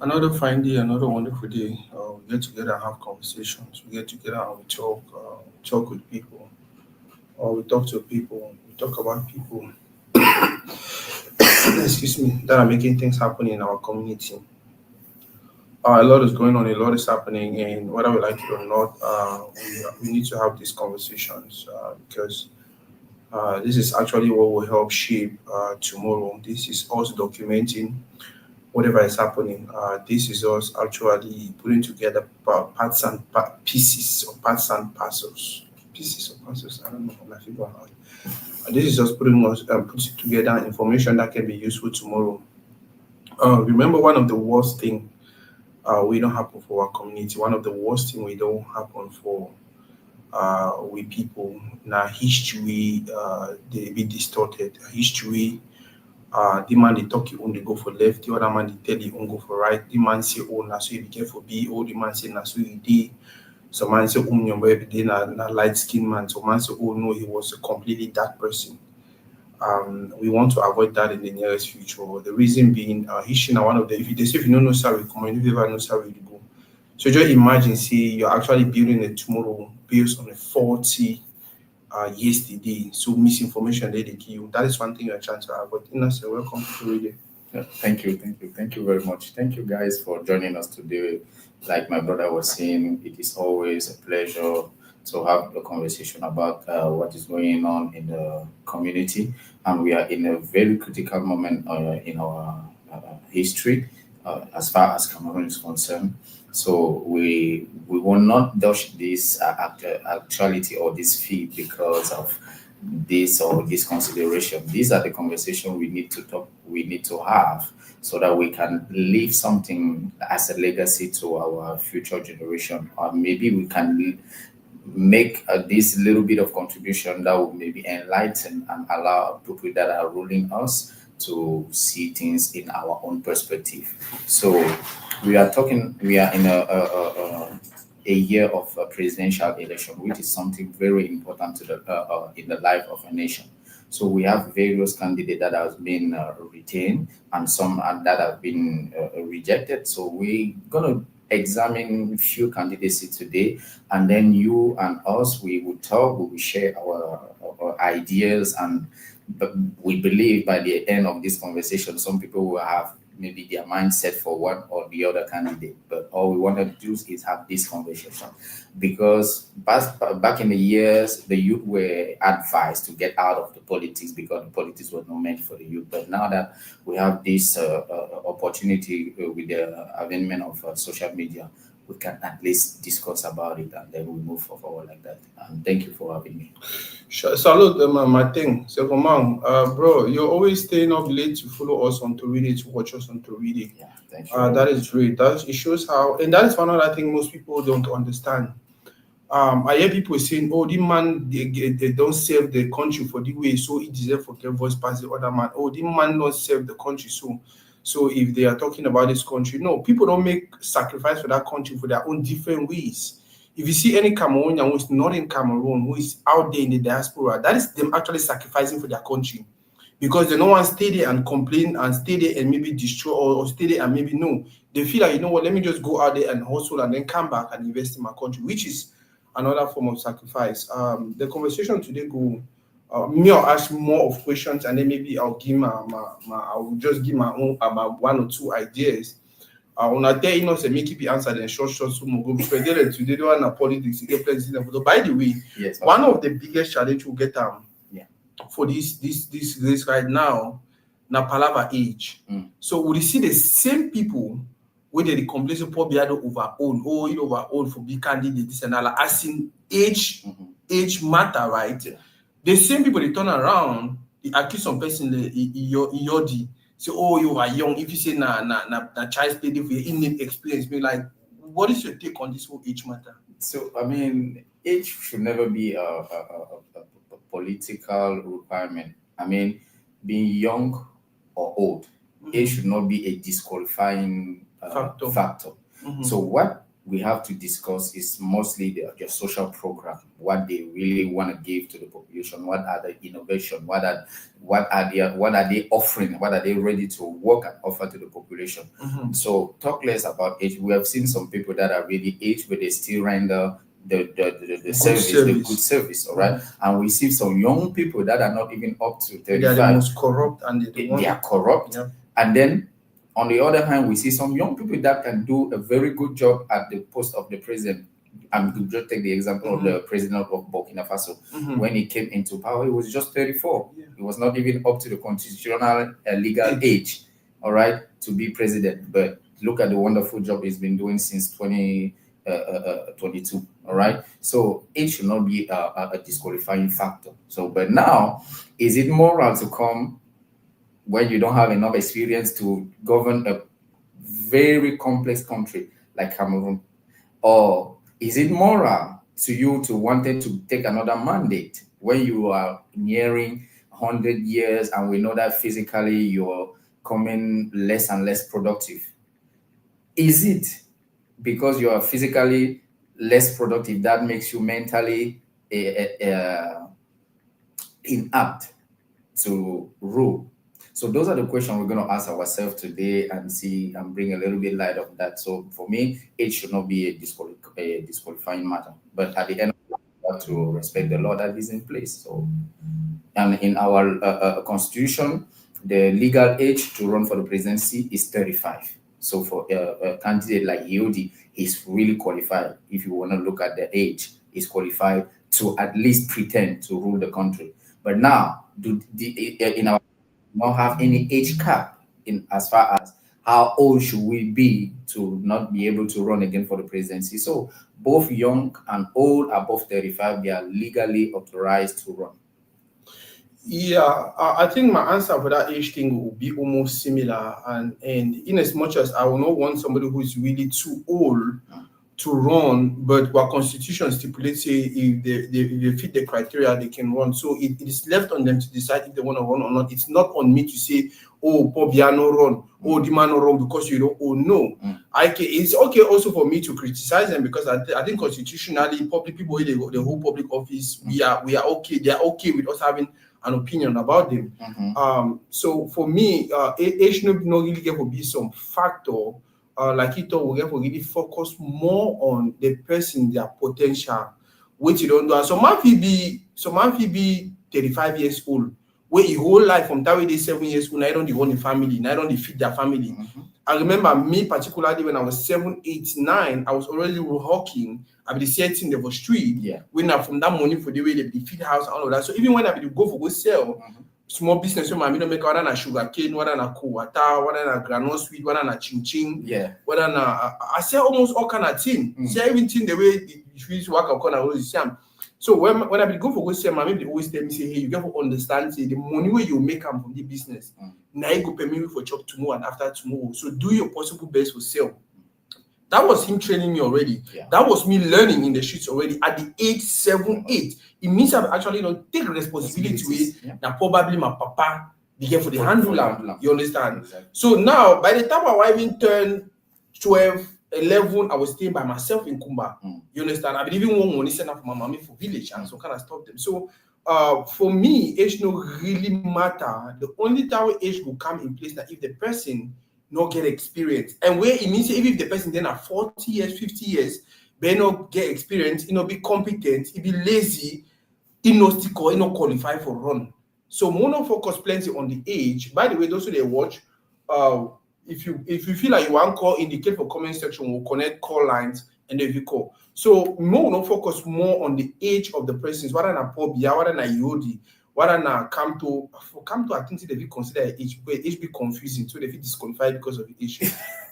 Another fine day, another wonderful day. We get together and have conversations. We get together and we talk with people, or we talk to people. We talk about people, excuse me, that are making things happen in our community. A lot is going on, a lot is happening, and whether we like it or not, we need to have these conversations because this is actually what will help shape tomorrow. This is us documenting whatever is happening. This is us actually putting together parts and pieces or parts and parcels. Pieces or parcels, I don't know how I figure out. This is just putting together information that can be useful tomorrow. Remember, one of the worst thing we don't happen for our community. One of the worst thing we don't happen for we people. Now history, they be distorted. History the man they talk you own they go for left, the other man they tell you own go for right. The man say oh na so you be careful be oh the man say na so you dey. Some man say your boy every day na light skinned man. Some man say oh no he was a completely dark person. We want to avoid that in the nearest future. The reason being history now one of the if you they say if you don't know sorry come on if you ever know sorry you go. So just imagine see you're actually building a tomorrow based on a faulty yesterday. So misinformation they give you. That is one thing you're trying to avoid. Innocent, welcome to read it. Yeah, thank you very much. Thank you guys for joining us today. Like my brother was saying, it is always a pleasure to have a conversation about what is going on in the community, and we are in a very critical moment in our history as far as Cameroon is concerned. So we will not dodge this actuality or this feed because of this or this consideration. These are the conversation we need to talk, we need to have so that we can leave something as a legacy to our future generation, or maybe we can make this little bit of contribution that will maybe enlighten and allow people that are ruling us to see things in our own perspective. So we are in a year of a presidential election, which is something very important to in the life of a nation. So we have various candidates that have been retained and some that have been rejected. So we're gonna examine few candidacy today, and then you and us we will talk, we will share our ideas, and but we believe by the end of this conversation, some people will have maybe their mind set for one or the other candidate. But all we want to do is have this conversation because back in the years, the youth were advised to get out of the politics because the politics was not meant for the youth. But now that we have this opportunity with the advent of social media, we can at least discuss about it and then we move forward like that. And thank you for having me. Sure. Salute my thing. Second man, bro, you're always staying up late to follow us on to read it, to watch us on to read it. Yeah, thank you. Very That much. is great. It shows how, and that is one other thing most people don't understand. I hear people saying, "Oh, the man they don't serve the country for the way, so it deserve for get voice pass the other man. Oh, the man not serve the country, so if they are talking about this country, no, people don't make sacrifice for that country for their own different ways. If you see any Cameroonian who is not in Cameroon, who is out there in the diaspora, that is them actually sacrificing for their country because they don't want to stay there and complain and stay there and maybe destroy or stay there and maybe no. They feel like, you know what, let me just go out there and hustle and then come back and invest in my country, which is another form of sacrifice. The conversation today go me I'll ask more of questions and then maybe I'll give I'll just give my own about one or two ideas. When I tell you know say make it be answered in short so we'll go because today they want politics, you get president. But by the way, Yes. one of the biggest challenge we'll get Yeah. for this right now, na palava age. So we see the same people where they complain say poor Biado overown, oh you overown for big candidate this and that. As in age matter, right? Yeah. The same people they turn around, they accuse some person in your say, oh you are young. If you say na child play for your need experience, be like, what is your take on this whole age matter? So, I mean, age should never be a political requirement. I mean, being young or old, age should not be a disqualifying Factor. factor. Mhm. So, what we have to discuss is mostly their social program, what they really want to give to the population, what are the innovation, what are they offering, what are they ready to work and offer to the population. So talk less about age. We have seen some people that are really aged, but they still render the service, the good service, all right. And we see some young people that are not even up to 35. They are the most corrupt, and they are corrupt. Yeah. And then on the other hand, we see some young people that can do a very good job at the post of the president. I'm to just take the example of the president of Burkina Faso. When he came into power, he was just 34. He was not even up to the constitutional legal age, all right, to be president. But look at the wonderful job he's been doing since 2022. All right. So it should not be a disqualifying factor. So, but now, is it moral to come when you don't have enough experience to govern a very complex country like Cameroon? Or is it moral to you to wanted to take another mandate when you are nearing 100 years and we know that physically you're becoming less and less productive? Is it because you are physically less productive that makes you mentally inapt to rule? So those are the questions we're going to ask ourselves today and see and bring a little bit light of that. So for me, age should not be a disqualifying matter. But at the end of the day, we have to respect the law that is in place. So, and in our constitution, the legal age to run for the presidency is 35. So for a candidate like Yodi, he's really qualified. If you want to look at the age, he's qualified to at least pretend to rule the country. But now, in our not have any age cap in as far as how old should we be to not be able to run again for the presidency. So both young and old above 35, they are legally authorized to run. Yeah, I think my answer for that age thing will be almost similar. And in as much as I will not want somebody who is really too old to run, but our constitution stipulates if they fit the criteria, they can run. So it is left on them to decide if they want to run or not. It's not on me to say, oh, Pobiano run, oh, the man run because you don't. Oh, no. It's okay also for me to criticize them because I think constitutionally, public people, the whole public office, we are okay. They are okay with us having an opinion about them. So for me, age no really get to be some factor. Like you thought, we have to really focus more on the person, their potential, which you don't do. And some man be 35 years old, where your whole life from that way they 7 years old, I don't run the family, I don't feed their family. I remember me particularly when I was 7, 8, 9, I was already hawking. I be setting the street. When I from that money for the way they feed house and all of that. So even when I be go for go sell. Small business, so I don't make whether na sugar cane, whether na kuwata, whether na granola sweet, whether na chin chin, whether na I sell almost all kind of thing. See everything the way the streets work out, always same. So when I be go for go sell, my maybe they always tell me say, hey, you got to understand, say the money where you make from the business, now you go pay me for job tomorrow and after tomorrow. So do your possible best for sale. That was him training me already. That was me learning in the streets already at the age 7, 8. It means I've actually take responsibility with now probably my papa be here for the handler. You understand? Exactly. So now by the time I even turned 12, 11, I was staying by myself in Kumba. You understand? I believe even one money sent out for my mommy for village and so kind of stop them. So for me, age no really matter. The only time age will come in place that if the person not get experience. And where it means even if the person then are 40 years, 50 years, they not get experience, be competent, be lazy, not stick or not qualify for run. So mono focus plenty on the age. By the way, those who they watch, if you feel like you want call, indicate for comment section, we'll connect call lines and then you call. So mono focus more on the age of the persons, whether na Pobia, whether na Yodi, whether na come to I think they will consider age, but age be confusing, so they feel disqualified because of the age.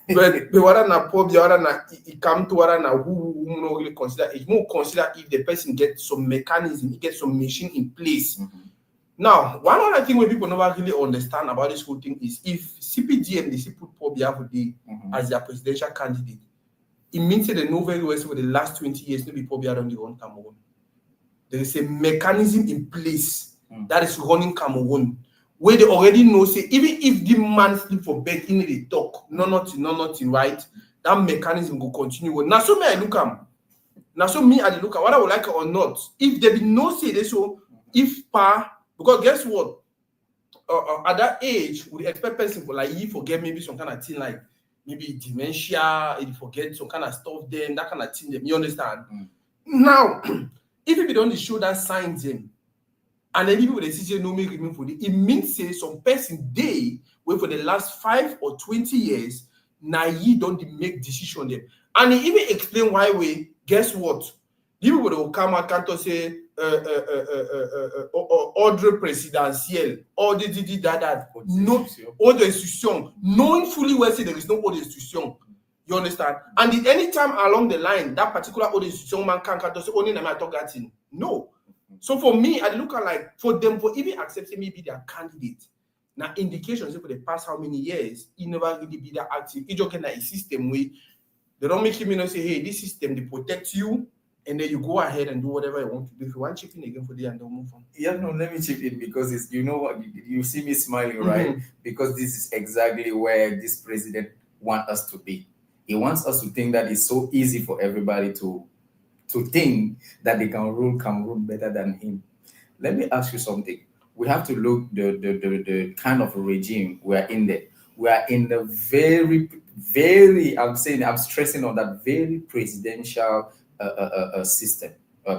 but whether na Pobia, whether na it come to whether na who not really consider age, more consider if the person gets some mechanism, he gets some machine in place. Now, one other thing where people never really understand about this whole thing is if CPDM they put Pobia for the as their presidential candidate, it means that they know very well for the last 20 years, maybe Pobia on the run Cameroon. There is a mechanism in place that is running Cameroon, where they already know, say, even if the man sleep for bed, in the talk, no nothing, right? that mechanism will continue. Now, so me I look am. Now, so me I dey look am, whether I would like it or not. If there be no say they so, if because guess what? At that age, we expect person for like you forget maybe some kind of thing like maybe dementia, you forget some kind of stuff, then that kind of thing. Them, you understand? Now, if you don't show that signs them, and then people they see no make agreement for it, it means say some person they wait for the last 5 or 20 years, now you don't make decision there. And he even explain why we guess what? The people will come out can't say ordre présidentiel, ordre that no ordre institution, knowing fully well say there is no ordre institution. You understand? And if anytime along the line that particular ordre institution man can't say only na talk that thing. No. So for me, I look at like for them for even accepting me be their candidate. Now indications for the past how many years, he never really be that active. He just get a system where they don't make him say, hey, this system they protect you, and then you go ahead and do whatever you want to do. If you want chip in again for the and don't move on. Yeah, no, let me chip in because it's you know what you see me smiling, right? Because this is exactly where this president wants us to be. He wants us to think that it's so easy for everybody to think that they can rule Cameroon better than him. Let me ask you something. We have to look the kind of regime we are in there. We are in the very I'm stressing on that very presidential system,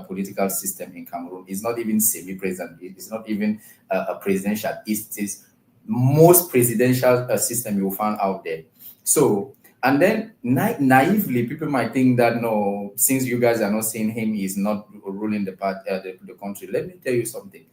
political system in Cameroon. It's not even semi-president. It's not even a presidential. It's most presidential system you'll find out there. So, and then naively, people might think that no, since you guys are not seeing him, he's not ruling the country. Let me tell you something.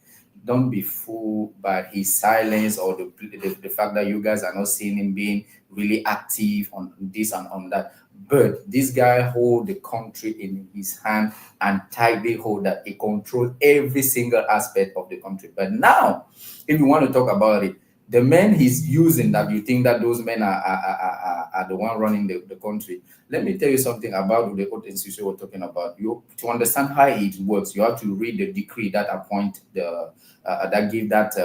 Don't be fooled by his silence or the fact that you guys are not seeing him being really active on this and on that. But this guy hold the country in his hand and tightly hold that he controls every single aspect of the country. But now, if you want to talk about it, the men he's using that you think that those men are the one running the country. Let me tell you something about the old institution we're talking about. To understand how it works, you have to read the decree that appoint that give that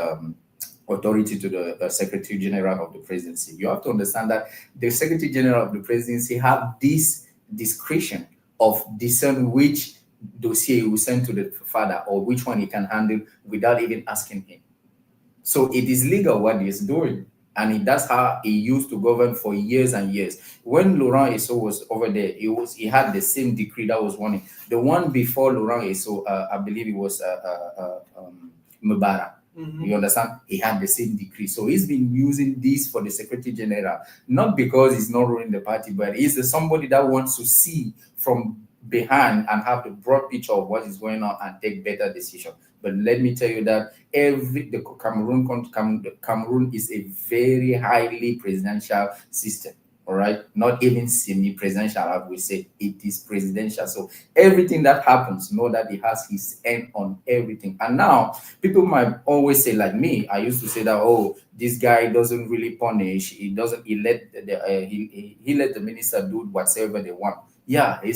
authority to the Secretary General of the Presidency. You have to understand that the Secretary General of the Presidency have this discretion of discern which dossier he will send to the father or which one he can handle without even asking him. So it is legal what he is doing. And that's how he used to govern for years and years. When Laurent Esso was over there, he had the same decree that was running. The one before Laurent Esso, I believe it was Mubarak. You understand? He had the same decree. So he's been using this for the Secretary General, not because he's not ruling the party, but he's somebody that wants to see from behind and have the broad picture of what is going on and take better decisions. But let me tell you that Cameroon is a very highly presidential system. All right, not even semi-presidential, I would say. It is presidential. So everything that happens, know that he has his end on everything. And now people might always say, like me, I used to say that, oh, this guy doesn't really punish. He let the minister do whatever they want. Yeah, I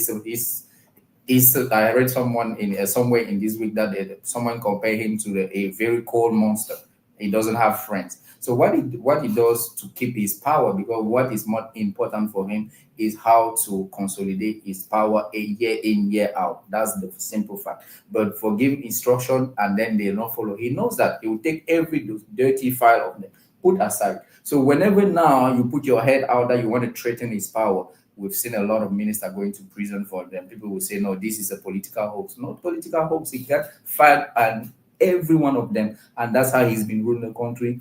read someone in somewhere in this week that someone compared him to a very cold monster. He doesn't have friends. So what he does to keep his power, because what is more important for him is how to consolidate his power a year in, year out. That's the simple fact. But for giving instruction and then they don't follow, he knows that he will take every dirty file of them, put aside. So whenever now you put your head out that you want to threaten his power, we've seen a lot of ministers going to prison for them. People will say, no, this is a political hoax. Not political hoax. He got fired and every one of them. And that's how he's been ruling the country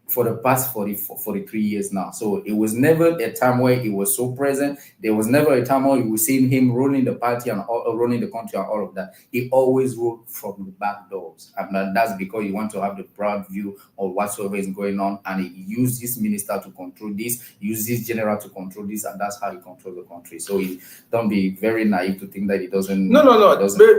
for the past 43 years now. So it was never a time where he was so present. There was never a time where you were seeing him ruling the party and running the country and all of that. He always ruled from the back doors. And that's because he wants to have the broad view of whatsoever is going on. And he used this minister to control this, use this general to control this, and that's how he controls the country. So don't be very naive to think that he doesn't. No.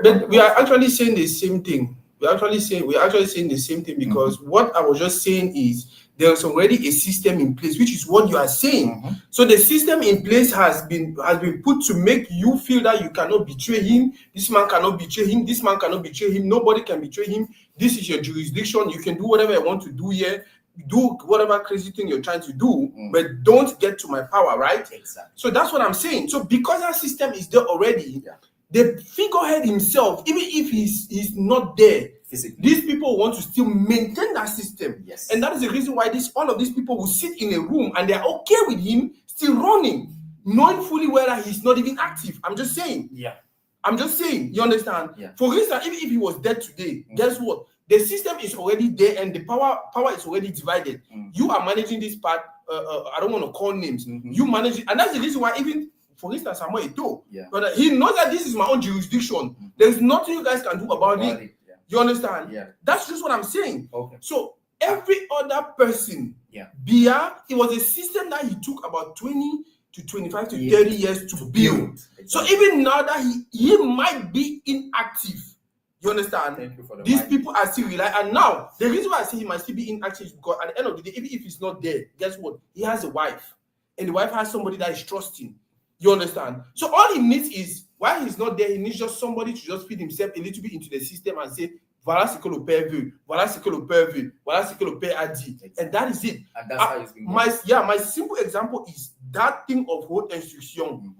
But we are actually saying the same thing. We're actually saying the same thing because what I was just saying is there's already a system in place, which is what you are saying. So the system in place has been put to make you feel that you cannot betray him. This man cannot betray him. This man cannot betray him. Nobody can betray him. This is your jurisdiction. You can do whatever you want to do here. do whatever crazy thing you're trying to do, but don't get to my power, right? Exactly. So that's what I'm saying. So because that system is there already, the figurehead himself, even if he's not there, physically, these people want to still maintain that system. Yes. And that is the reason why all of these people will sit in a room and they're okay with him still running, knowing fully well that he's not even active. I'm just saying. Yeah. I'm just saying, you understand? Yeah. For instance, even if he was dead today, guess what? The system is already there and the power is already divided. You are managing this part. I don't want to call names. You manage it, and that's the reason why even, for instance, Samuel Eto'o, but he knows that this is my own jurisdiction. There's nothing you guys can do about it. You understand? Yeah. That's just what I'm saying. Okay. So every other person, Bia, it was a system that he took about 20 to 25 to 30 years to build. Exactly. So even now that he might be inactive, you understand? Thank you for the These people are still relying. And now the reason why I say he might still be inactive is because at the end of the day, even if he's not there, guess what? He has a wife, and the wife has somebody that is trusting. You understand? So all he needs is, while he's not there, he needs just somebody to just feed himself a little bit into the system and say, voilà ce que le père veut, voilà ce que le père veut, voilà ce que le père a dit. And that is it. And that's how it's been going. My simple example is that thing of haute instruction.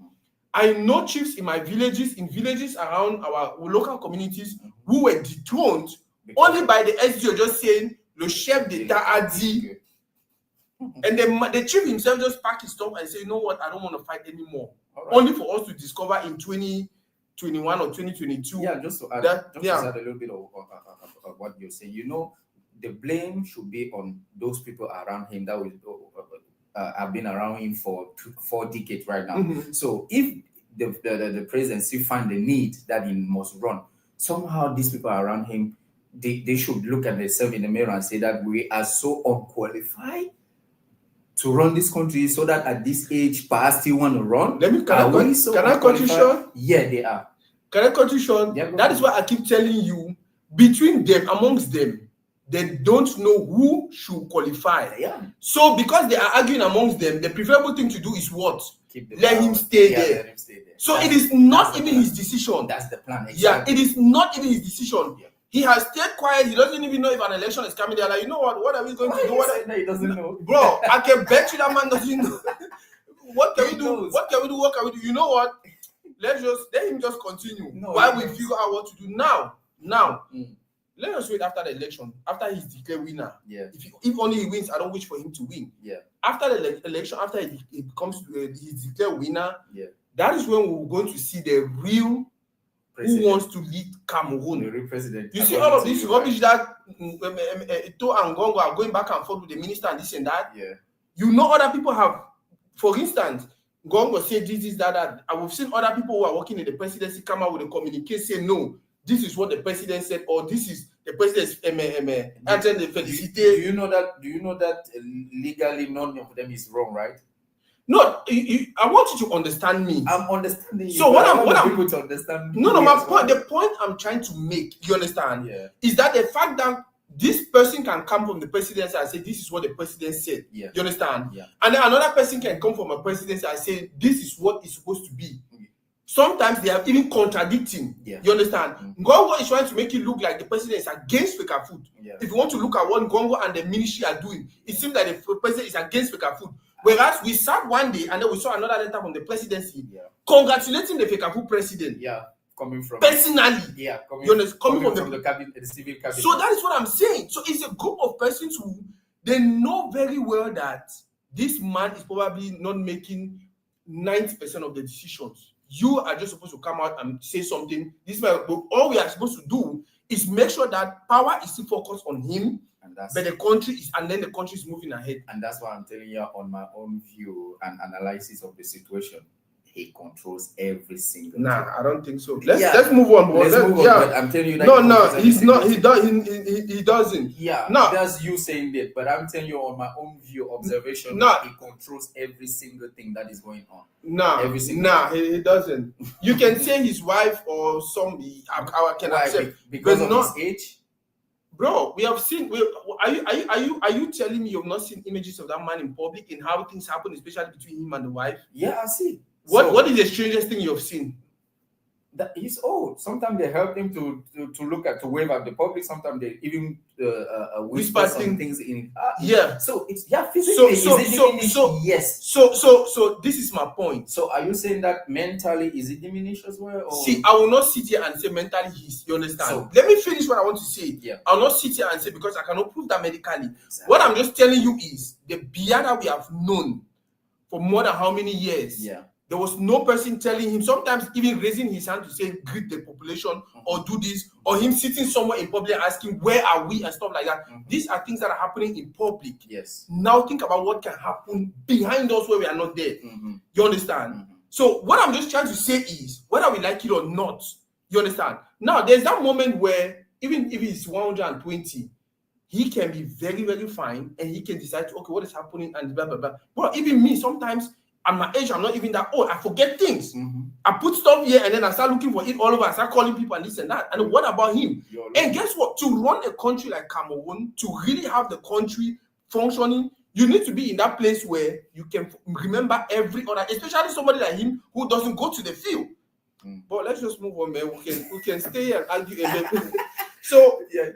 I know chiefs in my villages, in villages around our local communities, who were dethroned only by the SDO just saying, le chef d'État a dit. And the chief himself just packed his stuff and said, you know what, I don't want to fight anymore. Right. Only for us to discover in 2021 or 2022. Yeah, just to add a little bit of what you're saying. You know, the blame should be on those people around him that will have been around him for 4 decades right now. So if the presidency find the need that he must run, somehow these people around him, they should look at themselves in the mirror and say that we are so unqualified to run this country, so that at this age, perhaps still want to run. Can I cut you short? Yeah, they are. Can I cut you short? Yeah, that is why I keep telling you, between them, amongst them, they don't know who should qualify. Yeah. So because they are arguing amongst them, the preferable thing to do is what? Let him stay there. Let him stay there. So it is not even his decision. That's the plan. Exactly. Yeah, it is not even his decision. Yeah. He has stayed quiet. He doesn't even know if an election is coming. They're like, you know what are we going to do? He doesn't know. Bro, I can bet you that man doesn't know. What can we do? What can we do? You know what? Let him just continue while we figure out what to do now. Let us wait after the election, after he's declared winner. Yeah. If only he wins, I don't wish for him to win. Yeah. After the election, after he becomes he's declared winner, that is when we're going to see the real president. Who wants to lead Cameroon. The real president. You see all of this rubbish that Eto'o and Gongo are going back and forth with the minister and this and that. Yeah. You know other people have, for instance, Gongo said this, that. And we've seen other people who are working in the presidency come out with a communique say no. This is what the president said, or this is the president's answer the felicite. Do you know that legally none of them is wrong, right? No, I want you to understand me. I'm understanding you. So what I'm people to understand. No, the point I'm trying to make, you understand, is that the fact that this person can come from the presidency and say this is what the president said. Yeah. You understand? Yeah. And then another person can come from a presidency and say this is what it's supposed to be. Sometimes they are even contradicting. Yeah. You understand? Gongo is trying to make it look like the president is against Feka food. Yeah. If you want to look at what Gongo and the ministry are doing, it seems like the president is against Feka food. Whereas we sat one day and then we saw another letter from the presidency congratulating the Feka food president. Yeah. Coming from personally. Yeah. Coming from the cabinet, the civil cabinet. So that is what I'm saying. So it's a group of persons who they know very well that this man is probably not making 90% of the decisions. You are just supposed to come out and say something. All we are supposed to do is make sure that power is still focused on him, but the country is moving ahead. And that's why I'm telling you on my own view and analysis of the situation. He controls every single thing. I don't think so. Let's move on. Let's move on. But I'm telling you that he's not. He doesn't. Yeah, that's you saying that. But I'm telling you on my own view, observation. He controls every single thing that is going on. He doesn't. You can say his wife or somebody. I can accept because of his age. Bro, we have seen. Are you telling me you've not seen images of that man in public and how things happen, especially between him and the wife? Yeah, I see. What is the strangest thing you've seen? that he's old. Sometimes they help him to look at, to wave at the public. Sometimes they even whisper some things in. Yeah. So it's, yeah, physically is it diminished? Yes. So this is my point. So are you saying that mentally is it diminished as well? Or? See, I will not sit here and say mentally he's. You understand? So, let me finish what I want to say. Yeah. I will not sit here and say, because I cannot prove that medically. Exactly. What I'm just telling you is the beer that we have known for more than how many years. Yeah. There was no person telling him, sometimes even raising his hand to say, greet the population or do this, or him sitting somewhere in public asking, where are we, and stuff like that. These are things that are happening in public. Yes. Now think about what can happen behind us where we are not there. You understand? So what I'm just trying to say is, whether we like it or not, you understand? Now, there's that moment where, even if it's 120, he can be very, very fine, and he can decide, okay, what is happening, and blah, blah, blah. But even me, sometimes, at my age, I'm not even that old. I forget things. I put stuff here, and then I start looking for it all over. I start calling people and this and that. And what about him? And guess what? To run a country like Cameroon, to really have the country functioning, you need to be in that place where you can remember every other, especially somebody like him who doesn't go to the field. But let's just move on, man. We can stay here and argue a bit. So yeah,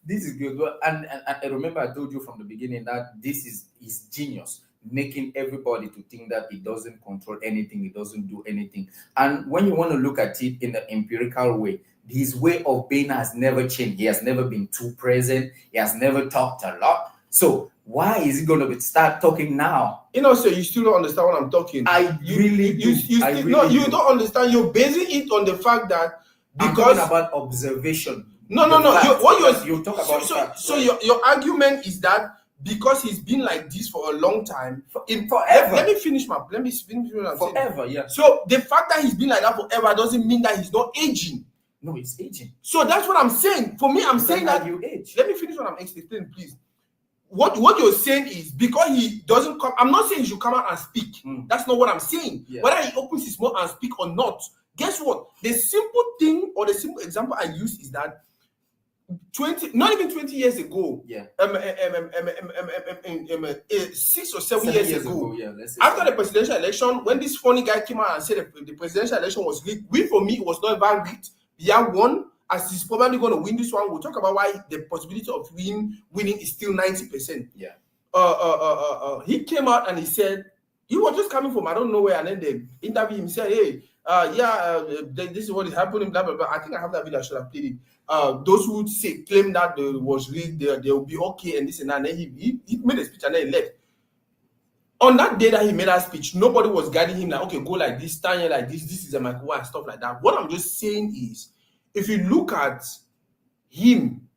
this is good. And I remember I told you from the beginning that this is genius, making everybody to think that it doesn't control anything, it doesn't do anything. And when you want to look at it in the empirical way, his way of being has never changed. He has never been too present. He has never talked a lot. So why is he going to start talking now? So you still don't understand what I'm talking. You don't understand. You're basing it on the fact that because I'm talking about observation. No. You talk about so your argument is that because he's been like this for a long time, forever. Let me finish what I'm forever, saying. Yeah. So the fact that he's been like that forever doesn't mean that he's not aging. No, it's aging. So that's what I'm saying. For me, I'm saying that you age. Let me finish what I'm explaining, please. What you're saying is because he doesn't come. I'm not saying he should come out and speak. That's not what I'm saying. Yeah. Whether he opens his mouth and speak or not, guess what? The simple thing or the simple example I use is that not even 20 years ago, 6 or 7 years ago, after the presidential election, when this funny guy came out and said the presidential election was rigged, for me, it was not even rigged. Biya won, as he's probably going to win this one. We'll talk about why the possibility of winning is still 90%. Yeah. He came out and he said, he was just coming from I don't know where, and then they interviewed him, said, hey, this is what is happening, blah, blah, blah. I think I have that video, I should have played it. Those who claim that it was rigged, they will be okay, and this and that. And then he made a speech and then he left. On that day that he made that speech, nobody was guiding him like, okay, go like this, stand here like this is a microwave and stuff like that. What I'm just saying is, if you look at him,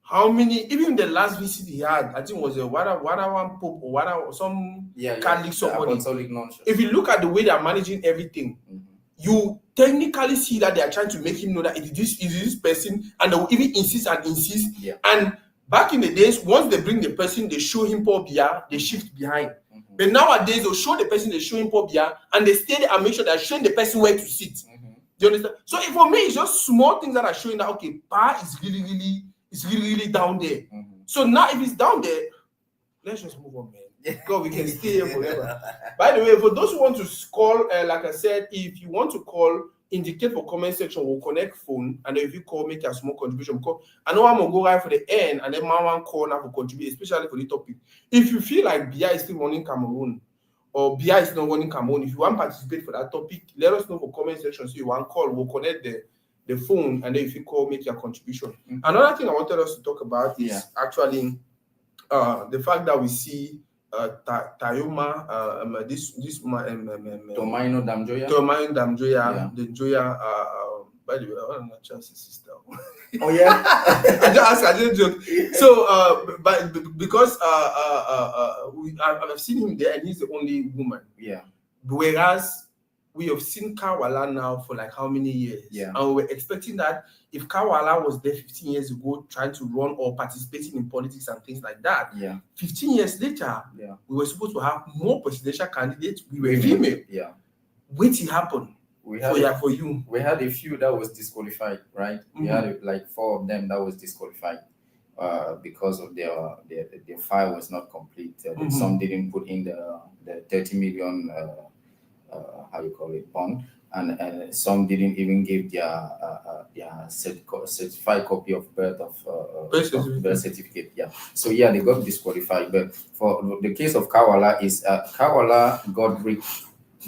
how many, even the last visit he had, I think it was a one Pope or some Catholic somebody. If you look at the way they are managing everything, you technically see that they are trying to make him know that it is this person, and they will even insist. Yeah. And back in the days, once they bring the person, they show him Paul Biya, they shift behind. But nowadays, they'll show the person, they show him Paul Biya, and they stay there and make sure they're showing the person where to sit. Do you understand? So for me, it's just small things that are showing that, okay, Pa is really down there. So now if it's down there, let's just move on, man. God, we can stay here forever. By the way, for those who want to call, like I said, if you want to call, indicate for comment section, we'll connect phone, and then if you call, make a small contribution. I know I'm gonna go right for the end, and then my one call now for contribute, especially for the topic. If you feel like Biya is still running Cameroon, or Biya is not running Cameroon, if you want to participate for that topic, let us know for comment section. So you want call, we'll connect the phone, and then if you call, make your contribution. Another thing I wanted us to talk about is actually the fact that we see Tayoma, Tomaino Damjoya, the Joya, by the way, I want to chance his sister. Oh yeah, I didn't joke. So, but because I've seen him there, and he's the only woman. Yeah. Whereas we have seen Kawala now for like how many years? Yeah. And we were expecting that if Kawala was there 15 years ago trying to run or participating in politics and things like that, 15 years later, we were supposed to have more presidential candidates. We were female. Yeah. Waiting happened. For you. We had a few that was disqualified, right? We had like 4 of them that was disqualified because of their file was not complete. Some didn't put in the 30 million how you call it, bond. and some didn't even give their certified copy of birth certificate. Yeah, so yeah, they got disqualified. But for the case of Kawala, is Kawala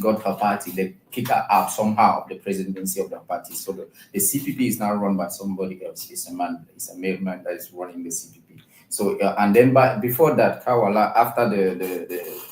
got her party. They kick her out somehow of the presidency of the party. So the CPP is now run by somebody else. It's a male man that is running the CPP. So and then before that, Kawala, after the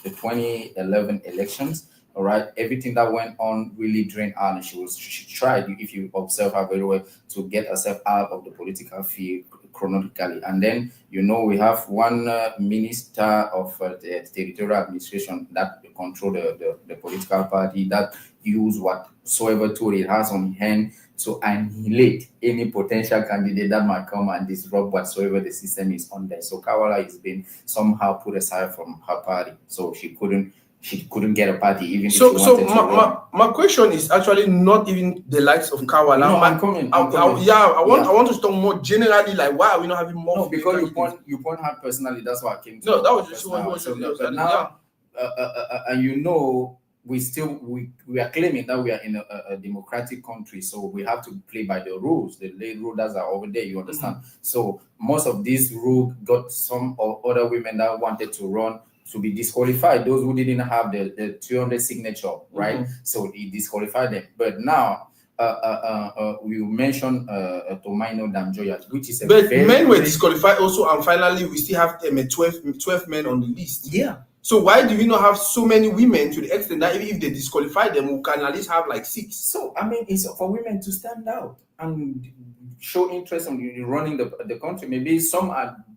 2011 elections, all right, everything that went on really drained her, and she tried, if you observe her very well, to get herself out of the political field chronologically. And then we have one minister of the territorial administration that control the political party, that use whatsoever tool it has on hand to annihilate any potential candidate that might come and disrupt whatsoever the system is on there. So Kawala is being somehow put aside from her party, so she couldn't get a party even if she wanted to run. My question is actually not even the likes of Kawala. No, I'm coming. I want to talk more generally, like why are we not having more? No, because you point her personally. That's why I came to. No, that was just what but now, and we are claiming that we are in a democratic country, so we have to play by the rules, the lay rules that are over there. You understand? Mm-hmm. So most of these rules got some other women that wanted to run to be disqualified. Those who didn't have the 200 signature, right? Mm-hmm. So he disqualified them. But now, we mentioned Tomaino Damjoya, which is but men were disqualified also, and finally we still have 12 men on the list. Yeah. So why do we not have so many women, to the extent that even if they disqualify them, we can at least have like 6? So I mean, it's for women to stand out and show interest in running the country. Maybe some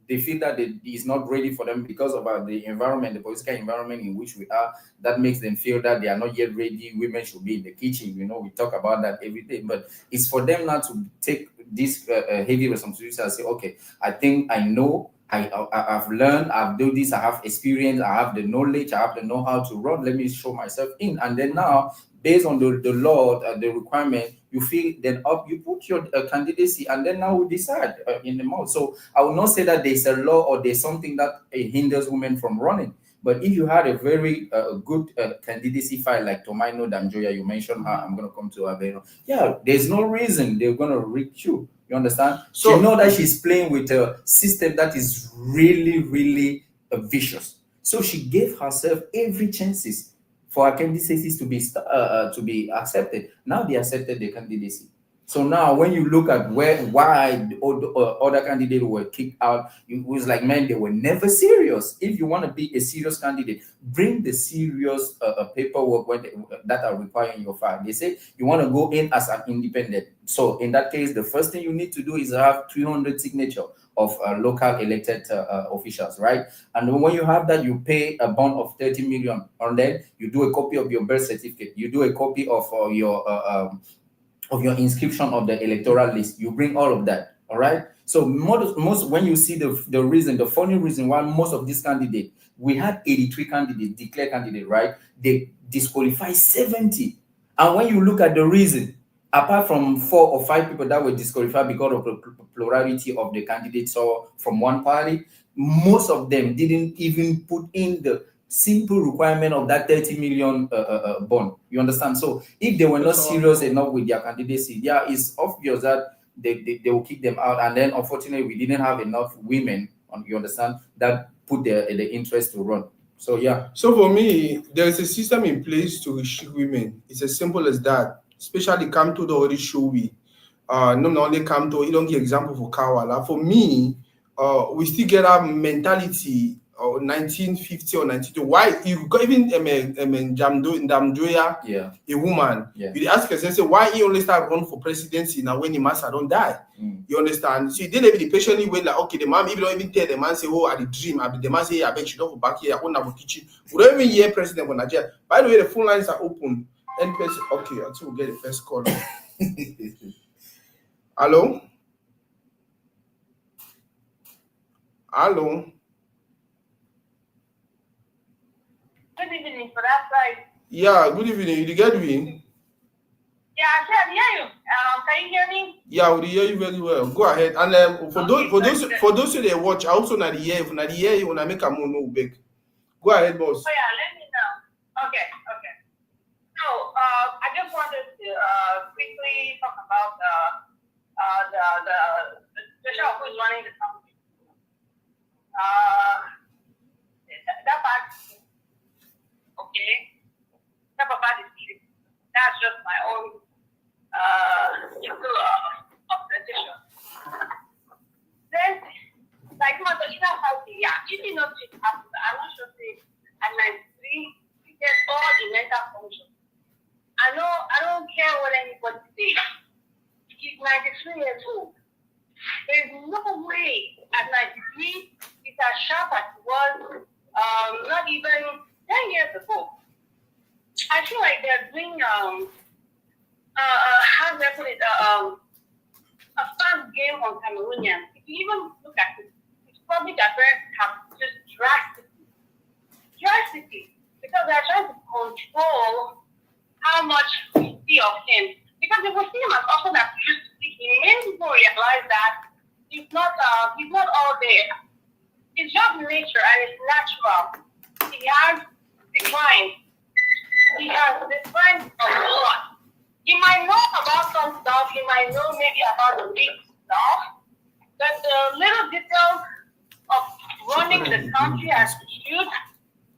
they feel that it is not ready for them because of the environment, the political environment in which we are. That makes them feel that they are not yet ready. Women should be in the kitchen. We talk about that every day. But it's for them now to take this heavy responsibility and say, okay, I think I know. I've learned, I've done this, I have experience, I have the knowledge, I have the know-how to run. Let me show myself in. And then now, based on the law, the requirement, you feel then up, you put your candidacy, and then now we decide in the mouth. So I will not say that there's a law or there's something that hinders women from running. But if you had a very good candidacy file like Tomaino Damjoya, you mentioned her, I'm going to come to her. Yeah, there's no reason they're going to reach you. You understand? So you know that she's playing with a system that is really, really vicious. So she gave herself every chances for her candidacies to be accepted. Now they accepted the candidacy. So now when you look at why the other candidates were kicked out, it was like, man, they were never serious. If you want to be a serious candidate, bring the serious paperwork that are required in your file. They say you want to go in as an independent. So in that case, the first thing you need to do is have 300 signature of local elected officials, right? And when you have that, you pay a bond of 30 million. And then you do a copy of your birth certificate. You do a copy of your inscription of the electoral list. You bring all of that, all right? So most when you see the funny reason why most of these candidates, we had 83 candidates, declared candidates, right? They disqualify 70. And when you look at the reason, apart from 4 or 5 people that were disqualified because of the plurality of the candidates or from one party, most of them didn't even put in the simple requirement of that 30 million bond. You understand? So if they were not serious enough with their candidacy, yeah, it's obvious that they will kick them out. And then unfortunately, we didn't have enough women, you understand, that put the interest to run. So yeah. So for me, there's a system in place to restrict women. It's as simple as that. Especially come to the already show we. Not only come to, you don't give example for Kawala. For me, we still get our mentality of 1950 or 92. Why you got even Damjoya, yeah, a woman, yeah, you ask yourself, say, why he only start run for presidency now when the master don't die? You understand? So you didn't even patiently wait like, okay, the man even don't even tell the man say, oh, I the dream. The man say, I bet you don't go back here, I won't have a kitchen. We don't even hear president for Nigeria. By the way, the phone lines are open. And person, okay, until we get the first call. Hello? Hello? Good evening for that side. Yeah, good evening. You get me? Yeah, I can hear you. Can you hear me? Yeah, we hear you very well. Go ahead. And for those who they watch, I also not hear. If not hear you, when I make a mono big. Go ahead, boss. Oh yeah, let me know. Okay. So I just wanted to just my own little observation. Then, like my daughter has the if you know it happens, I'm not sure say at 93 you get all the mental functions. I don't care what anybody says. He's 93 years old. There's no way at 93 it's as sharp as it was not even 10 years ago. I feel like they're doing how do I put it a fast game on Cameroonians. If you even look at it, it's probably that parents have just drastically, because they're trying to control how much we see of him. Because if we see him as often as we used to see him, many people realize that he's not all there. It's just nature and it's natural. He has declined. He has declined a lot. You might know about some stuff, you might know maybe about the big stuff, but the little details of running the country as he should,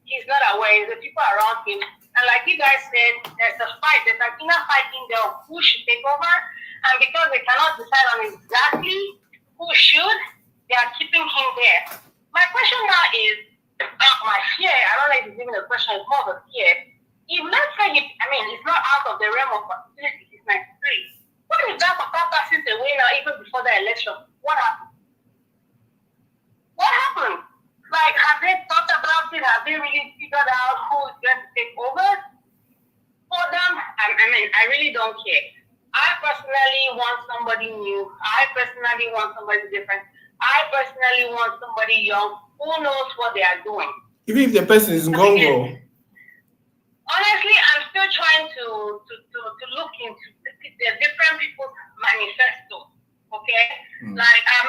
he's not aware. The people around him. And like you guys said, there's a fight, there's an inner fighting there of who should take over. And because they cannot decide on exactly who should, they are keeping him there. My question now is, my fear, I don't know if it's even a question, it's more of a fear. If let's say, it's not out of the realm of possibility, it's 93. What if that Papa passes away now even before the election? What happened? What happened? Like, have they thought about it? Have they really figured out who is going to take over for them? I really don't care. I personally want somebody new. I personally want somebody different. I personally want somebody young who knows what they are doing. Even if the person is gone, honestly, I'm still trying to look into the different people's manifestos. Okay, like I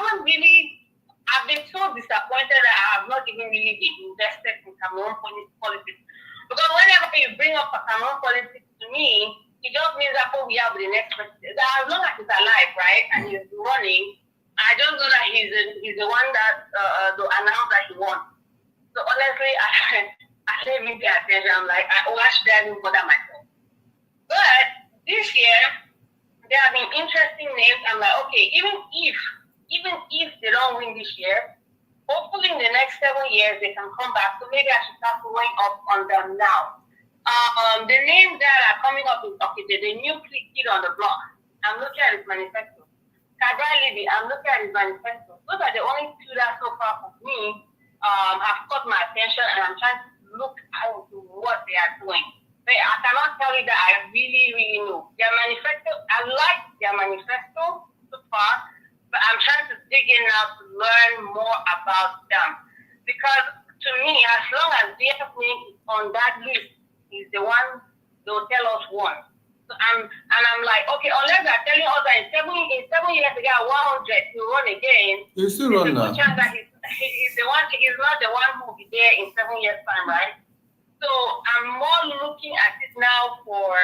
haven't really. I've been so disappointed that I have not even really been invested in Cameroon politics. Because whenever you bring up Cameroon politics to me, it just means that we have the next president. As long as he's alive, right, and he's running, I just know that he's the one that to announce that he won. So honestly, I didn't even pay attention. I'm like, why should I even bother myself? But this year, there have been interesting names. I'm like, okay, even if they don't win this year, hopefully in the next 7 years they can come back. So maybe I should start going up on them now. The names that are coming up is the new kid on the block. I'm looking at his manifesto. Cabral Libby, I'm looking at his manifesto. Those are the only two that so far for me have caught my attention, and I'm trying to look into what they are doing. But I cannot tell you that I really, really know. Their manifesto, I like their manifesto so far, but I'm trying to dig in now to learn more about them. Because to me, as long as their name is on that list, is the one they'll tell us won. So I'm like, okay, unless they're telling us that in 7 years they got 100 to run again, you still run now. Chance that he's the one. He's not the one who will be there in 7 years' time, right? So I'm more looking at it now for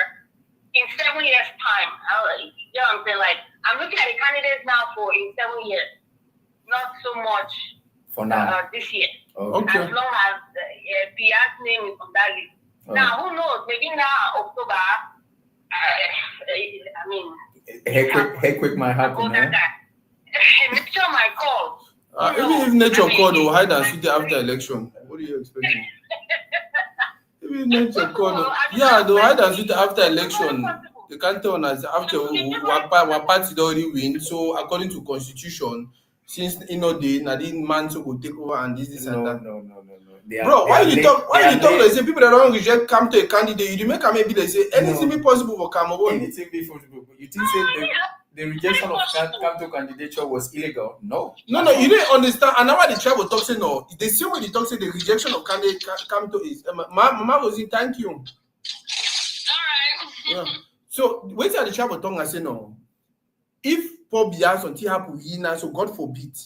in 7 years' time. You know what I'm saying? Like, I'm looking at the candidates now for in 7 years, not so much for now. This year. Okay. As long as Pia's name is on that list. Now, who knows? Maybe now October. Hey, quick might happen. Nature might call. Even if nature called, they'll hide and seek after election. What are you expecting? Even nature called, they'll hide and seek after election. They can't tell us after what party they already win. So according to constitution, since the Nadine man so will take over and this and that. No. Bro, why you talk? They say people that don't reject come to a candidate. You make a maybe they say anything be possible for Cameroon. Anything be possible. You think the rejection of come to candidature was illegal? No. You didn't understand. And now why the tribe talk say no. The same way they talk say the rejection of candidate come to is. Mama was in thank you. All right. Yeah. So wait till the tribe talk and say no. If Paul Biya until happen here, so God forbid,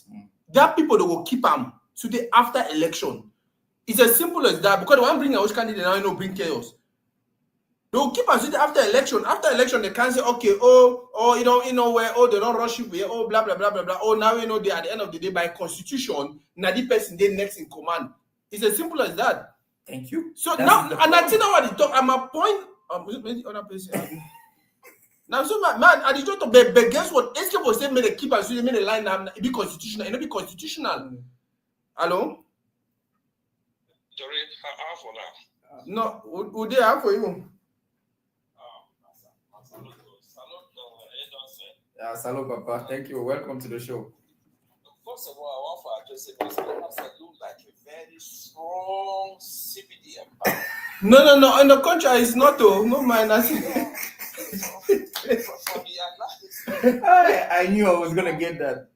that people that will keep him today after election. It's as simple as that, because they want to bring a host candidate now, bring chaos. They will keep us after election. After election, they can say, okay, they don't rush you here, blah blah blah blah blah. Now they at the end of the day by constitution, now the person they next in command. It's as simple as that. Thank you. So now, and I think now what they talk. And my point Many other person. Now, so man, I did not. But guess what? SK was saying, "May the keep us. May the line now be constitutional. It not be constitutional." Hello. Sorry, how for now? No, would they have for you? Salud, Papa. Thank you. Welcome to the show. First of all, I want to address it because it looks like a very strong CBD empire. No. On the contrary, it's not. Oh, no man. I knew I was gonna get that.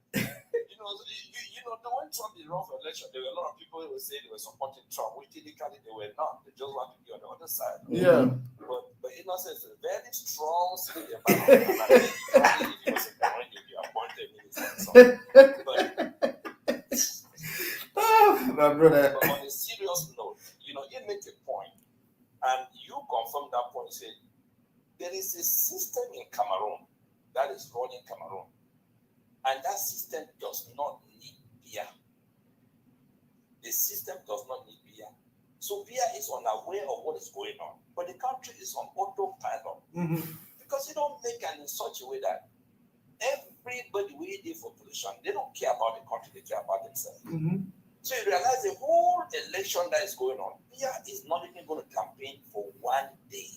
When Trump did run for election, there were a lot of people who would say they were supporting Trump, which technically they were not. They just want to be on the other side. Yeah. But innocence is a very strong city environment. If he was going to be appointed minister. My brother. But on a serious note, you make a point, and you confirm that point. Say there is a system in Cameroon that is running Cameroon, and that system does not need beer. The system does not need beer. So beer is unaware of what is going on, but the country is on autopilot because you don't make it in such a way that everybody we did for pollution, they don't care about the country, they care about themselves. So you realize the whole election that is going on, beer is not even going to campaign for 1 day.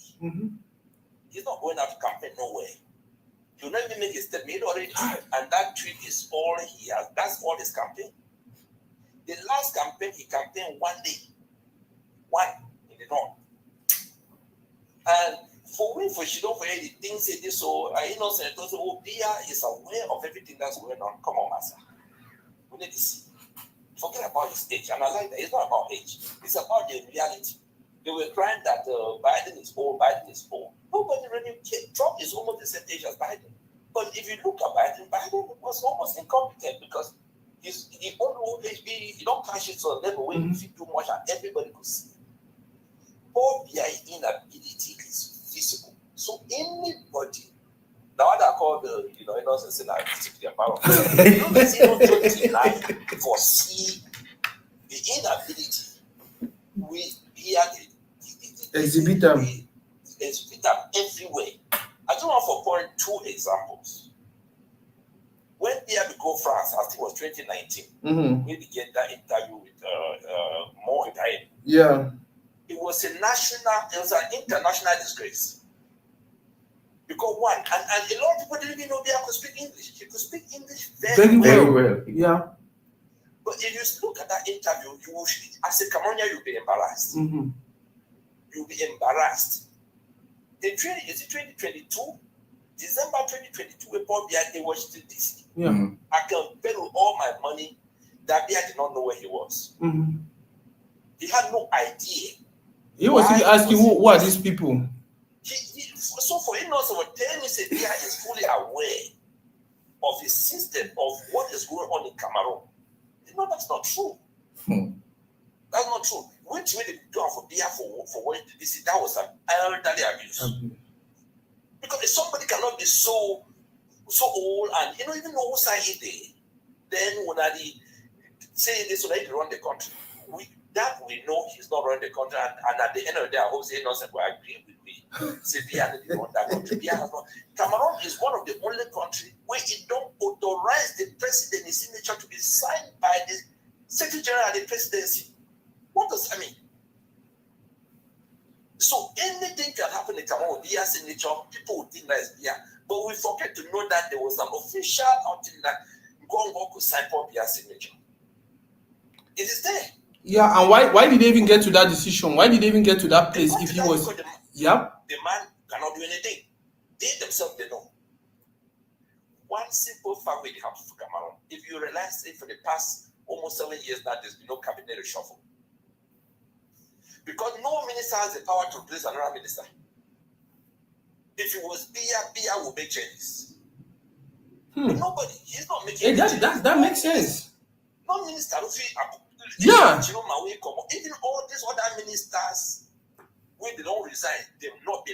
He's not going out to campaign nowhere. He'll not even make a statement. He already tweeted, and that tweet is all he has. That's all his campaign. The last campaign, he campaigned 1 day. One in the north. And for Shido, for the things say this, so I innocent, beer is aware of everything that's going on. Come on, Master. We need to see. Forget about his age. And I like that. It's not about age. It's about the reality. They were crying that Biden is old. Nobody really cares. Trump is almost the same age as Biden. But if you look at Biden was almost incompetent because he old age, he don't cash it to a level where he too much and everybody could see. All their inability is visible. So anybody, now what I call the, innocence in our particular power, foresee the inability with beer, exhibit them everywhere. I just want to point 2 examples. When beer go France, I think it was 2019, we began that interview with Mo Ibrahim. Yeah. It was an international disgrace. Because one, and a lot of people didn't even know beer could speak English. He could speak English very well. Yeah. But if you look at that interview, you will, as a Cameroonian, you'll be embarrassed. You'll be embarrassed. In 2022, December 2022, we bought beer, they watched the DC. Yeah. I can bet with all my money that beer did not know where he was. He had no idea. He was asking, who are these people? So for him also, telling me that beer is fully aware of the system of what is going on in Cameroon. That's not true. That's not true. Which way they do for beer for what did this? That was an elderly abuse. Because if somebody cannot be so old and even know whose side he then when they say this when they run the country, we know he's not running the country, and at the end of the day, I hope say nothing will agree with me. Say beer didn't run that country. Beer has not. Cameroon is one of the only countries where it don't authorize the president's signature to be signed by the Secretary General of the Presidency. What does that mean? So anything can happen in Cameroon with beer signature, people would think that is beer, but we forget to know that there was an official outing that Gongo could sign for beer signature. It is there. Yeah, and why did they even get to that decision? Why did they even get to that place if he was... The man cannot do anything. They themselves, they know. One simple fact we have for Cameroon, if you realize it for the past almost 7 years now, there's been no cabinet reshuffle. Because no minister has the power to replace another minister. If it was beer will make changes. But nobody, he's not making changes. That makes sense. No minister will feel... Yeah. Even all these other ministers, when they don't resign, they will not be.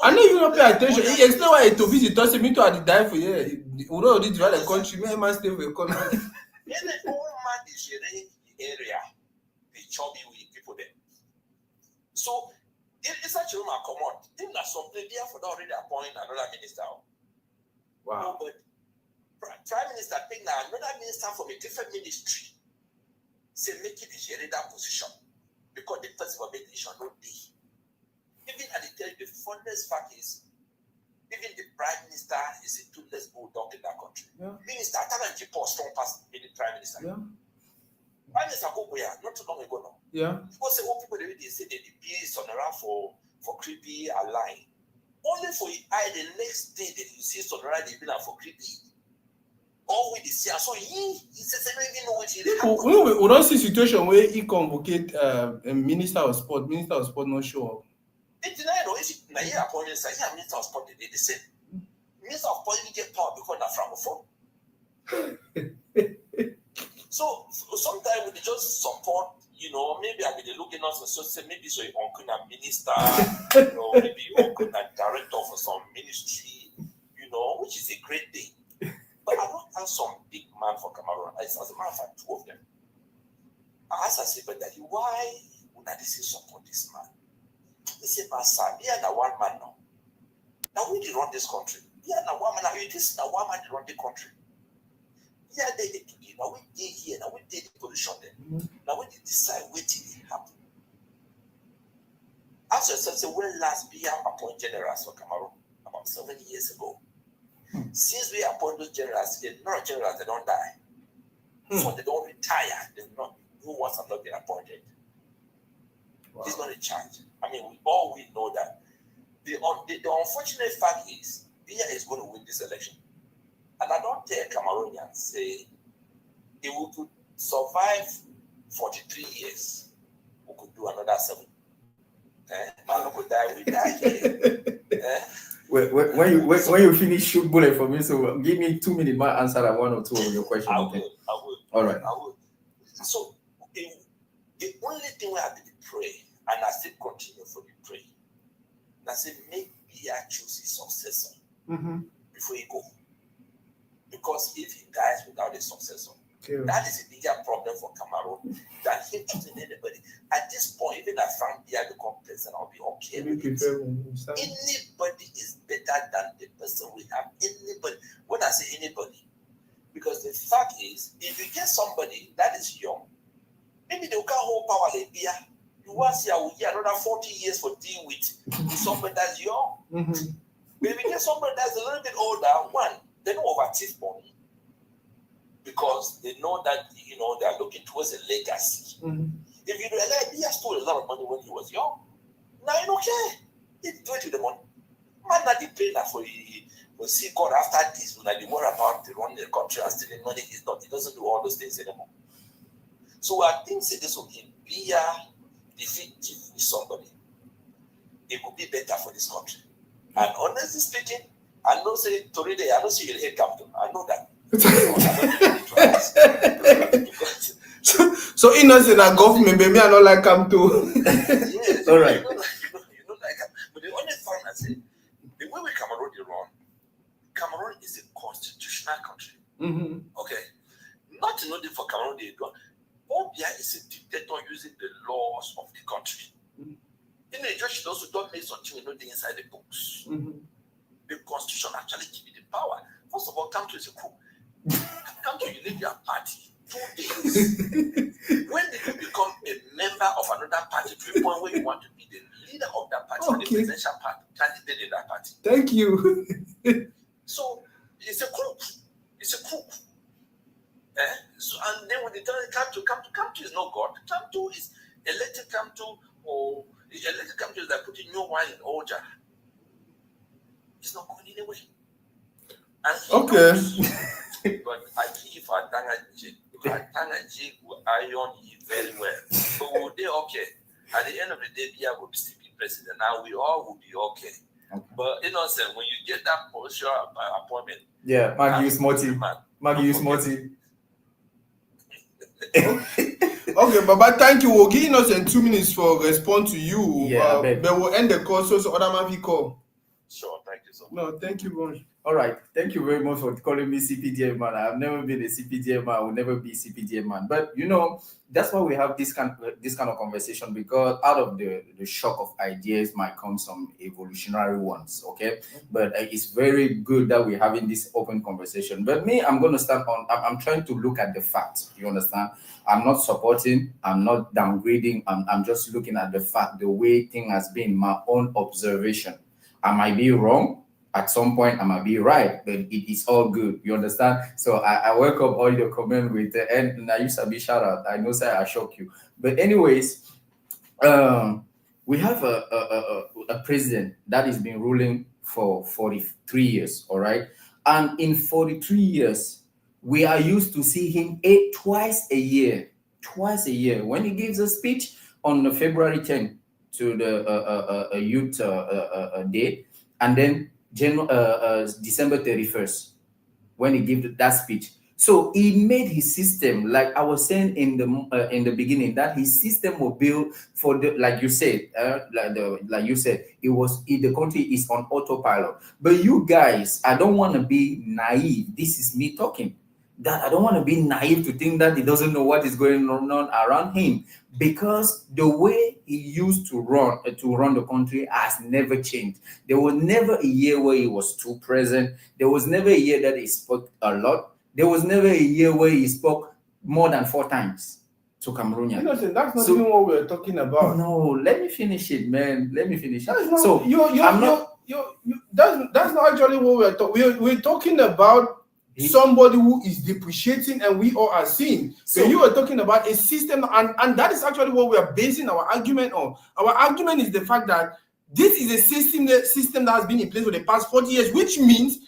I know you don't pay attention. He explained why to visit us. Me to had die for you. We don't need to run the country. Me man stay for a corner. In the whole man is area, they chubby with people there. So it's a Chuma come on. Think that some play there for already appoint another minister. Wow. No, but Prime Minister think now another minister from a different ministry say make it a that position because the person for making decision no be. Even at the tell you the funniest fact is even the Prime Minister is a toothless bulldog in that country. Yeah. Minister Talanji Paul strong pass in the Prime Minister. Yeah. Prime Minister Gogoya, not too long ago now. Yeah. People say, oh, people they say they be on around for creepy a line. Only for it, the next day that you see Sonora, they be like for creepy. All with the see, so he says, I don't even know what he did. We don't see situation where he convocate a minister of sport not show up. It's not no, it's na here appointment, say here minister of sport they the same. Minister of sport get power because na francophone. So sometimes we just support, maybe I be looking at so say maybe so uncle a minister, maybe uncle a director for some ministry, which is a great thing. But I don't have some big man for Cameroon. As a matter of fact, two of them. I asked I said, but daddy, why would I support this man? They say, Master, we are one man now. Now we run this country. We are one man now. This is one man run the country. Yeah, they did today. Now we did here. Now we did the position there. Now we did decide what did happen. Ask yourself, say, when last we have appointed generals for Cameroon? About 7 years ago. Since we appoint those generals, they're not generals, they don't die. So they don't retire, they're not, new ones have not been appointed. Wow. It's not a charge. I mean, we know that. The unfortunate fact is, Biya is going to win this election. And I don't tell Cameroonians, say, if we could survive 43 years, we could do another 7. Man could die, we die here. When you finish, shoot bullet for me. So give me 2 minutes. My answer at 1 or 2 of your questions. I will. All right. I will. So the only thing we have to pray, and I still continue for the pray. And I say make Biya choose his successor before he go, because if he dies without a successor, that is a bigger problem for Cameroon than him choosing anybody. At this point, even if Frank Biya become president, I'll be okay with it. Anybody is better than the person we have. Anybody. When I say anybody, because the fact is, if you get somebody that is young, maybe they can't hold power like Biya. You want to see I will get another 40 years for deal with somebody that's young. But if you get somebody that's a little bit older, one, they don't overachieve money. Because they know that, they are looking towards a legacy. If you realize he stole a lot of money when he was young, now you don't care. He do it with the money. Man, not the pay for he will see God after this, when they worry about the running the country and stealing money. He doesn't do all those things anymore. So I think say this will be a defeative with somebody. It could be better for this country. And honestly speaking, I know say today I don't see your head captain. I know that. So innocent and government, maybe I don't like come too. Yes, all right. You don't like him. But the only thing I say, the way we Cameroon run, Cameroon is a constitutional country. Okay, not in order for Cameroon they do. Obia is a dictator using the laws of the country. In the judge also don't make something inside the books. The constitution actually gives you the power. First of all, come to is a coup. Come to you leave your party 2 days. When did you become a member of another party to a point where you want to be the leader of that party and the presidential party candidate in that party? Thank you. So it's a coup. It's a coup. So and then when they tell Kamtu is no God. Kamtu is elected Kamtu, or elected Kamtu is like putting new wine in old jar. It's not going anywhere. But I give Atangaji will iron you very well. But will they okay? At the end of the day, Biya will still be president. Now we all will be okay. But when you get that position appointment, Maggie is Morty. Okay, Baba, thank you. We'll give us 2 minutes for respond to you. But we'll end the call so other man will call. Sure, thank you so much. No, thank you very much. All right. Thank you very much for calling me CPDM man. I've never been a CPDM man. I will never be CPDM man. But that's why we have this kind of conversation, because out of the shock of ideas might come some evolutionary ones. Okay. But it's very good that we're having this open conversation. But me, I'm going to start on. I'm trying to look at the facts. You understand? I'm not supporting. I'm not downgrading. I'm just looking at the fact, the way thing has been, my own observation. I might be wrong. At some point, I might be right, but it is all good. You understand? So I welcome all your comment with and I used to be shout out. I know, sir, I shock you. But anyways, we have a president that has been ruling for 43 years, all right? And in 43 years, we are used to see him twice a year. Twice a year. When he gives a speech on February 10th to the youth day, and then December 31st, when he gave that speech. So he made his system, like I was saying in the beginning, that his system was built for the, like you said, the country is on autopilot. But you guys, I don't want to be naive. This is me talking. That I don't want to be naive to think that he doesn't know what is going on around him, because the way he used to run the country has never changed. There was never a year where he was too present. There was never a year that he spoke a lot. There was never a year where he spoke more than 4 times to Cameroonians. That's not even what we're talking about. No, let me finish it, man. Let me finish it. That's not, that's not actually what we're talking. We're talking about somebody who is depreciating, and we all are seeing. So you were talking about a system, and that is actually what we are basing our argument on. Our argument is the fact that this is a system that has been in place for the past 40 years, which means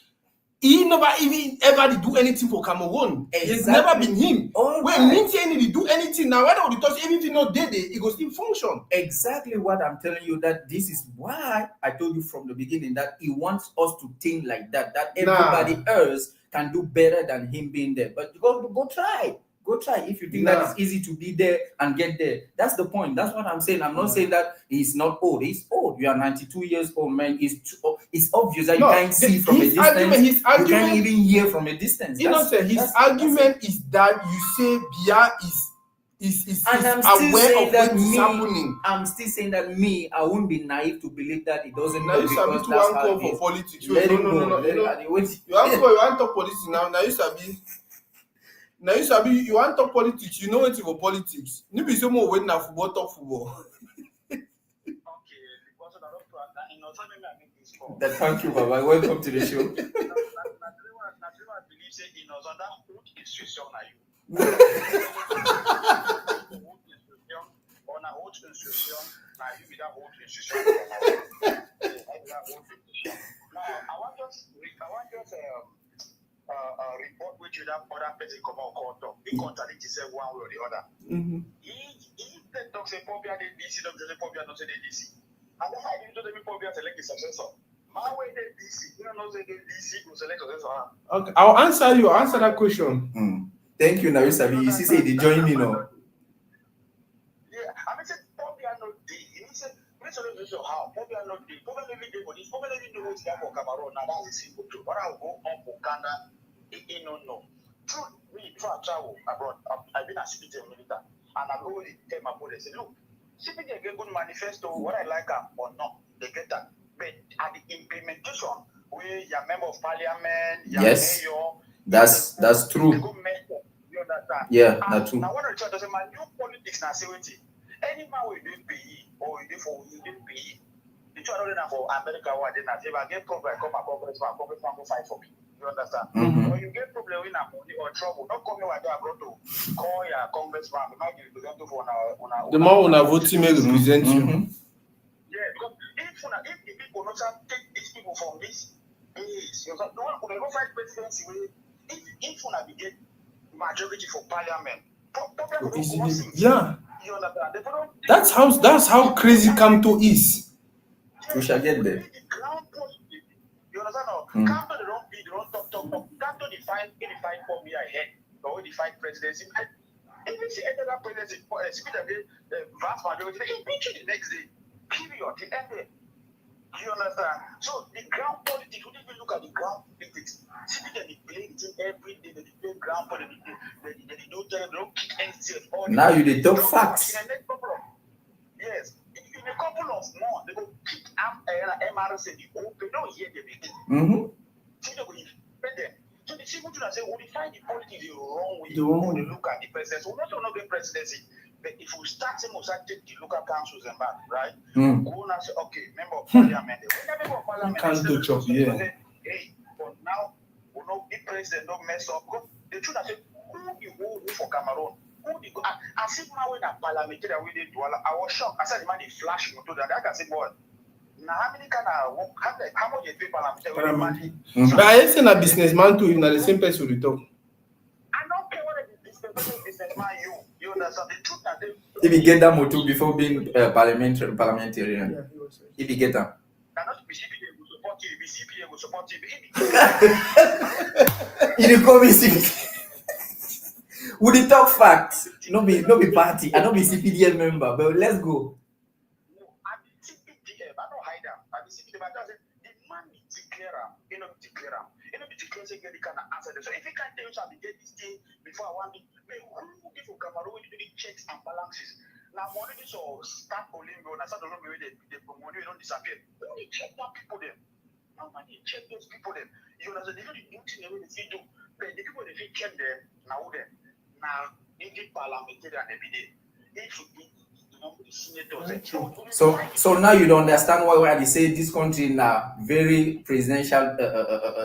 he never even ever did do anything for Cameroon. Exactly. It's never been him. All when right. means saying he do anything now, whether we touch anything not dead, it will still function. Exactly what I'm telling you, that this is why I told you from the beginning that he wants us to think like that everybody else can do better than him being there. But go try. Go try. If you think that it's easy to be there and get there, that's the point. That's what I'm saying. I'm not saying that he's not old. He's old. You are 92 years old, man. It's obvious that you can't see from a distance. You can't even hear from a distance. His argument is that you say Bia is aware of what is happening. I'm still saying that I won't be naive to believe that it doesn't know, because that's how it is. For politics. Let him go. You want to talk politics now. Now you sabi you want to talk politics. You know what for politics. You be so more waiting for football, talk football. Thank you, Baba. Welcome to the show. Report which you have other person come out court of. He contradict himself one way or the other. He talks a Pobia the DC, don't say Pobia, don't say the DC. And that's how you do the Pobia select the successor. My way the DC, you don't know say the DC will select successor. Okay, I'll answer you. I'll answer that question. Thank you, Nawisabi. You see, say they join me now. Yeah, I mean, say Pobia no D. He said, please don't know how. Pobia no D. Pobia no D for this. Pobia no D knows that for Cameroon. Now that's a simple truth. But I'll go on for Ghana. No. True, we try to travel abroad. I've been a CPJ military, and I go and tell my boys, say, look, CPJ get good manifesto, what I like or not, they get that. But at the implementation, where you're member of parliament, you're mayor, that's true. You understand? Yeah, that's true. Now, what I try to say, my new politics now, say, any man will do PE or you do PE. The two are not for America, what they not. If I get problem, I come and congressman will fight for me. You understand? When you get problem with money or trouble, don't come here and go to call your congressman. We might represent you for the more on a vote team represent you. Yeah, because if the people not take these people from this place, you know, no one could ever fight presidency. If you get majority for parliament, yeah. You understand? That's how crazy Kamto is. We shall get there. You understand? Kamto they don't talk. Kamto define for me ahead. Or define presidency. Even see enter that presidency, speak the vast majority, they impeach you the next day. Period. The end there. You understand? So the ground politics, when you look at the ground politics, see that they play it every day, they play ground politics, they don't kick NCF. Now you the talk facts. Yes, in a couple of months, they will kick up MRC, they don't hear them again. Mm-hmm. So they will defend them. So the simple thing I say, we find the politics the wrong way. The wrong When way. you look at the presidency, we're not get presidency. But if we start saying we start take the local councils and back, right? Mm. Go and say, okay, member of parliament. When the member of parliament Can't do job, yeah. say, hey, but now we know the president don't mess up. Because the truth I say, who you go for Cameroon? Who you go? I see now when a parliamentarian we did, I was shocked. I said, the man, they flash motor that I can say, boy. Now, how many can I work? How much they pay parliamentary? But I ain't saying a businessman too, you know, the same person will talk. I don't care what the businessman you understand. The truth that they. If you get that motor before being parliamentarian, Yeah, he was. if you get that. Cannot be CPA will support you. Be CPA will support you. You come in. Would you talk facts? No be party. I don't be CPDL member, but let's go. No, I'm the CPDF. I don't hide them. I'm the CPDF. I just say the man is declare. You know, declare. You know, declare say get the kind of answer. So if you can't tell you something, get this thing before I want it. Who give you Cameroon with the checks and balances? Now, money is all start Olimbo. Now, start Olimbo. They money don't disappear. Who they check that people them? Now, man, they check those people them. You know, so they do the duty the way they do. But the people they check them now them. Now, they get parliamentarian every day. They should be, you know, the senators. So now you don't understand why they say this country now very presidential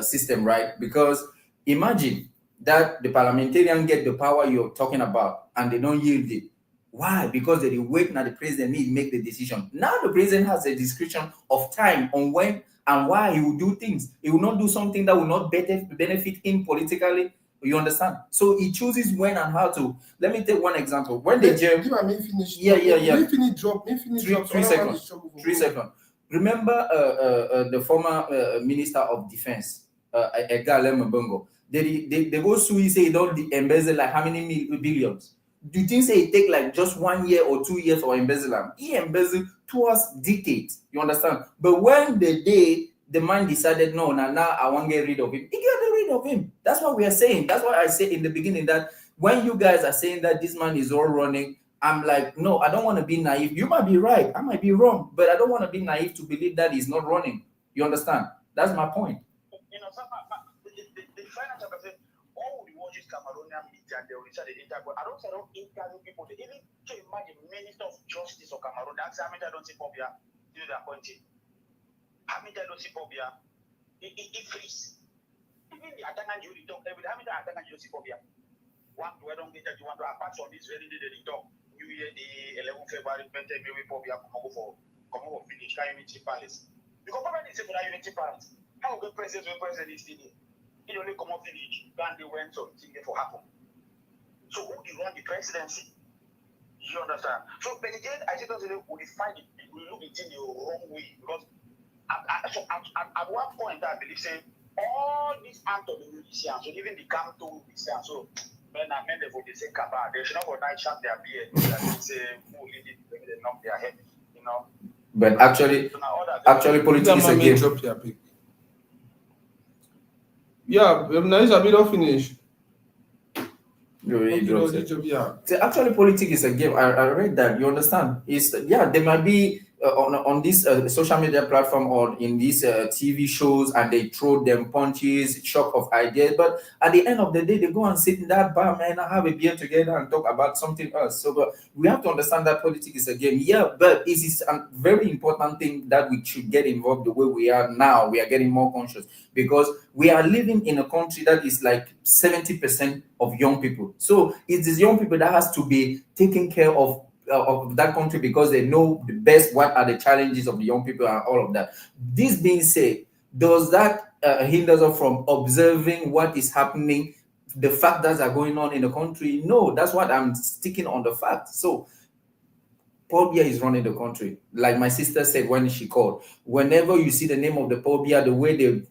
system, right? Because imagine that the parliamentarian get the power you're talking about and they don't yield it. Why? Because they wait now the president need to make the decision. Now the president has a discretion of time on when and why he will do things. He will not do something that will not benefit him politically. You understand? So he chooses when and how to. Let me take one example. When they Give me finish. Yeah. Me finish drop. 3 seconds. 3 seconds. Remember the former Minister of Defense, Edgar Lemebongo. They go sue. He say he don't embezzle like how many billions? Do you think say it take like just 1 year or 2 years or embezzle them? He embezzled towards decades. You understand? But when the man decided no, now I want to get rid of him, he got rid of him. That's what we are saying. That's what I say in the beginning that when you guys are saying that this man is all running, I'm like, no, I don't want to be naive. You might be right, I might be wrong, but I don't want to be naive to believe that he's not running. You understand? That's my point. You know, the finance officer said, all the watches Cameroonian media and they will decide the interview. I don't interview people. They even to imagine Minister of Justice of Cameroon. That's how many I don't see Pobia. You know, they're appointed. How many I don't see Pobia? It freeze. Even the Atangan you talk every day. How many Atangan you see Pobia? One to I don't get that you want to apart from this very day they talk. New Year, the 11th February, 20 maybe Pobia come over finish. Can Unity Palace? Because Pobia is for that Unity Palace. How good president is still? It only come up village, and they went something for happen. So who do you run the presidency? You understand? So but again, I just don't say we find it, we look at it the wrong way because at one point I believe say all these acts of the musicians, so even the Camto musicians, so when I meant they would say Kaba, they should not go night shut their beard, they say who lead it, they knock their head, you know. But actually politics is a game. Yeah, nice a bit of finish. So actually, politics is a game. I read that. You understand? There might be on this social media platform or in these TV shows, and they throw them punches, shock of ideas. But at the end of the day, they go and sit in that bar, man, and have a beer together and talk about something else. So, but we have to understand that politics is a game. Yeah, but it is a very important thing that we should get involved the way we are now. We are getting more conscious because we are living in a country that is like 70% of young people. So it is young people that has to be taken care of that country because they know the best what are the challenges of the young people and all of that. This being said, does that hinder us from observing what is happening, the factors that are going on in the country? No, that's what I'm sticking on the fact. So Paul Biya is running the country. Like my sister said when she called, whenever you see the name of the Paul Biya, the way they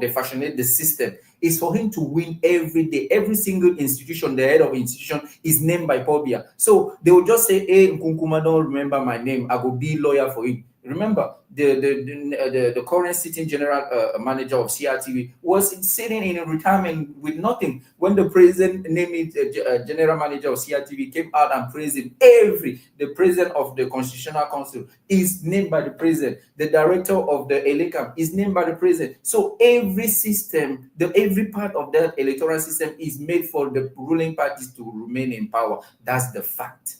fashionate the system is for him to win every day. Every single institution, the head of institution is named by Paul Biya. So they will just say, hey, Nkunkuma, don't remember my name. I will be lawyer for him. Remember, the current sitting general manager of CRTV was sitting in retirement with nothing. When the president named it general manager of CRTV came out and praised him, the president of the Constitutional Council is named by the president. The director of the ELECAM is named by the president. So every system, every part of that electoral system is made for the ruling parties to remain in power. That's the fact.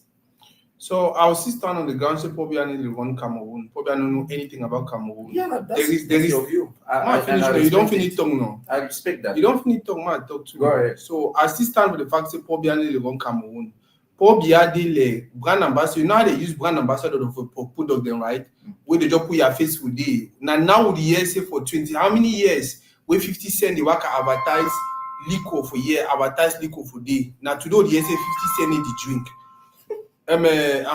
So our sister on the ground say probably I need to run Cameroon. Probably I don't know anything about Cameroon. Yeah, that's your view. You don't finish talking now. I respect that. You don't finish talking, man. Talk to Go ahead. So our sister with the fact say probably I need to run Cameroon. Probably I did brand ambassador. You know how they use brand ambassador for product them, right? Where they just put your face with day. Now the year say for 20, how many years? Where 50 cent they work advertise liquor for year, advertise liquor for day. Now today the year say 50 cent need the drink. I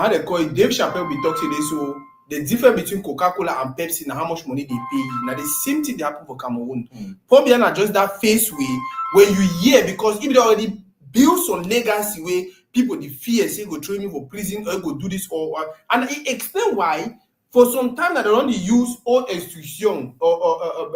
had a call Dave Chappelle be talking today. So the difference between Coca-Cola and Pepsi and how much money they pay you. Now the same thing they happen for Cameroon. Probably not just that face way when you hear, because if they already build some legacy way, people the fear say go train you for prison or go do this or and it explain why for some time that they only use old institution or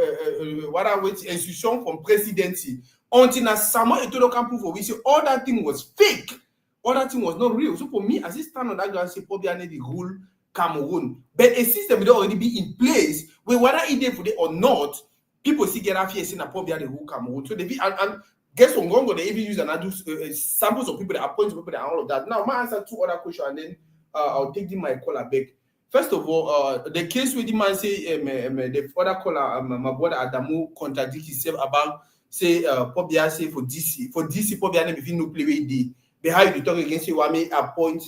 what I wait institution from presidency until now Samuel Eto'o can prove for we say all that thing was fake. All that thing was not real. So for me, as it stand on that ground, say probably I need the rule Cameroon. But a system will already be in place where whether it is for it or not, people see get out here saying that probably the rule Cameroon. So they be and guess what? Congo they even use another samples of people that appoint people and all of that. Now, my answer two other questions and then I'll take my caller back. First of all, the case with the man say the other caller, my brother Adamu contradict himself about say probably I say for DC probably I never no play with the. Behind you talk against you, Wame appoint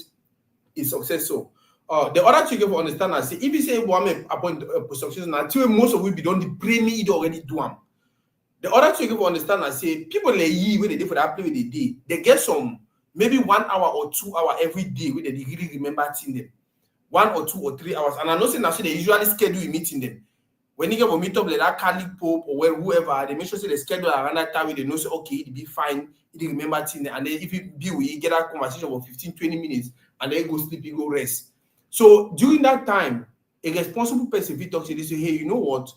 a successor. The other thing you understand, I say, if you say Wame appoint a successor, now most of we be done the premium it already do them. The other thing you understand, I say, people like you when they did for that play with the day, they get some maybe 1 hour or 2 hours every day where they really remember seeing them. 1 or 2 or 3 hours. And I know say now they usually schedule a meeting them. When you get a meet up like that Catholic Pope or whoever, they make sure say they schedule around that time where they know say okay, it'll be fine. He remember thing, and then if you be with you get that conversation for 15-20 minutes and then go sleep, you go rest. So during that time, a responsible person if he talks to you, they say, hey, you know what?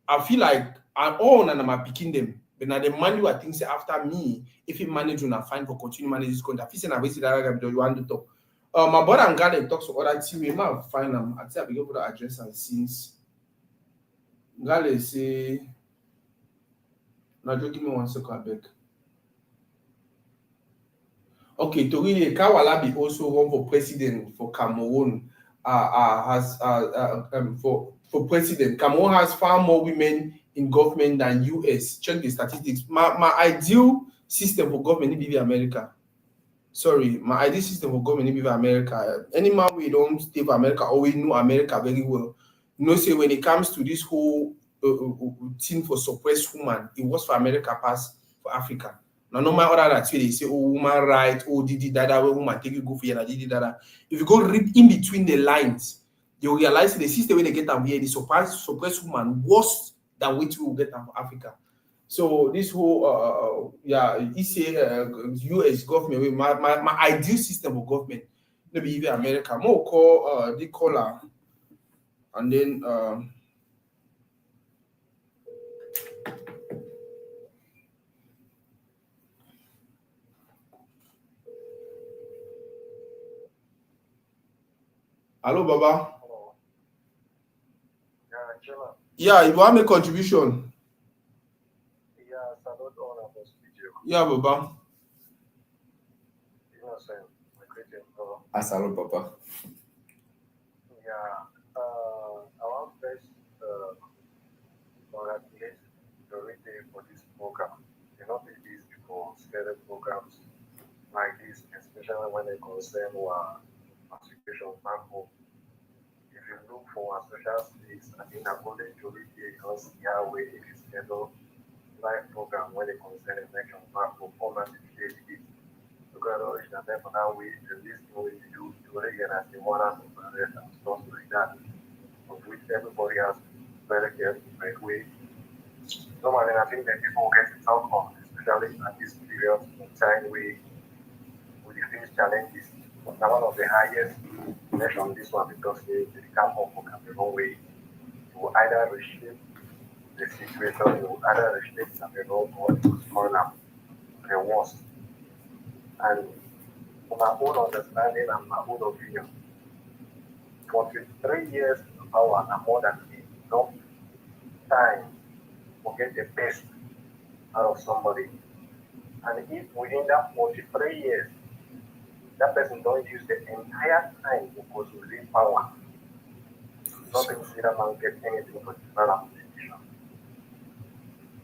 I feel like I own and I'm picking them. But now the man who I think say after me, if he manage to fine for continue manage this contract, if he's not wasted that because you want to talk. My brother and God talks to other team, we might find them. I think I begin for the address and since Gale say now just give me 1 second back. Okay, Torine Kawalabi also run for president for Cameroon. For president, Cameroon has far more women in government than US. Check the statistics. My ideal system for government is America. Sorry, my ideal system for government is America. Any man we don't stay for America or we know America very well. You know, say when it comes to this whole thing for suppressed woman, it was for America pass for Africa. Now, no matter that they say, oh, woman right, oh, didi dada, where woman take you go for your didi dada. If you go read in between the lines, you realize the system when they get them here, the suppressed woman worse than which we will get them for Africa. So this whole US government, my ideal system of government, maybe even America, more call the caller, and then hello, Baba. Hello. Yeah, you want a contribution? Yeah, salute all of us video. Yeah, Baba. You know, saying, bro. I salute, Papa. Yeah, I want first congratulate Dorite for this program. You know, these people schedule programs like this, especially when they concern our situation back home. If you look for our social space, I think I'm going to enjoy it because Yahweh is schedule live program when they concern election back home, all that is because and then for that way, the least way you do again as the one and stuff like that, of which everybody has very careful right way. Normally, I think that people get to talk on, especially at this period of time we face challenges. One of the highest mention this one because it can come up in the wrong way. You will either reshape the situation, you will either reshape Cameroon or it will spoil them the worst. And from my own understanding and my own opinion, 43 years in power are more than enough time to get the best out of somebody. And if within that 43 years, that person don't use the entire time to consolidate power, nothing see that man get anything to develop position.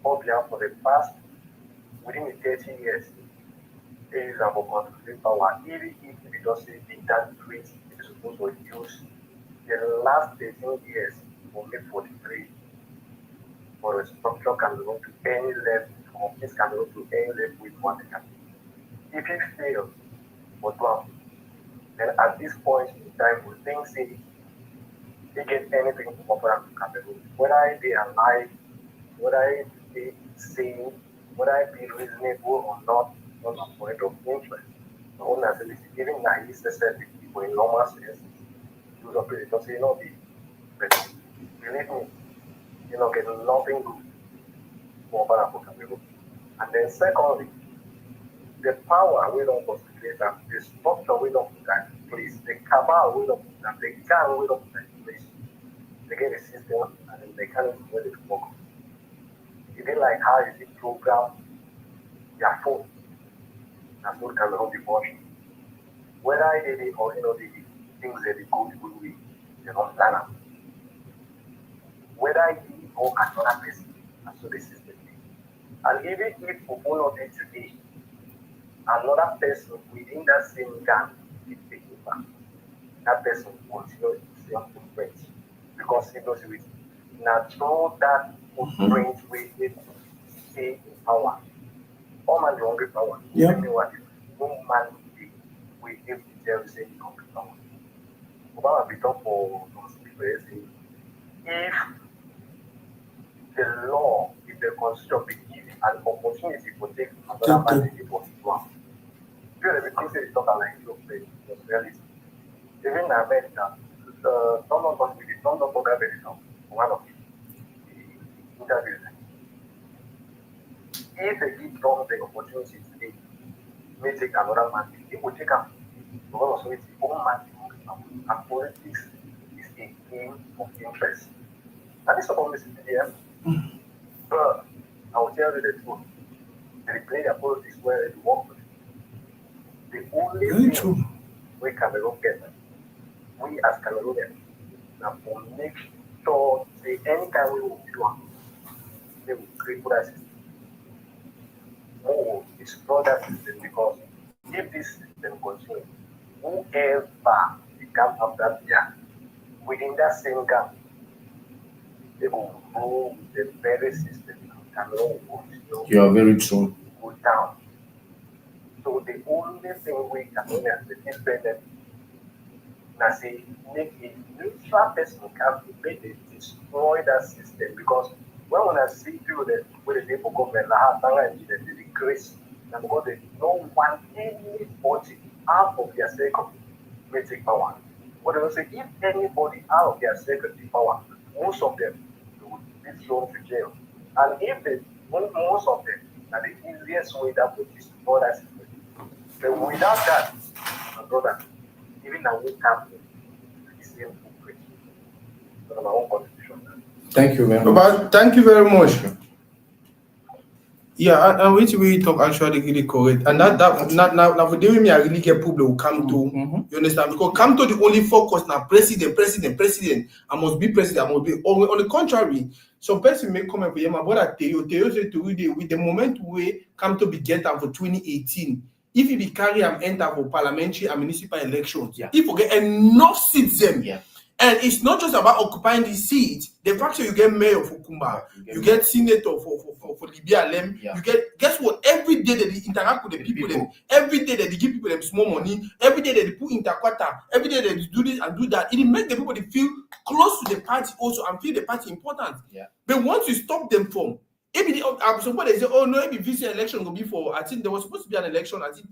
Obviously, for the past, within the 30 years, it is about consolidate power. Even if it doesn't be that great, it is supposed to use the last 13 years for me 43 for a structure can go to any level, or this can go to any level with what it can be. If it fails, what will then at this point in time, we think say they get anything to offer to Cameroon. Whether they are alive, whether they sane, whether it be reasonable or not a point of interest. The own ability, even now, he said people in normal sense, use of it, don't say no, but believe me, you know, get nothing good for offer Cameroon. And then secondly, the power we don't concentrate on, the structure we don't put in place, the cabal we don't put in, the gang we don't put in place. They get a system and the mechanism where they work. Even like how you program your phone, that's what can hold the motion. Whether they did or the things that they go the good way, they don't plan them. Whether you or another person, that's what the system is. And even if we follow it today, another person within that same gang is taking back. That person will continue the same footprint because he knows it. Now, through that footprint, we need to stay in power. All man, the hungry power. Yeah. No man we give the tell say the hungry power. Obama be talk for those people say if the law, if the constitution be given an opportunity to take another man to give us one. Because they talk like you was reality. Even in America, Donald Trump America, one of the interviews. If they give Trump the opportunity today, may take another man, he will take up because it's one man and politics is a game of interest. And it's about this idea. But I will tell you the truth. They play their politics where they work with. The only thing we Cameroon get, we as Cameroonians, now will make sure say anytime we will do one, they will create that system. More explore that system because if this system continues, whoever become after year within that same gap, they will rule the very system. Cameroon will still You are very true. go down. So the only thing we can do as the independent now say make a neutral person can make they destroy that system because when I see people that when they for government and they decrease and because they don't want anybody out of their circle may take power. But they will say if anybody out of their circle take power, most of them will be thrown to jail. And if they most of them are the easiest way that would destroy that system. But without that, my brother, even now we can't the same footprint. So my own contribution. Thank you very much. But thank you very much. Yeah, and which we talk actually really correct. And now for doing me, I really get problem will come to you understand? Because come to the only focus now, president. I must be president, I must be on the contrary. Some person may come and say, my brother Theo say to with the moment we come to be get out for 2018. If you be carry and enter for parliamentary and municipal elections, if you get enough seats them. And it's not just about occupying the seat. The fact that you get mayor for Kumba, you get senator for Libya, you get, guess what? Every day that they interact with the people, them, every day that they give people them small money, every day that they put interquarter, every day that they do this and do that, it makes the people they feel close to the party also and feel the party important. But once you stop them from, if they, somebody say, oh no, if this election will be for, I think there was supposed to be an election, I think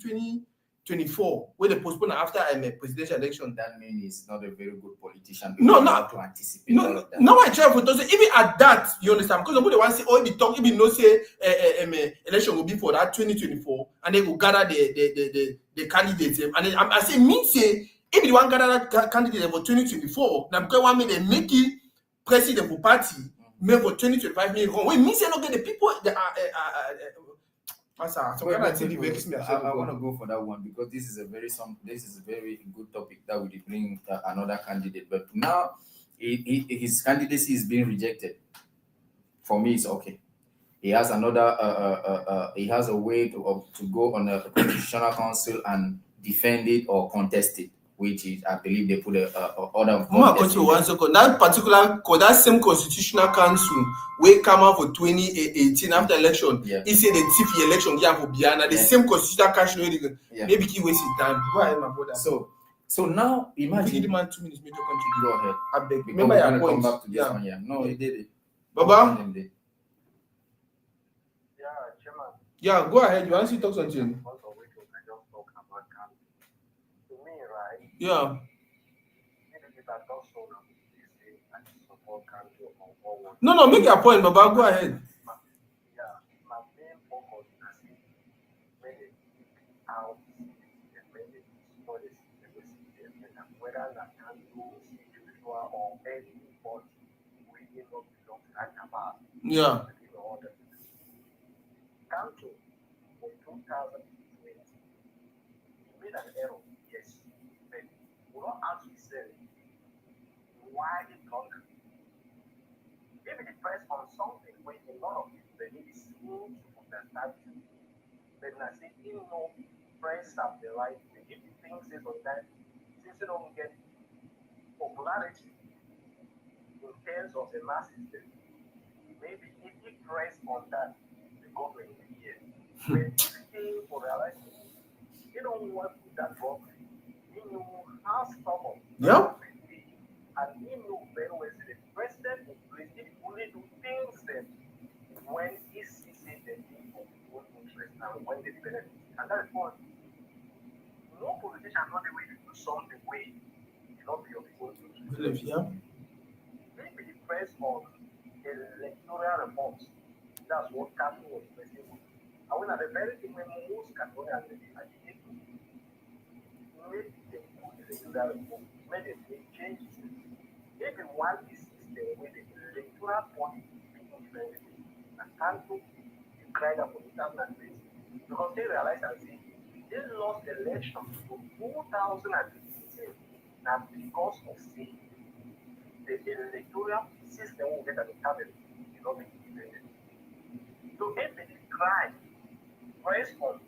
24, where they postpone after a presidential election. That means he's not a very good politician. No, not to anticipate all of that. No, I try for those. Even at that, you understand? Because nobody wants to say, oh, if you talk, if you know, say, election will be for that 2024, and they will gather the candidates. And then I say, mean say, if you want to gather that candidate for 2024, now because one minute make it president for party, maybe for 2025, maybe wait, mean say, no, get the people that are. I want to go for that one because this is a very good topic that would bring another candidate. But now his candidacy is being rejected. For me, it's okay. He has another. He has a way to go on a constitutional council and defend it or contest it, which is, I believe, they put a order of contest. That particular, that same constitutional council wey come out for 2018 after election, he said the TP election here for Biana, the same constitutional council, maybe he wasted time. Go ahead, my brother. So now imagine. Give the man 2 minutes, make your country. Go ahead. I beg. Remember your point. Come back to this one, yeah. No, he did it. Baba. Chairman. Yeah, go ahead. You want to talk something? Yeah. No, make your point, Baba. Go ahead. Yeah, my main focus is many out and many studies whether that can do individual or anybody we not belong to that about. Yeah. Come to 2020, made an error, yes, but we don't actually say why it got. If it depends on something where a lot of people they need is to understand you, then I say you know press up the right way. If you think this or that, since you don't get popularity in terms of the masses, maybe if you press on that, the government will hear. But if you realize you don't want that problem, you know how stubborn. Yeah. And you know very well the president is only do things that when he sees the people own interest and when they benefit. And that is why no politician not the way to do something way you not be of his own interest. Yeah. Maybe the press on electoral reforms. That's what Cameron was pressing on. And when at the very thing when most Cameroonians agitated to make the electoral reform, when they make changes. Maybe one is the way the electoral body being friendly and Kanto cried up for 2003 because they realized that they lost the election to 2015 now because of the electoral system will get at the cabinet, you know, independent. So if they cry, press on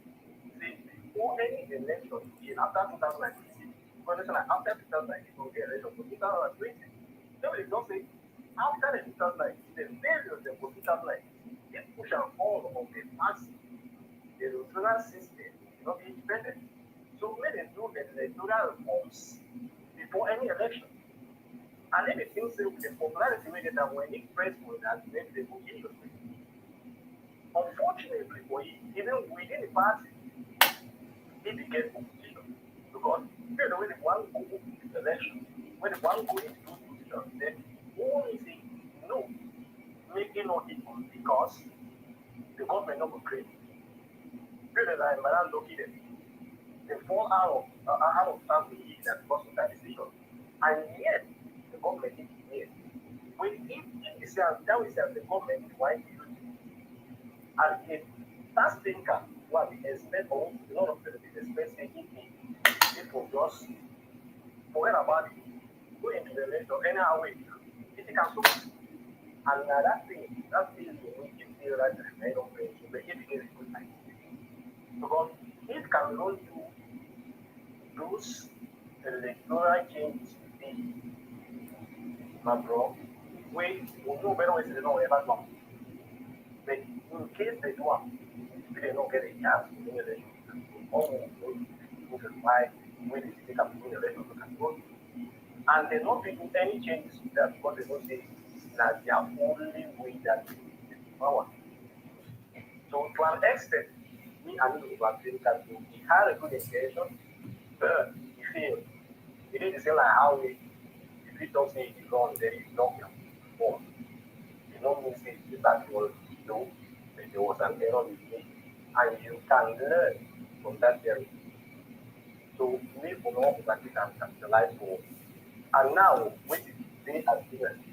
before any election after 2019, because after 2019 we'll get election for 2020. Nobody don't say after the 2019, the failure of the 2019, they push and fall of the past, the electoral system will not be independent. So when they do the electoral reforms before any election, and then the things say the popularity we get that when they press for that, then they will hear your thing. Unfortunately for you, even within the party, it became opposition because you know when the one go to election, when the one go into then only thing no making no difference because the government not great. People like Madam Loki they fall out of family that because of that decision. And yet the government is here. When if you say that we say the government why you and if that thinker what we expect or a lot of people expect saying people just forget about it. Go into the list of any way. If you can so and that thing you need to feel like the kind of way to make it a good time. Because it can run you those electoral changes my bro, we will know better ways they don't ever come. But in case they do they don't get a chance to win election. Almost go to why when they take up the election to control. And they don't do any changes to that because they don't say that they are only way that they power. So to an extent, me and him were playing campaign. He had a good intention, but he failed. He did the same like how we, if you don't say you wrong, then you knock your phone. You don't mean say that was no, but there was an error you made, and you can learn from that error. So me for more that you can capitalize for. And now, which they as students,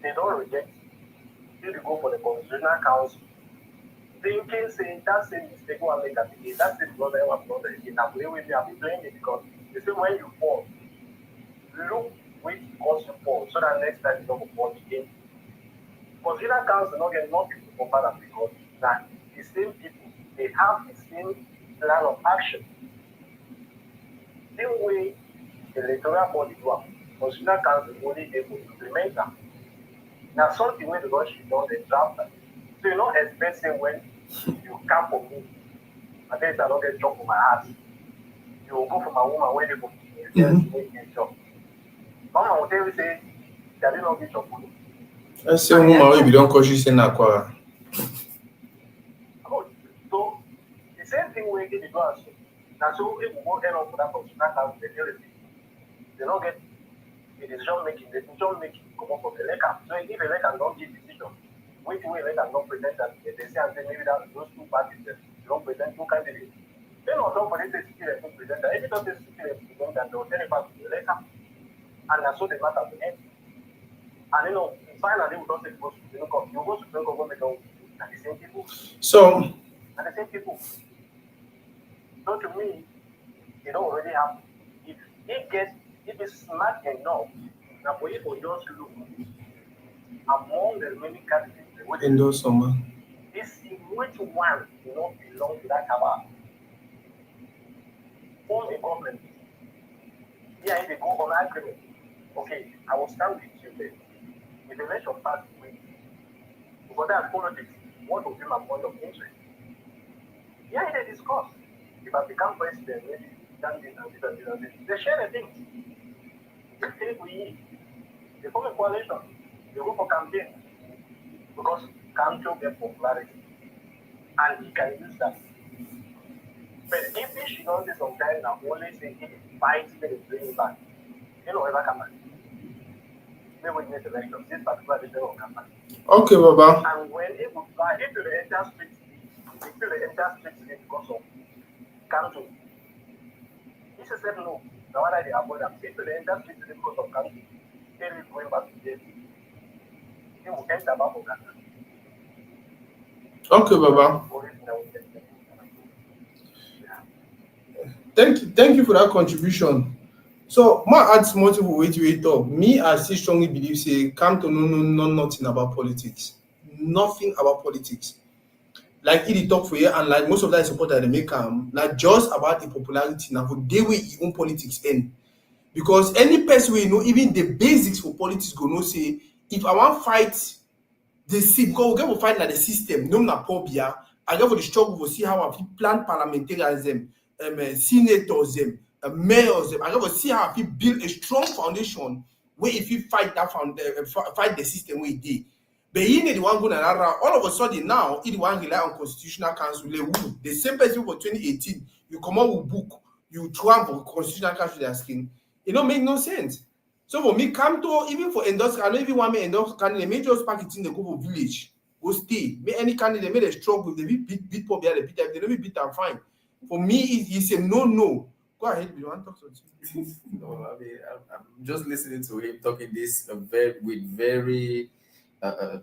they don't reject. If you go for the constitutional council, thinking saying that same mistake one make again, that same brother one brother again, I'm playing with me, I'll be playing it because the same when you fall, look which cause you fall so that next time you don't fall again. Constitutional council not get nothing to compare that because that the same people they have the same plan of action. Same way the electoral body do am, constitutional council only able to implement am. Now something where the rush you don't the draft am. So you not expect say when you come for me, and then I don't get job for my ass. You will go for my woman when they go just make a job. Mama will tell you say they did not get job for you. I say woman wey be don cause you say na kwara. So the same thing wey dey do am so. Na so if we go end up for that constitutional council, they don't get the decision making come up from the leaker. So if the leaker don't give decision, which way leaker don't present that they say and say maybe that those two parties don't present two candidates. They not for this still don't present that. If it doesn't still present that, they will send it back to the leaker. And that's so the matter will end. And finally we don't say go to Supreme Court. You go to Supreme Court, make and the same people. So And the same people. So to me, it don't already happen. If it's smart enough, now for you to just look among the many candidates, in those summer. this is which one belong to that cabal. Form a government. Yeah, they go on agreement. Okay, I will stand with you there. If the election pass away, because that's politics, what will be my point of interest? Yeah, they discuss. If I become president, maybe done this and this and this and this. They share the things. They take we they form a coalition. They go for campaign. Because Kanto get popularity. And he can use that. But if she does this sometimes now only say he fights the bring back, ever come back. Maybe we need election. This particular decision will come back. Okay, Baba. And when it would buy into the entire street, because of Kanto. He said no. Now why they avoid them? Into the entire street because of Kanto. They will going back to jail. They will enter back of Ghana. Okay, Baba. Thank you for that contribution. So my add small thing for wait to talk. Me, I still strongly believe say come to know nothing about politics. Nothing about politics. Like he talk for you and like most of that support that they make like just about the popularity now for day way his own politics end. Because any person we know, even the basics for politics go know say if I want fight the seat, because we get to fight like the system, no na pobia, I get for the struggle to see how I plan parliamentarianism, senators, mayors, I get to see how I build a strong foundation where if you fight that fight the system where it did. But he need the one going around. All of a sudden now, he the one rely on constitutional council. The same person for 2018, you come out with book, you try for constitutional council their skin. It don't make no sense. So for me, come to even for endorse, I don't even want me endorse candidate. May just pack it in the go for village, go stay. May any candidate may they struggle, they beat pop here, they beat them, they don't beat them fine. For me, he say no. Go ahead, you want to talk something? No, I mean, I'm just listening to him talking this with very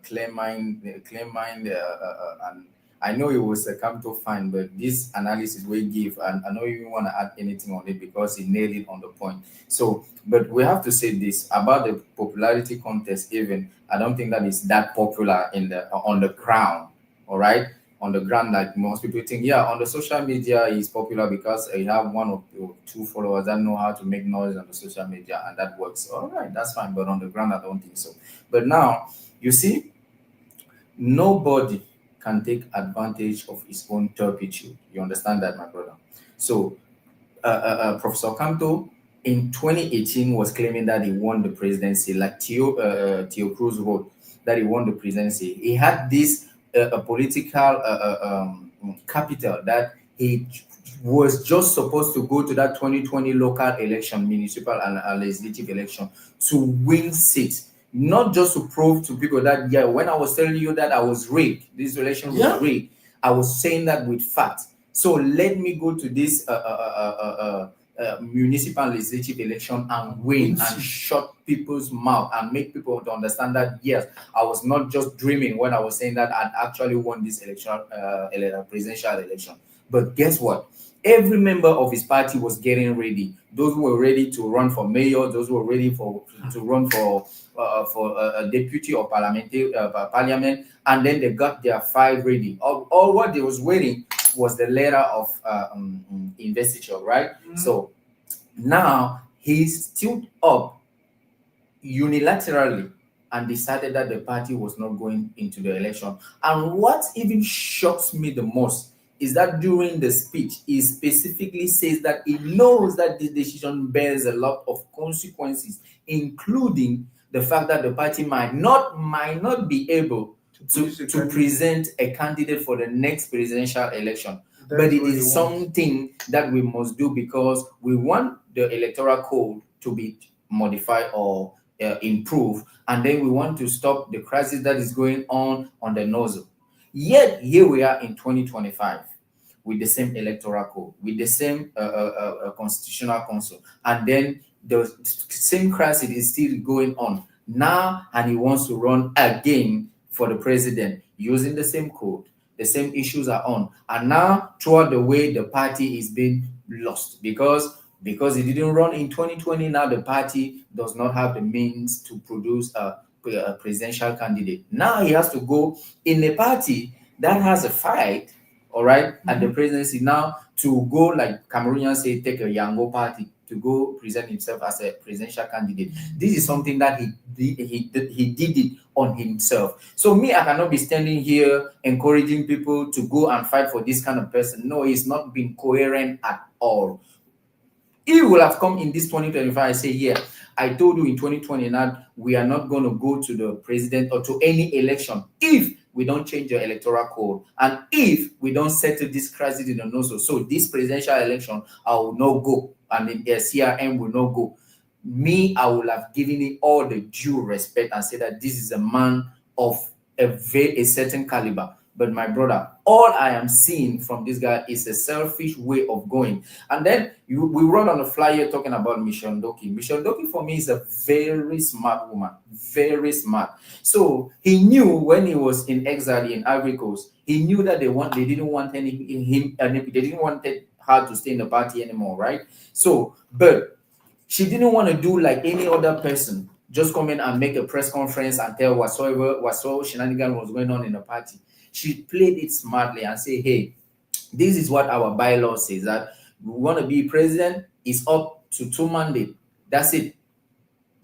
clear mind, and I know it was come to find, but this analysis we give, and I know you don't want to add anything on it because he nailed it on the point. So, but we have to say this about the popularity contest. Even I don't think that is that popular on the ground. All right, on the ground, like most people think. Yeah, on the social media, he's popular because he have one or two followers that know how to make noise on the social media, and that works. All right, that's fine. But on the ground, I don't think so. But now you see, nobody can take advantage of his own turpitude. You understand that, my brother? So, Professor Kanto in 2018 was claiming that he won the presidency, like Theo Cruz wrote that he won the presidency. He had this political capital that he was just supposed to go to that 2020 local election, municipal and legislative election, to win seats. Not just to prove to people that, yeah, when I was telling you that I was rigged, this election was rigged, I was saying that with facts. So let me go to this municipal legislative election and win and shut people's mouth and make people to understand that, yes, I was not just dreaming when I was saying that I'd actually won this election, presidential election. But guess what? Every member of his party was getting ready. Those who were ready to run for mayor, those who were ready to run for a deputy or parliament, and then they got their file ready. All what they was waiting was the letter of investiture, right? So now he stood up unilaterally and decided that the party was not going into the election. And what even shocks me the most is that during the speech, he specifically says that he knows that this decision bears a lot of consequences, including the fact that the party might not be able to present a candidate for the next presidential election. But it is something that we must do because we want the electoral code to be modified or improve, and then we want to stop the crisis that is going on the nozzle. Yet here we are in 2025 with the same electoral code, with the same constitutional council, and then the same crisis is still going on now, and he wants to run again for the president using the same code. The same issues are on, and now throughout the way the party is being lost because he didn't run in 2020. Now the party does not have the means to produce a presidential candidate. Now he has to go in a party that has a fight, all right, at the presidency, now to go, like Cameroonians say, take a Yango party to go present himself as a presidential candidate. This is something that he did it on himself. So me, I cannot be standing here encouraging people to go and fight for this kind of person. No, he's not been coherent at all. He will have come in this 2025 and say, yeah, I told you in 2020 that we are not going to go to the president or to any election if we don't change the electoral code and if we don't settle this crisis in the nose. So this presidential election, I will not go, and the CRM will not go. Me, I will have given it all the due respect and say that this is a man of a certain caliber. But my brother, all I am seeing from this guy is a selfish way of going. And then we run on a flyer talking about Mission Doki. Mission Doki for me is a very smart woman, very smart. So he knew when he was in exile in Ivory Coast, he knew that they didn't want her to stay in the party anymore, right? So, but she didn't want to do like any other person, just come in and make a press conference and tell whatsoever shenanigan was going on in the party. She played it smartly and say, hey, this is what our bylaw says, that we want to be president, is up to 2 mandates. That's it.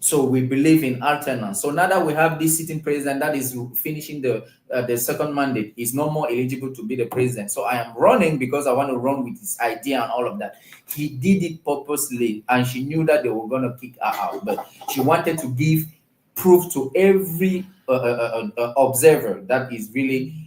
So we believe in alternance. So now that we have this sitting president that is finishing the second mandate, is no more eligible to be the president. So I am running because I want to run with his idea and all of that. He did it purposely, and she knew that they were going to kick her out. But she wanted to give proof to every observer that is really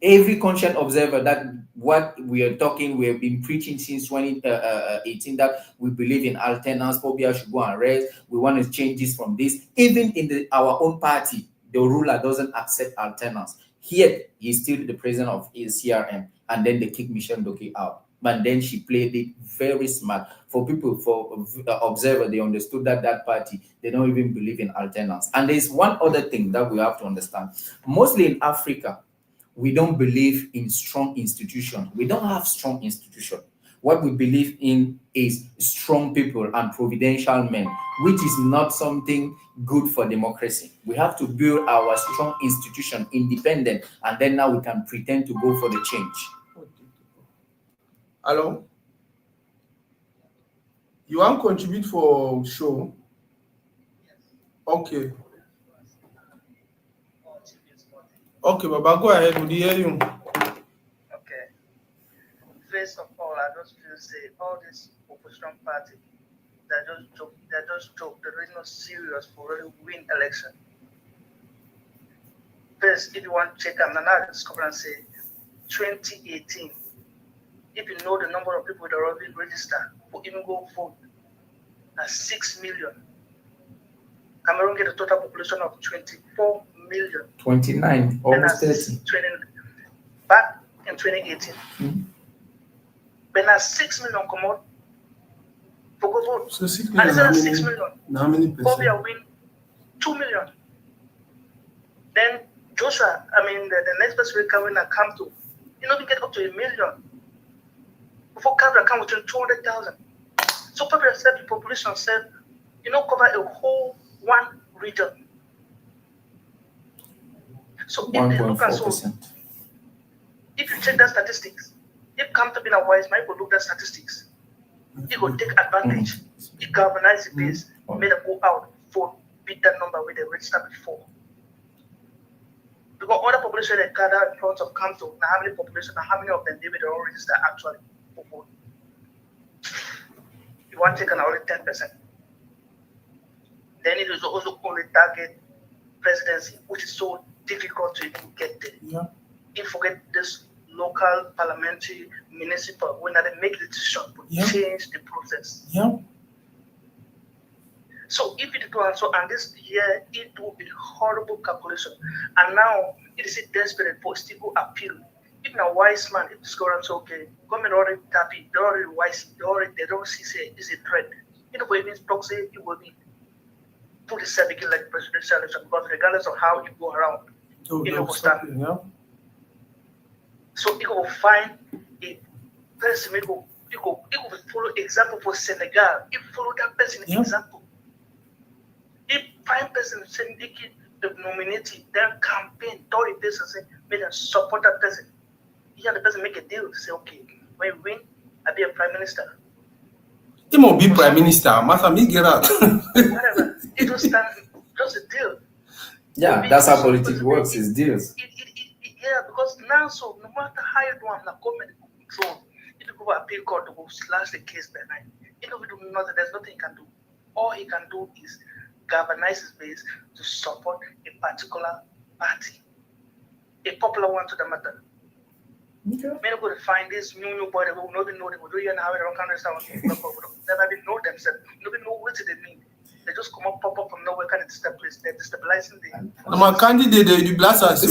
every conscious observer that what we are talking, we have been preaching since 2018, that we believe in alternance. Phobia should go and rest. We want to change this from this. Even in our own party, the ruler doesn't accept alternance. Here, he's still the president of his CRM, and then they kick Michelle Doki out. But then she played it very smart. For people, for observer, they understood that that party, they don't even believe in alternance. And there's one other thing that we have to understand. Mostly in Africa, we don't believe in strong institutions. We don't have strong institutions. What we believe in is strong people and providential men, which is not something good for democracy. We have to build our strong institution independent, and then now we can pretend to go for the change. Hello? You want to contribute for show? Okay. Okay, Baba, go ahead. We'll hear you. Okay. First of all, I just feel say all this opposition party, they're just joke. They're really not serious for really win election. First, if you want to check them, now I just come and say 2018, if you know the number of people that are already registered for even go vote, that's 6 million. Cameroon get a total population of 24 million. 29, almost 30. Back in 2018. When that's 6 million come out for go vote. So 6 And million, instead of 6 million, how many percent? Colombia win 2 million. Then Joshua, the next person will come in and come to, we get up to 1 million. Before Canada come between 200,000. So people said the population said, cover a whole one region. So if they look at 1.4%. if you check the statistics, if come to be a wise man, will look at statistics. He will take advantage. He galvanize the base, made them go out for beat that number where they registered before. Because other population that gather in front of council, now how many population, and how many of them they will all register actually for vote. You want to take only 10%. Then it is also only target presidency, which is so difficult to even get there. Yeah. If you forget this local, parliamentary, municipal, when they make the decision to change the process. Yeah. So if it goes so, and this year it will be horrible calculation, and now it is desperate for still appeal. Even a wise man, if this goes so okay, government already happy, they already wise, they don't see say it's a threat. For even talk say it will be put itself again like presidential election, because regardless of how you go around, it will stand. Yeah. So you will find a person, you will follow example for Senegal. You follow that person example. If find person syndicate the nominee, then campaign, tell the person say, make them support that person. You and the person make a deal, say, okay, when you win, I'll be a prime minister. He won't be prime minister. Master, me get out. Whatever. It just stand, just a deal. Yeah, that's how politics works, is deals. Yeah, because now, so no matter how you do the government control, if you go to appeal court to go slash the case by night, we do nothing, there's nothing he can do. All he can do is galvanize his base to support a particular party, a popular one to the matter. Okay. Many go to find this new boy that will not know them, will do you how they don't understand what they never even know themselves, nobody know what they mean. They just come up, pop up from nowhere, kind of destabilize, they're destabilizing the. I'm a candidate, the blasters.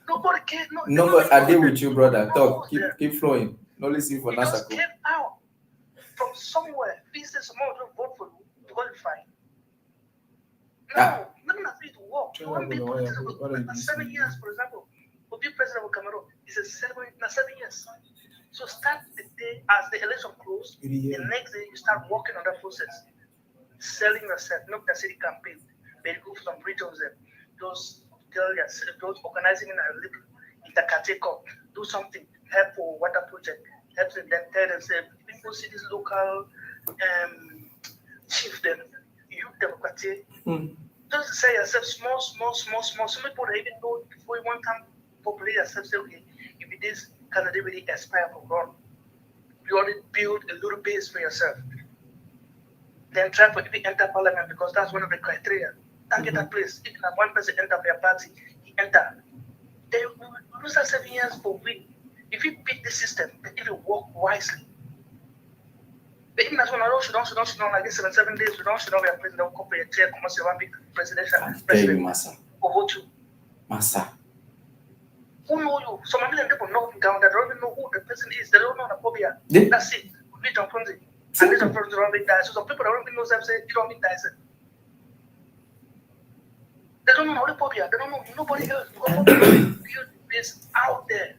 Nobody cares. No, but I deal with you, brother. Talk, keep flowing. No listen for He just Nasako. came out from somewhere. He said someone will vote for you to qualify. No, nothing has been to work. You won't be political. 7 years, for example, to be president of Cameroon, he said 7 years. So start the day as the election closed. The next day you start working on that process, selling yourself, not necessarily campaign, but you go for some regions there. Those tell yourself, those organizing in a little intercategory cup, do something, help for water project, help them, then tell themselves, people see this local chief, them, youth democracy. Just say yourself small. Some people that even know before you want to populate yourself, say, okay, if it is Canada really aspire for run, you already build a little base for yourself. Then try for even enter parliament, because that's one of the criteria. Target that place. If one person enter your party, he enter. Then you lose that 7 years for win. If you beat the system, if you work wisely. But even as when I don't like this 7 days, we don't be a president, come for your chair, come say one big presidential president. Massa. Or vote you. Massa. Who know you? Some of them people know down that don't even know who the person is. They don't know the phobia. Yeah. That's it. We don't front it. And they don't front it, so some people don't even know them say you don't mean that. They don't know the phobia. They don't know nobody else. Because build base out there.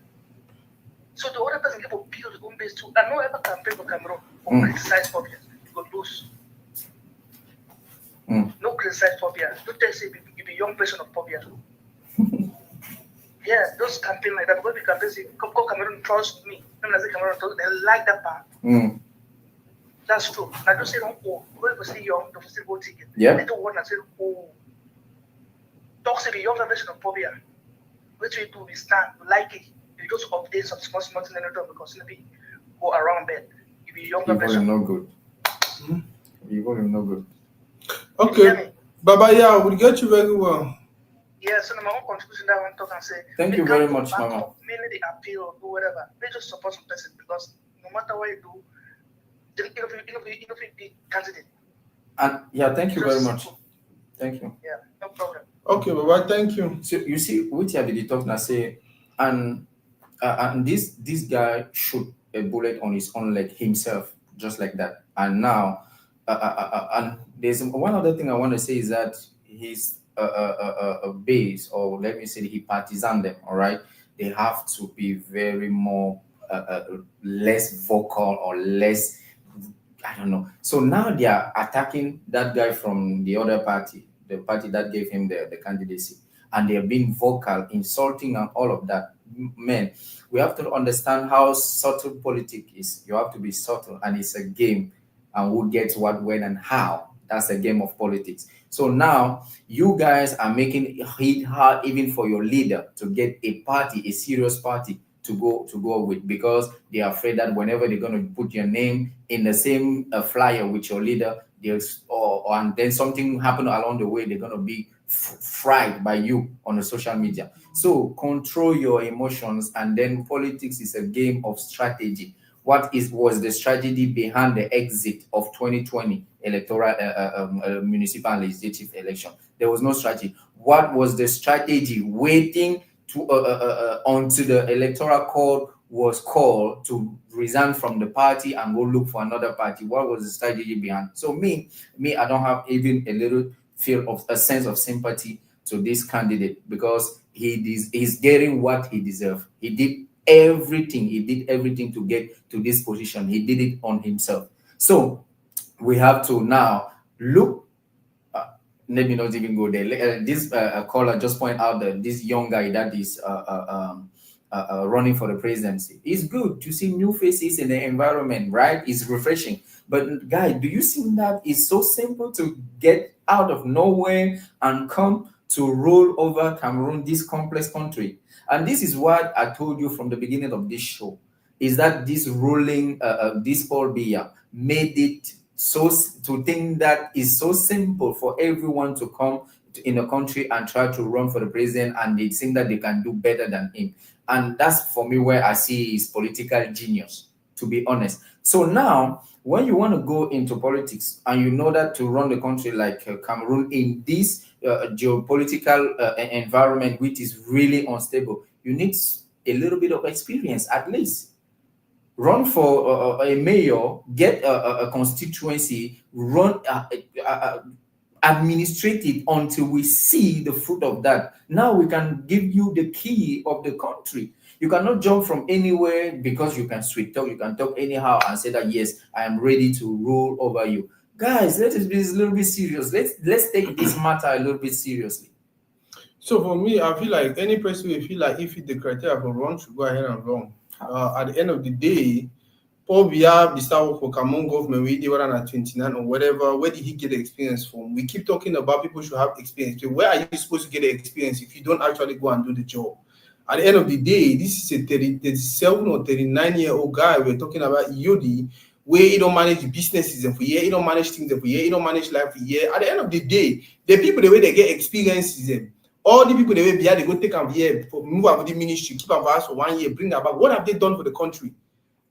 So the other person can build his own base too. And no ever campaign for Cameroon or criticize phobia. You go lose. No criticize phobia. Don't tell say you be young person of phobia too. Yeah, those campaign like that. Because we campaign say, come Cameroon, trust me. When I say Cameroon, they like that part. That's true. I don't say don't go. When we say young, don't say go ticket. Yeah. They don't want to say oh. Talk say the younger version of phobia. Which we do, we stand, we like it. You just update some small thing in the because maybe go around bed. You be younger version. No good. You got him no good. Okay. Baba, yeah, we'll get you very well. Yeah, so my own contribution that I want to talk and say. Thank you very much, Mama. Mainly the appeal or do whatever. They just support some person because no matter what you do, you know, be candidate. And yeah, thank you very much. Simple. Thank you. Yeah, no problem. Okay, Baba, thank you. So you see, which I did talk now say, and this guy shoot a bullet on his own leg himself, just like that. And now, and there's one other thing I want to say is that his base, or let me say, he partisan them. All right, they have to be very more less vocal or less. I don't know. So now they are attacking that guy from the other party, the party that gave him the candidacy, and they are being vocal, insulting, and all of that. Man, we have to understand how subtle politics is. You have to be subtle, and it's a game, and who gets what, when, and how. That's a game of politics. So now you guys are making it hard even for your leader to get a party, a serious party, to go with, because they are afraid that whenever they're going to put your name in the same flyer with your leader, there's and then something happen along the way, they're going to be fried by you on the social media. So control your emotions, and then politics is a game of strategy. What was the strategy behind the exit of 2020 electoral municipal and legislative election? There was no strategy. What was the strategy waiting to until the electoral court was called to resign from the party and go look for another party? What was the strategy behind? So me, I don't have even a little feel of a sense of sympathy to this candidate, because he's getting what he deserves. He did everything to get to this position. He did it on himself. So we have to now look. Let me not even go there. This caller just point out that this young guy that is running for the presidency. It's good to see new faces in the environment, right? It's refreshing. But guy, do you think that it's so simple to get out of nowhere and come to rule over Cameroon, this complex country? And this is what I told you from the beginning of this show, is that this ruling, this Paul Biya made it so to think that it's so simple for everyone to come in a country and try to run for the president, and they think that they can do better than him. And that's for me where I see his political genius, to be honest. So now, when you want to go into politics and you know that to run the country like Cameroon in this geopolitical environment, which is really unstable, you need a little bit of experience at least. Run for a mayor, get a constituency, run, administrate it until we see the fruit of that. Now we can give you the key of the country. You cannot jump from anywhere because you can sweet talk. You can talk anyhow and say that, yes, I am ready to rule over you. Guys, let us be a little bit serious. Let's take this matter a little bit seriously. So for me, I feel like any person will feel like if the criteria for run should go ahead and run. At the end of the day, Paul Biya, the star for Cameroon government, we did 129 or whatever. Where did he get the experience from? We keep talking about people should have experience. Where are you supposed to get the experience if you don't actually go and do the job? At the end of the day, this is a 37 or 39-year-old guy we're talking about, Yodi, where he don't manage businesses and for year, he don't manage things and for year, he don't manage life for year. At the end of the day, the people, the way they get experience is them. All the people, the way they go take them here, move out of the ministry, keep them for 1 year, bring them back. What have they done for the country?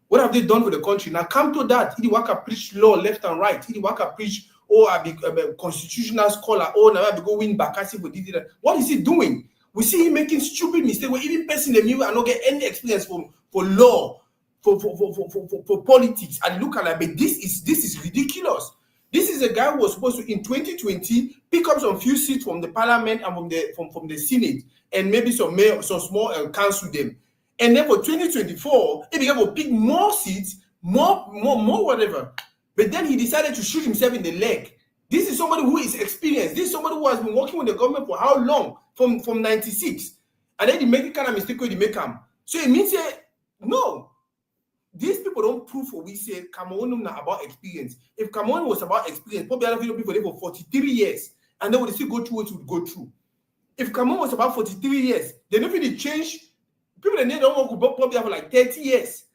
What have they done for the country? Now come to that. He waka preach law left and right. He waka preach, I be a constitutional scholar. Now I be go win Bakassi for this. What is he doing? We see him making stupid mistakes. Where even person the mirror and not get any experience for law, for politics. And look at that, but this is ridiculous. This is a guy who was supposed to in 2020 pick up some few seats from the parliament and from the Senate, and maybe some small council them. And then for 2024, he began to pick more seats, more whatever. But then he decided to shoot himself in the leg. This is somebody who is experienced. This is somebody who has been working with the government for how long? From 96. And then he make the kind of mistake where they make him. So it means no. These people don't prove what we say Cameroon not about experience. If Cameroon was about experience, probably other people there for 43 years, and they would still go through what would go through. If Cameroon was about 43 years, they don't really change. People that don't work with probably have like 30 years.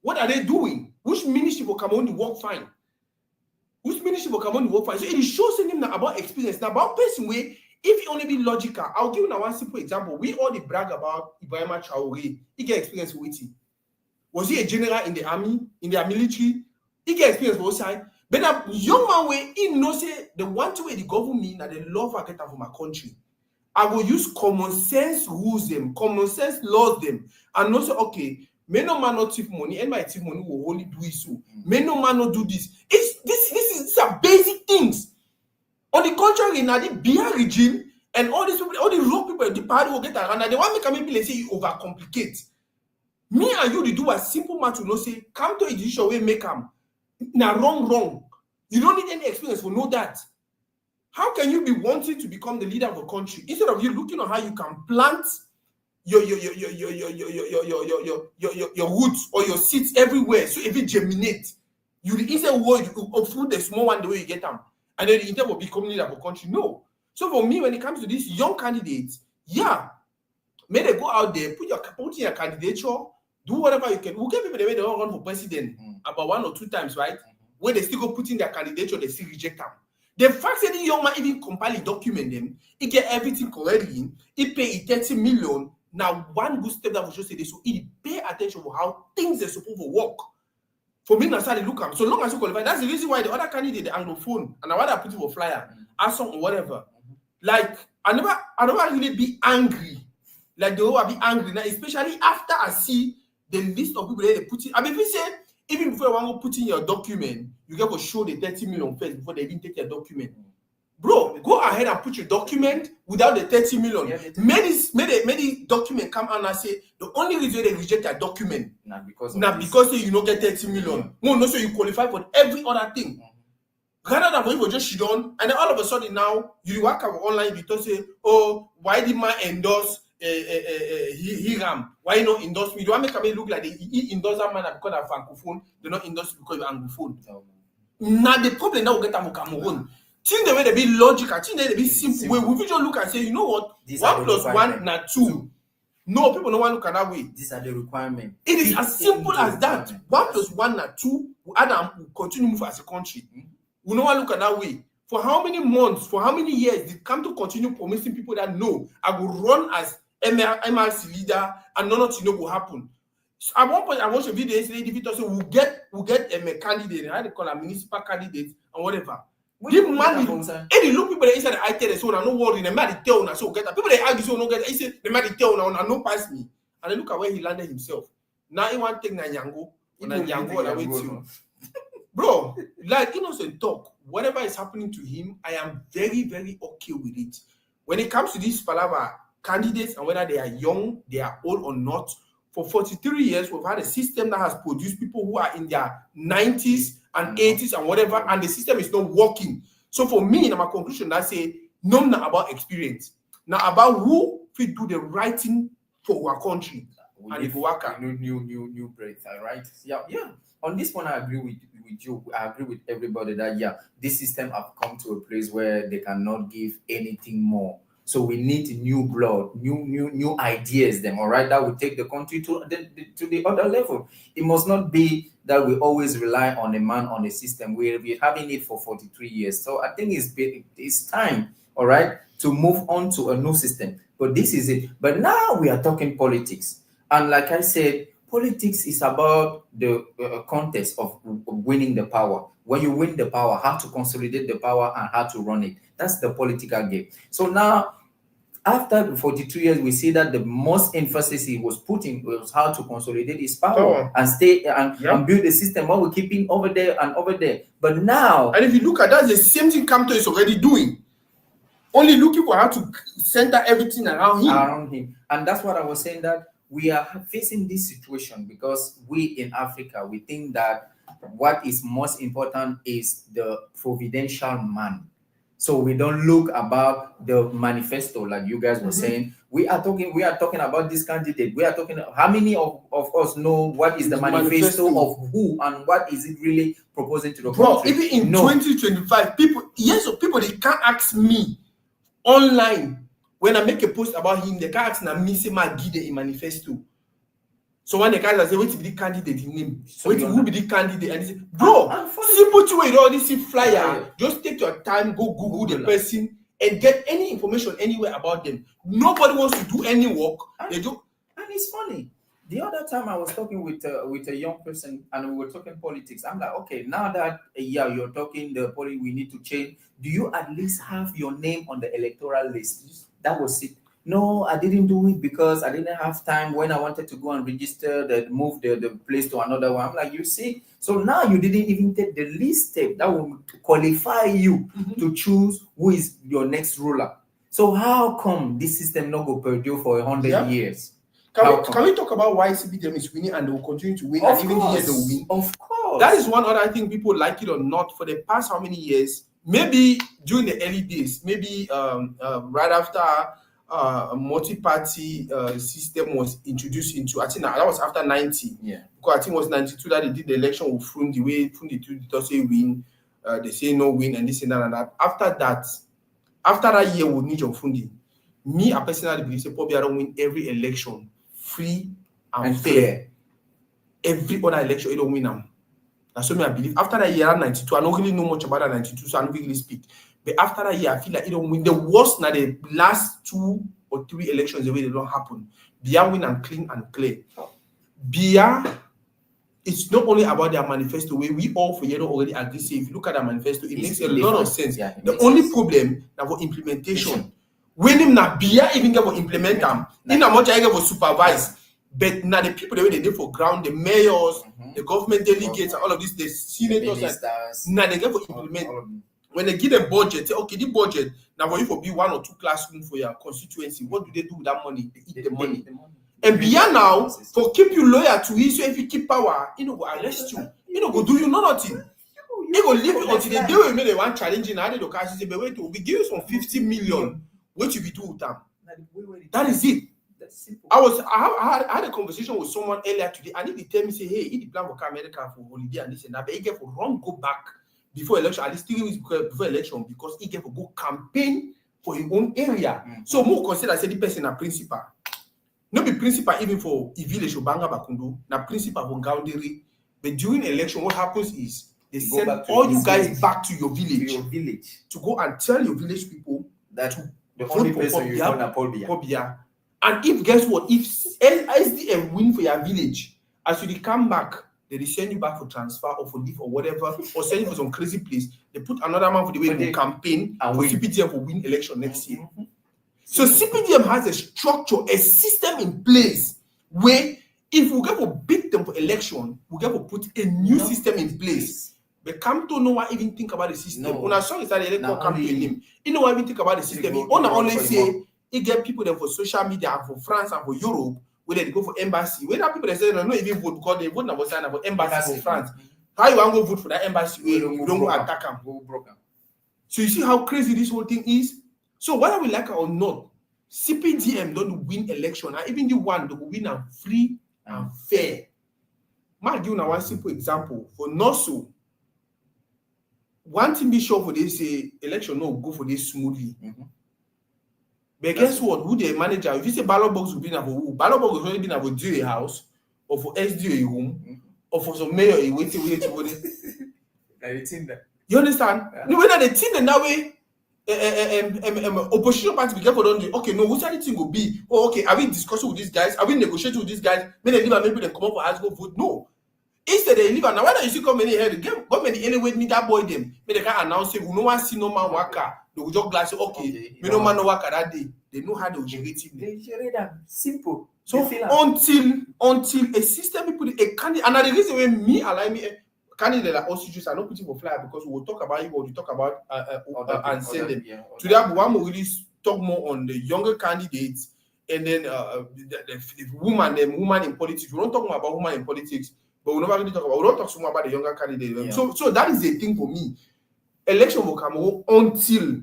What are they doing? Which ministry for Cameroon work fine? Which ministry for Cameroon work fine? So it shows him not about experience, not about person where if you only be logical, I'll give you now one simple example. We all brag about Ibrahim Traoré. He get experience with it. Was he a general in the army, in their military? He get experience both sides. But a young man way, he knows say the one way the government that they love I get for my country. I will use common sense rules them, common sense laws them, and also okay, may no man not thief money, and my thief money will only do it so. May no man not do this. These are basic things. On the contrary, now the BR regime and all these people, all the wrong people, the party will get around, and they want me come in say you overcomplicate. Me and you, they do a simple matter to know say, come to a decision way make them. Now wrong. You don't need any experience to know that. How can you be wanting to become the leader of a country instead of you looking on how you can plant your roots or your seeds everywhere so if it germinate, you instead of food the small one the way you get them, and then instead of becoming leader of a country? No. So for me, when it comes to these young candidates, yeah, may they go out there, put in your candidature, do whatever you can. We'll get people the way they don't run for president about 1 or 2 times, right? Where they still go put in their candidature, they still reject them. The fact that the young man even compile document them, he get everything correctly, he pay 30 million. Now, one good step that we should say this, so he pay attention to how things are supposed to work. For me, that's how they look at. So long as you qualify, that's the reason why the other candidate, the Anglophone, and I want to put it for flyer, Asong or whatever. Like, I never really be angry. Like, they will be angry now, especially after I see the list of people that they put in. I mean, if you say, even before you want to put in your document, you get to show the 30 million first before they even take your document. Bro, go ahead and put your document without the 30 million. Yeah, many document come out and say the only reason they reject your document because you don't get 30 million. No, so you qualify for every other thing. Rather than when you just shit on, and then all of a sudden now you work out online, you don't say, oh, why did man endorse Hiram? Why not endorse me? Do I make me look like he endorse that man because of Francophone? They not endorse because you're Anglophone. Now the problem now we get from Cameroon. Think the way they be logical, think they be simple. Way we just look and say, you know what? 1 + 1 na 2. No, people don't want to look at that way. These are the requirements. It is as simple as that. 1 + 1 na 2. Adam will continue to move as a country. We don't want to look at that way. For how many months, for how many years did come to continue promising people that no, I will run as MRC leader and nothing will happen. So at one point, I watched a video yesterday. The video said we'll get a candidate, how they call a municipal candidate and whatever. Give money. Any look people inside the IT, so no worry. They might tell now, so get people they argue so no get. He said they might tell now, no pass me. And then look at where he landed himself. Now he want to take Nyango, and I wait you. Bro, like innocent talk. Whatever is happening to him, I am very, very okay with it. When it comes to these Palava candidates and whether they are young, they are old or not, for 43 years, we've had a system that has produced people who are in their 90s and 80s and whatever, and the system is not working. So for me, in my conclusion, I say, no, not about experience. Now about who will do the right thing for our country. And if work new breath, right? Yeah. On this one, I agree with you. I agree with everybody that this system have come to a place where they cannot give anything more. So we need new blood, new ideas. Them, all right, that will take the country to the other level. It must not be that we always rely on a man on a system. We're having it for 43 years. So I think it's time, all right, to move on to a new system. But this is it. But now we are talking politics, and like I said, politics is about the contest of winning the power. When you win the power, how to consolidate the power and how to run it. That's the political game. So now, after 42 years, we see that the most emphasis he was putting was how to consolidate his power and stay and build a system while we're keeping over there and over there. But now, and if you look at that, the same thing Kamto is already doing. Only looking for how to center everything around him. And that's what I was saying, that we are facing this situation because we in Africa, we think that what is most important is the providential man. So we don't look about the manifesto like you guys were saying. We are talking about this candidate. We are talking, how many of us know what is the manifesto of who and what is it really proposing to the country? Even in 2025, people they can't ask me online when I make a post about him, they can't ask me say my guide in manifesto. So when the guys say, wait, be the candidate name, who be the candidate, and they say, bro, simple to it, all this flyer. Just take your time, go Google the person, and get any information anywhere about them. Nobody wants to do any work. They do. And it's funny. The other time I was talking with a young person and we were talking politics. I'm like, okay, now that you're talking we need to change. Do you at least have your name on the electoral list? That was it. No, I didn't do it because I didn't have time when I wanted to go and register move the place to another one. I'm like, you see, so now you didn't even take the least step that will qualify you to choose who is your next ruler. So how come this system not go perdure for 100 years? Can we talk about why CPDM is winning and they will continue to win and even the year they will win? Of course. That is one other thing, people like it or not, for the past how many years, maybe during the early days, maybe right after a multi-party system was introduced into, I think that was after 90. Yeah. Because I think it was 92 that they did the election with Frun, the way Frun did say win, they say no win and this and that and that. After that year with Nijo Fundi, me, I personally believe say probably I don't win every election free and fair. Every other election, you don't win them. That's what I believe. After that year, 92, I don't really know much about that 92, so I don't really speak. But after that year, I feel like you don't win. The worst now, the last 2 or 3 elections, the way they don't happen. Bia win and clean and clear. Bia, it's not only about their manifesto, where we all for Yedo already agree. Say, if you look at their manifesto, it makes a lot of sense. Yeah, the only problem now for implementation. When him na Bia even get for implement them, in a much I get for supervise. But now the people the way they do for ground, the mayors, the government delegates, and all of this, the senators, now they get for implement. When they give a budget, say, okay, the budget now for you for be 1 or 2 classrooms for your constituency. What do they do with that money? They eat the money. And Bia now for keep you loyal to you. So if you keep power, you know go arrest you. You know go do you nothing. You go leave you until the day we make the one challenging. Now they do cash. Say, but wait, we give you some 50 million. What you be do with them? That is it. Simple. I had a conversation with someone earlier today, and he tell me, say, hey, he plan for America for holiday and this and that, but he get for wrong go back before election, at least 3 weeks before election, because he get for go campaign for his own area. So more consider say the person a principal. Not be principal even for a village or Banga Bakundu, na principal for Gaundiri. But during election, what happens is they send all you guys back to your village to go and tell your village people that the only person you want to Pobia. And if guess what, if SDM win for your village, as you come back, they send you back for transfer or for leave or whatever, or send you for some crazy place. They put another man for the way they campaign and for CPDM for win election next year. So CPDM has a structure, a system in place where if we get to beat them for election, we get to put a new system in place. But come to no one even think about the system. When I saw it, I electoral campaign him. You know what even think about the system. He only say he get people there for social media and for France and for Europe where they go for embassy. Where that people they say no even vote because they vote now sign for embassy for France. How you want to go vote for that embassy where you don't go attack them? So you see how crazy this whole thing is. So whether we like it or not, CPDM don't win election, and even the one that will win and free and fair. I'll give you one simple example for Nosso. One thing be sure for this election no go for this smoothly. But guess what? Who the manager? If you say ballot box will be now for who? Ballot box will only be now for DA house or for SDA room or for some mayor waiting. You understand? Yeah. No, whether the thing in that way, opposition party be careful don't do. Okay, no, which other thing will be? Oh, okay, are we discussing with these guys? Are we negotiating with these guys? Maybe they leave and maybe they come up for us go vote. No. Instead they leave and now why don't you see come many here? Government anyway me that boy them. Maybe they can announce it. We no one see no man worker. They will just glass okay. We no man no worker that day. They know how they will generate it. They generate them simple. So until a system people a candidate, and the reason why me allow me candidate like also just are not putting for flyer because we will talk about it or we talk about and send them. Today we want to really talk more on the younger candidates and then the woman in politics. We don't talk more about women in politics, but we never really talk about. We don't talk so much about the younger candidate. Yeah. So that is the thing for me. Election will come until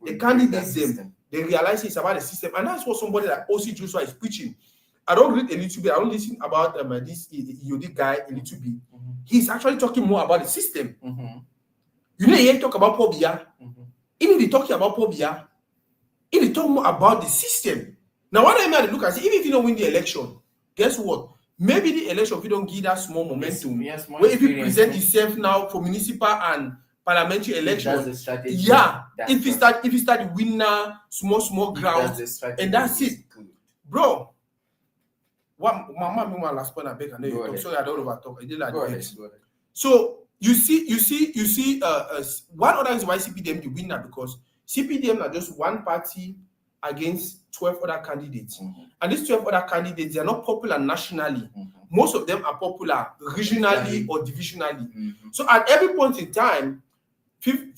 the candidates them they realize it's about the system, and that's what somebody like O.C. Joshua is preaching. I don't read a little bit. I don't listen about this Yodi guy a little bit. He's actually talking more about the system. You know, he talk about Pobia. Even they talking about Pobia, if they talk more about the system. Now, what I mean, look and say, even if you don't win the election, guess what? Maybe the election, if you don't give that small momentum, where if you present yourself now for municipal and parliamentary election. That's the strategy. Yeah, That's if you start winning small grounds, that's the strategy, and that's it, good. bro. What my mom mean last point I beg and Go talk. Sorry, I don't over talk. I did like Go ahead. this. So you see, one other reason why CPDM the winner because CPDM are just one party against 12 other candidates, and these 12 other candidates they are not popular nationally. Most of them are popular regionally or divisionally. So at every point in time,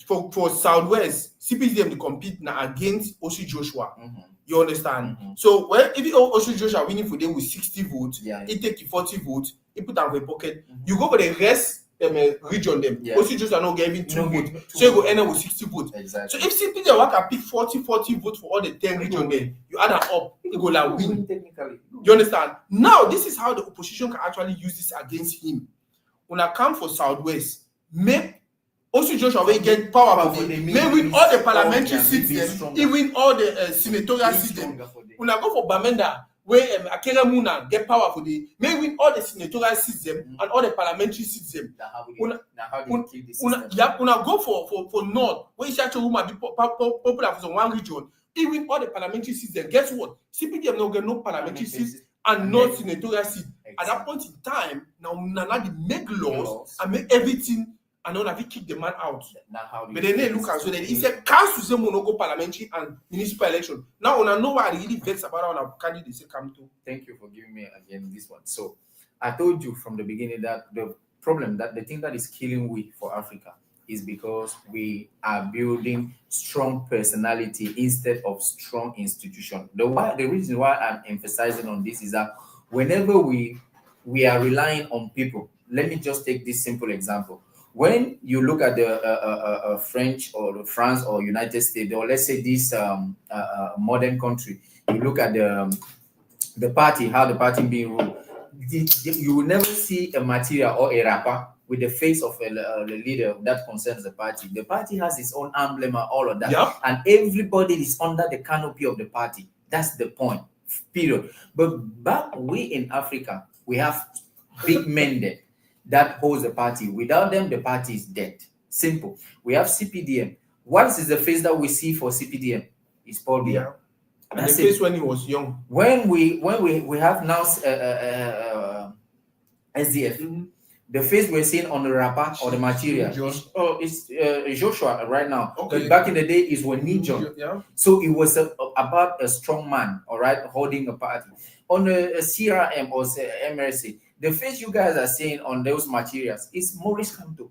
for Southwest, CPDM they compete now against Osi Joshua. You understand? So if Osi Joshua winning for them with 60 votes, he take 40 votes, he put them in the pocket. You go for the rest region them. Osi Joshua not giving 2 votes, so you go end up with 60 votes. Exactly. So if CPDM can pick 40 votes for all the 10 region there, you add them up, you go like win. Technically. You understand? Now this is how the opposition can actually use this against him. When I come for Southwest, make also Joshua will get power for them. May win all the parliamentary seats, them, he win all the senatorial seats. When I go for Bamenda, where Akere Muna get power for them, may win all the senatorial seats them and all the parliamentary seats them. When I go for North, where Ishacho Uma be popular for one region, he win all the parliamentary seats them. Guess what? CPDM no get no parliamentary seats and no senatorial seats. At that point in time, now they make laws and make everything. And now they kick the man out. But then they look at so that he said, cancel the monogo parliamentary and municipal election. Now, I know what I really vex about our candidates come to. Thank you for giving me again this one. So, I told you from the beginning that the problem, that the thing that is killing we for Africa is because we are building strong personality instead of strong institution. The reason why I'm emphasizing on this is that whenever we are relying on people, let me just take this simple example. When you look at the French or the France or United States, or let's say this modern country, you look at the party, how the party being ruled, you will never see a material or a rapper with the face of a leader that concerns the party. The party has its own emblem and all of that, and everybody is under the canopy of the party. That's the point, period. But back in Africa, we have big men there that holds the party. Without them, the party is dead. Simple. We have CPDM. What is the face that we see for CPDM? It's Paul Biya. And the face when he was young. When we have now SDF, the face we're seeing on the rapper or the material it's Joshua right now. Okay. But back in the day, it's Wenijon. So it was about a strong man, all right, holding a party. On a CRM or MRC, the face you guys are seeing on those materials is Maurice Kamto.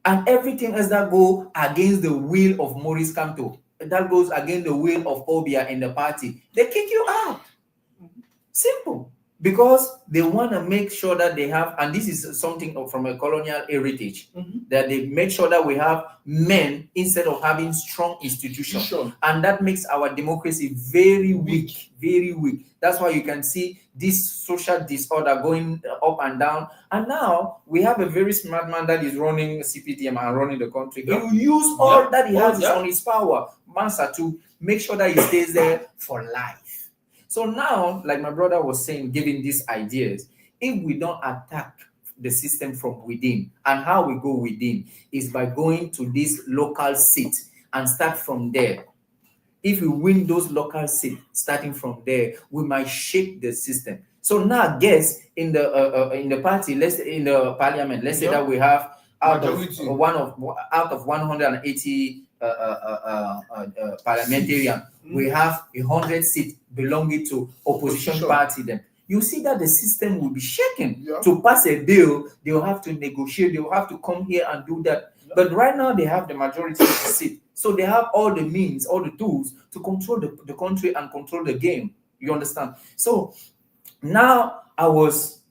And everything else that go against the will of Maurice Kamto, that goes against the will of Obia in the party, they kick you out. Simple. Because they want to make sure that they have, and this is something from a colonial heritage, that they make sure that we have men instead of having strong institutions. Sure. And that makes our democracy very weak, very weak. That's why you can see this social disorder going up and down. And now we have a very smart man that is running CPDM and running the country. He will use all that he has on his power, Mansa, to make sure that he stays there for life. So now, like my brother was saying, giving these ideas, if we don't attack the system from within, and how we go within is by going to this local seat and start from there. If we win those local seats, starting from there, we might shake the system. So now, guess in the party, let's say in the parliament, let's say that we have out of 180 parliamentarian, we have 100 seats belonging to opposition party. Then you see that the system will be shaken. To pass a bill, they will have to negotiate. They will have to come here and do that. But right now they have the majority of the seat, so they have all the means, all the tools to control the country and control the game. You understand? So now I was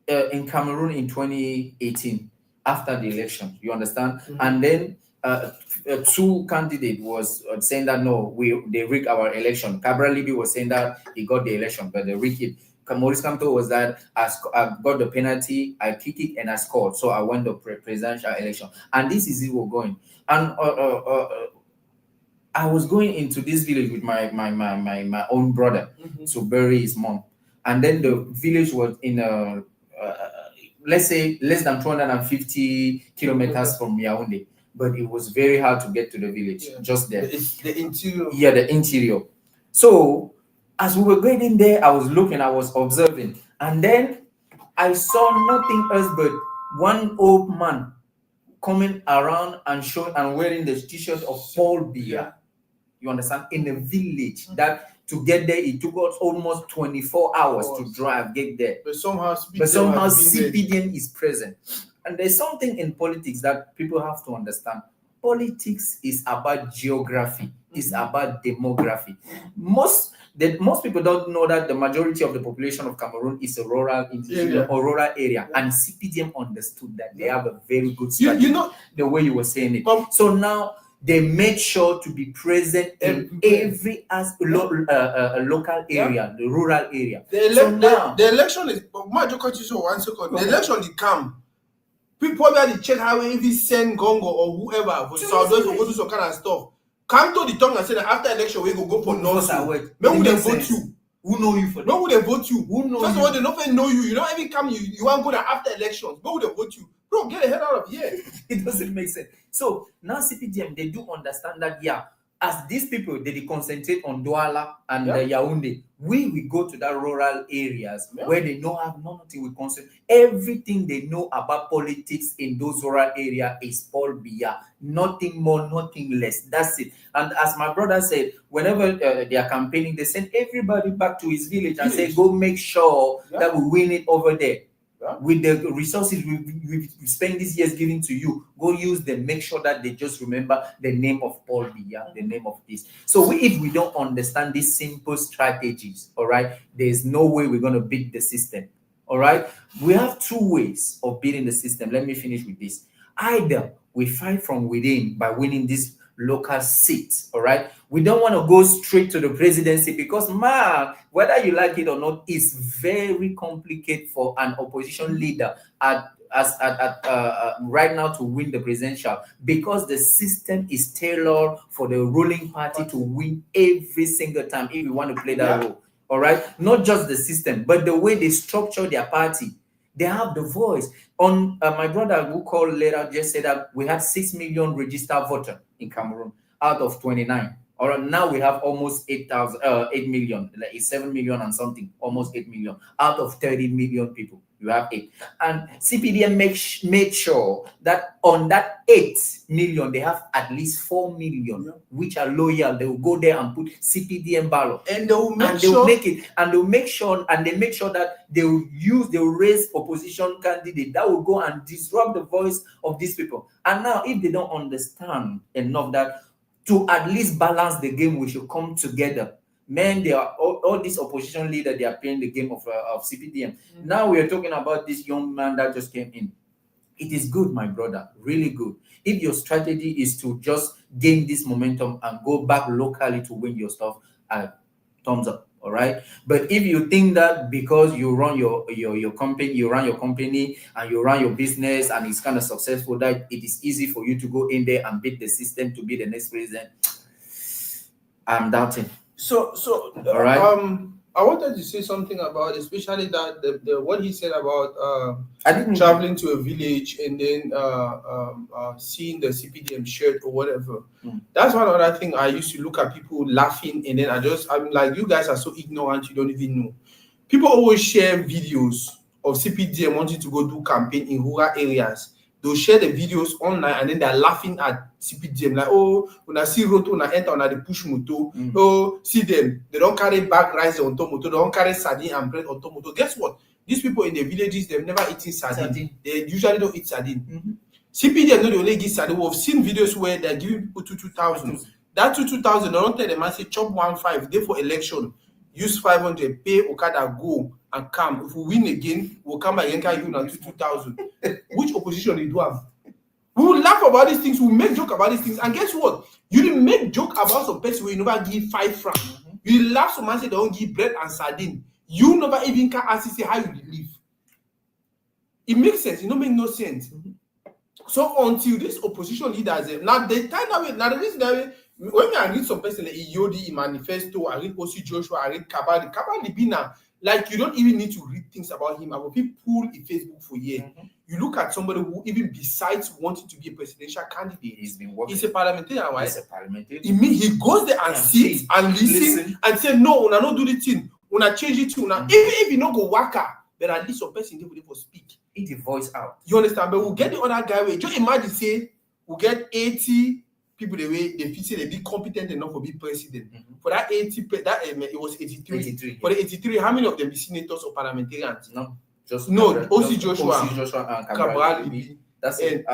in Cameroon in 2018 after the election. You understand? And then two candidates was saying that no, they rigged our election. Cabral Libby was saying that he got the election, but they rigged it. Maurice Kamto was that I got the penalty, I kicked it, and I scored. So I won the presidential election. And this is it, we're going. And I was going into this village with my own brother to bury his mom. And then the village was in let's say less than 250 kilometers from Yaoundé. but it was very hard to get to the village. Just there. The interior. Yeah, the interior. So as we were getting there, I was looking, I was observing, and then I saw nothing else but one old man coming around and showing and wearing the t-shirt of Paul Biya. You understand? In a village that to get there, it took us almost 24 hours to drive, get there. But somehow CPDM is present. And there's something in politics that people have to understand. Politics is about geography, it's about demography. Most people don't know that the majority of the population of Cameroon is a rural area. And CPDM understood that they have a very good strategy. You know the way you were saying it. So now they made sure to be present in every local area, the rural area. The election is. The election is calm. People probably check how if he send Gongo or whoever for Southwest or go to some kind of stuff. Come to the tongue and say that after election we go for North. When would they vote you? Who know you for that? When would they vote you? Who know First you? of all, they don't even know you. You don't even come. You want to go there after elections. When would they vote you? Bro, get the hell out of here. It doesn't make sense. So now CPDM, they do understand that, as these people, they concentrate on Douala and Yaoundé, we go to that rural areas where they don't have nothing we concentrate. Everything they know about politics in those rural areas is Paul Biya. Nothing more, nothing less. That's it. And as my brother said, whenever they are campaigning, they send everybody back to his village and say, go make sure that we win it over there. With the resources we spend these years giving to you, go use them. Make sure that they just remember the name of Paul Biya, the name of this. So if we don't understand these simple strategies, all right, there's no way we're going to beat the system. All right, we have two ways of beating the system. Let me finish with this. Either we fight from within by winning this local seats, all right? We don't want to go straight to the presidency because, man, whether you like it or not, it's very complicated for an opposition leader right now to win the presidential, because the system is tailored for the ruling party to win every single time if you want to play that role, all right? Not just the system, but the way they structure their party. They have the voice. On my brother who called later just said that we had 6 million registered voters in Cameroon out of 29. Or now we have almost 8 million, like 7 million and something, almost 8 million out of 30 million people. You have 8. And CPDM made sure that on that 8 million, they have at least 4 million, which are loyal. They will go there and put CPDM ballot. And they will make sure that they will raise opposition candidate that will go and disrupt the voice of these people. And now, if they don't understand enough that to at least balance the game, we should come together. Man, they are all these opposition leaders, they are playing the game of CPDM. Now we are talking about this young man that just came in. It is good, my brother, really good. If your strategy is to just gain this momentum and go back locally to win your stuff, thumbs up, all right? But if you think that because you run your company, and you run your business and it's kind of successful, that it is easy for you to go in there and beat the system to be the next president, I'm doubting. So all right. I wanted to say something about, especially that the what he said about traveling to a village and then seeing the CPDM shirt or whatever. That's one other thing. I used to look at people laughing, and then I'm like, you guys are so ignorant, you don't even know. People always share videos of CPDM wanting to go do campaign in rural areas. They'll share the videos online and then they're laughing at CPDM, like, oh, when I see road, when I enter, when I push moto, oh, see them, they don't carry bag rice on top moto, they don't carry sardine and bread on top moto. Guess what? These people in the villages, they've never eaten sardine. They usually don't eat sardine. CPDM, no, they only give sardine. We've seen videos where they're giving people 2,000. That 2,000, they don't tell them, I say, chop 1,500, day for election, use 500, pay Okada, go and come. If we win again, we'll come back and give you 2,000. Which opposition do you have? We will laugh about these things, we'll make joke about these things, and guess what? You didn't make joke about some person where you never give 5 francs. You laugh some man say they don't give bread and sardine. You never even can ask you say how you live. It makes sense, it don't make no sense. So until this opposition leaders, now the time that way, now the reason that way, when I read some person like Iyodi, Manifesto, I read Osi Joshua, I read Kabali Bina, like you don't even need to read things about him. I will be pull in Facebook for years. you look at somebody who, even besides wanting to be a presidential candidate, He's been working. he's a parliamentarian, right? He's a parliamentarian. It means he goes there and sits and listen and say, no, una not do the thing, una change it to una. Even if you not go waka, but at least some person they will speak. It the voice out. You understand? But we'll get the other guy. Just imagine, say, we'll get 80 people the way they feel say they be competent enough to be president. For that 80, it was 83. For the 83, how many of them be senators or parliamentarians? No. Just OC Joshua and Cabral. That's it.